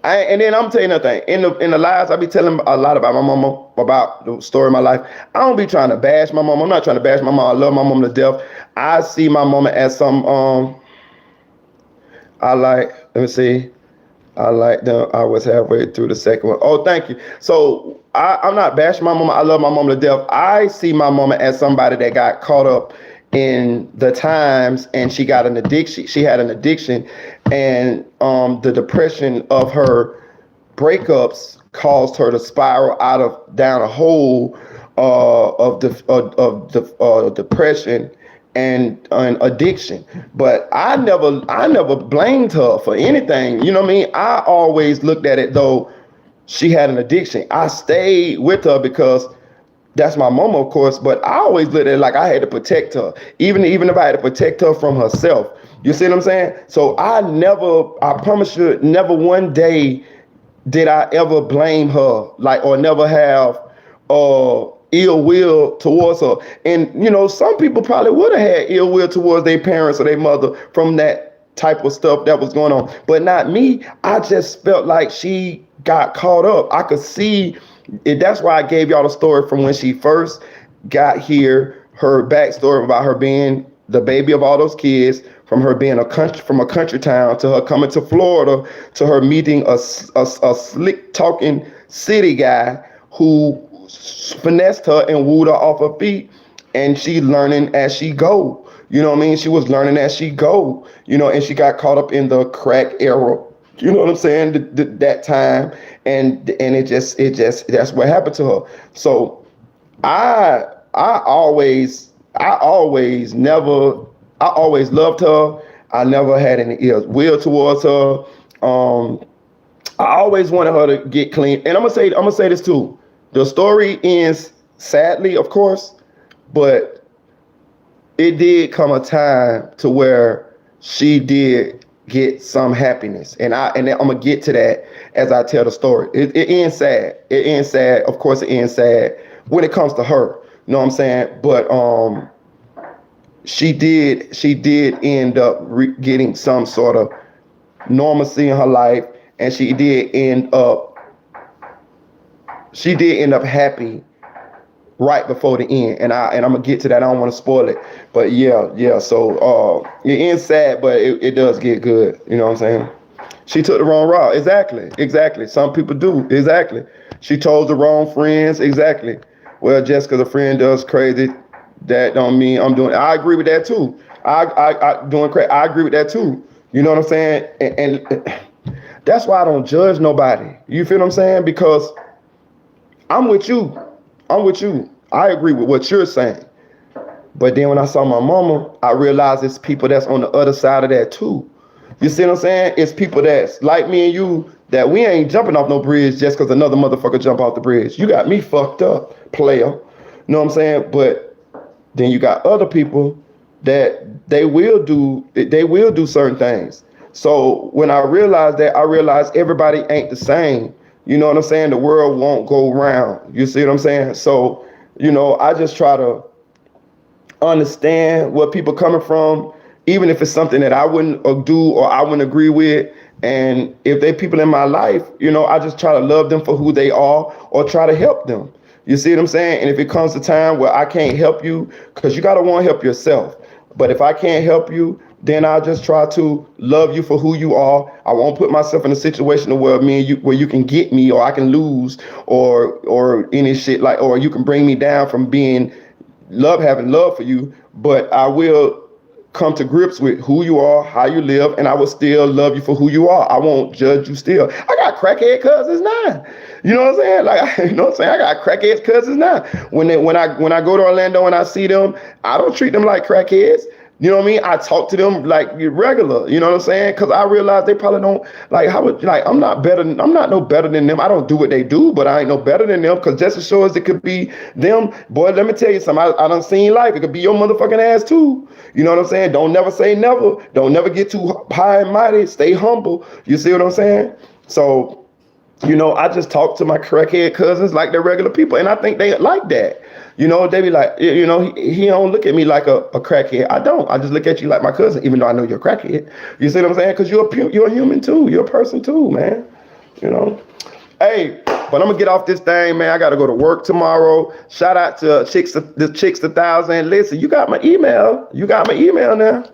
And then I'm telling you another thing. In the lives, I be telling a lot about my mama, about the story of my life. I don't be trying to bash my mama. I'm not trying to bash my mama. I love my mama to death. I see my mama as some let me see. I like them. I was halfway through the second one. Oh, thank you. So I'm not bashing my mama. I love my mama to death. I see my mama as somebody that got caught up in the times, and she got an addiction. She had an addiction, and the depression of her breakups caused her to spiral down a hole of depression and addiction. But I never blamed her for anything. You know what I mean? I always looked at it though she had an addiction. I stayed with her because that's my mama, of course, but I always looked at it like I had to protect her, even if I had to protect her from herself. You see what I'm saying? So I promise you, never one day did I ever blame her, like, or never have ill will towards her. And you know, some people probably would have had ill will towards their parents or their mother from that type of stuff that was going on, but not me. I just felt like she got caught up. I could see it. That's why I gave y'all the story from when she first got here, her backstory about her being the baby of all those kids, from her being from a country town to her coming to Florida, to her meeting a slick talking city guy who finessed her and wooed her off her feet, and she learning as she go. You know what I mean? She was learning as she go, you know, and she got caught up in the crack era. You know what I'm saying? That time, and it just that's what happened to her. So I always loved her. I never had any ill will towards her. I always wanted her to get clean. And I'm gonna say this too. The story ends sadly, of course, but it did come a time to where she did get some happiness. And then I'm gonna get to that as I tell the story. It ends sad. It ends sad. Of course, it ends sad when it comes to her. You know what I'm saying? But she did end up getting some sort of normalcy in her life, and she did end up happy right before the end. And I'm gonna get to that. I don't want to spoil it, but yeah. So it ends sad, but it does get good. You know what I'm saying? She took the wrong route. Exactly. Some people do. Exactly. She chose the wrong friends. Exactly. Well, just because a friend does crazy, that don't mean I'm doing. I agree with that too. I doing crazy. I agree with that too. You know what I'm saying? And that's why I don't judge nobody. You feel what I'm saying? Because I'm with you. I'm with you. I agree with what you're saying. But then when I saw my mama, I realized it's people that's on the other side of that too. You see what I'm saying? It's people that's like me and you that we ain't jumping off no bridge just because another motherfucker jump off the bridge. You got me fucked up, player. You know what I'm saying? But then you got other people that they will do certain things. So when I realized that, I realized everybody ain't the same. You know what I'm saying? The world won't go round. You see what I'm saying? So, I just try to understand where people coming from, even if it's something that I wouldn't do or I wouldn't agree with. And if they people in my life, I just try to love them for who they are or try to help them. You see what I'm saying? And if it comes to time where I can't help you, because you got to want to help yourself. But if I can't help you, then I'll just try to love you for who you are. I won't put myself in a situation where where you can get me or I can lose or any shit like, or you can bring me down from having love for you. But I will come to grips with who you are, how you live, and I will still love you for who you are. I won't judge you still. I got crackhead cousins now. You know what I'm saying? Like, you know what I'm saying? I got crackhead cousins now. When I go to Orlando and I see them, I don't treat them like crackheads. You know what I mean? I talk to them like regular. You know what I'm saying? Because I realize they probably don't like I'm not no better than them. I don't do what they do, but I ain't no better than them. Because just as sure as it could be them, boy, let me tell you something. I done seen life. It could be your motherfucking ass too. You know what I'm saying? Don't never say never. Don't never get too high and mighty. Stay humble. You see what I'm saying? So, I just talk to my crackhead cousins like they're regular people, and I think they like that. They be like, he don't look at me like a crackhead. I don't. I just look at you like my cousin, even though I know you're a crackhead. You see what I'm saying? Because you're a human too. You're a person too, man. Hey, but I'm gonna get off this thing, man. I gotta go to work tomorrow. Shout out to the chicks 1,000. Listen, you got my email. You got my email now.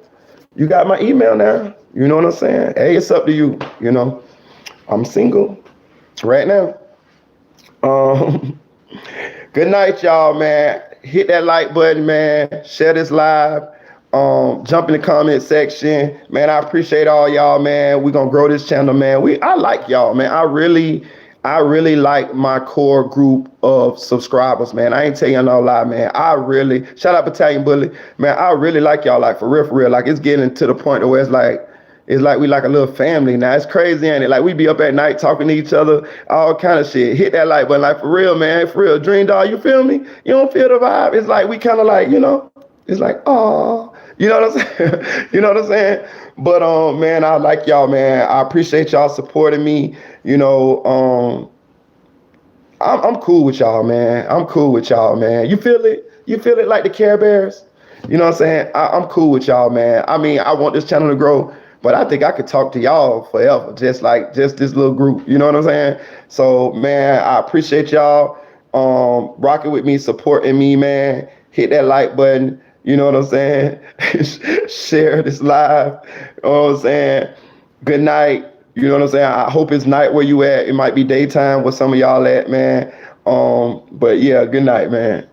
You got my email now. You know what I'm saying? Hey, it's up to you. I'm single right now. Good night, y'all, man. Hit that like button, man. Share this live. Jump in the comment section, man. I appreciate all y'all, man. We're gonna grow this channel, man. I like y'all, man. I really like my core group of subscribers, man. I ain't tell you no lie, man. Shout out Battalion Bully, man. I really like y'all, like for real. Like it's getting to the point where it's like we like a little family now. It's crazy, ain't it? Like we be up at night talking to each other, all kind of shit. Hit that like button, like for real, man. For real, Dream Dog, you feel me? You don't feel the vibe? It's like we kind of like, it's like, oh, you know what I'm saying? You know what I'm saying? But man, I like y'all, man. I appreciate y'all supporting me. I'm cool with y'all, man. I'm cool with y'all, man. You feel it? You feel it like the Care Bears? You know what I'm saying? I'm cool with y'all, man. I mean, I want this channel to grow. But I think I could talk to y'all forever, just this little group. You know what I'm saying? So, man, I appreciate y'all rocking with me, supporting me, man. Hit that like button. You know what I'm saying? Share this live. You know what I'm saying? Good night. You know what I'm saying? I hope it's night where you at. It might be daytime where some of y'all at, man. But yeah, good night, man.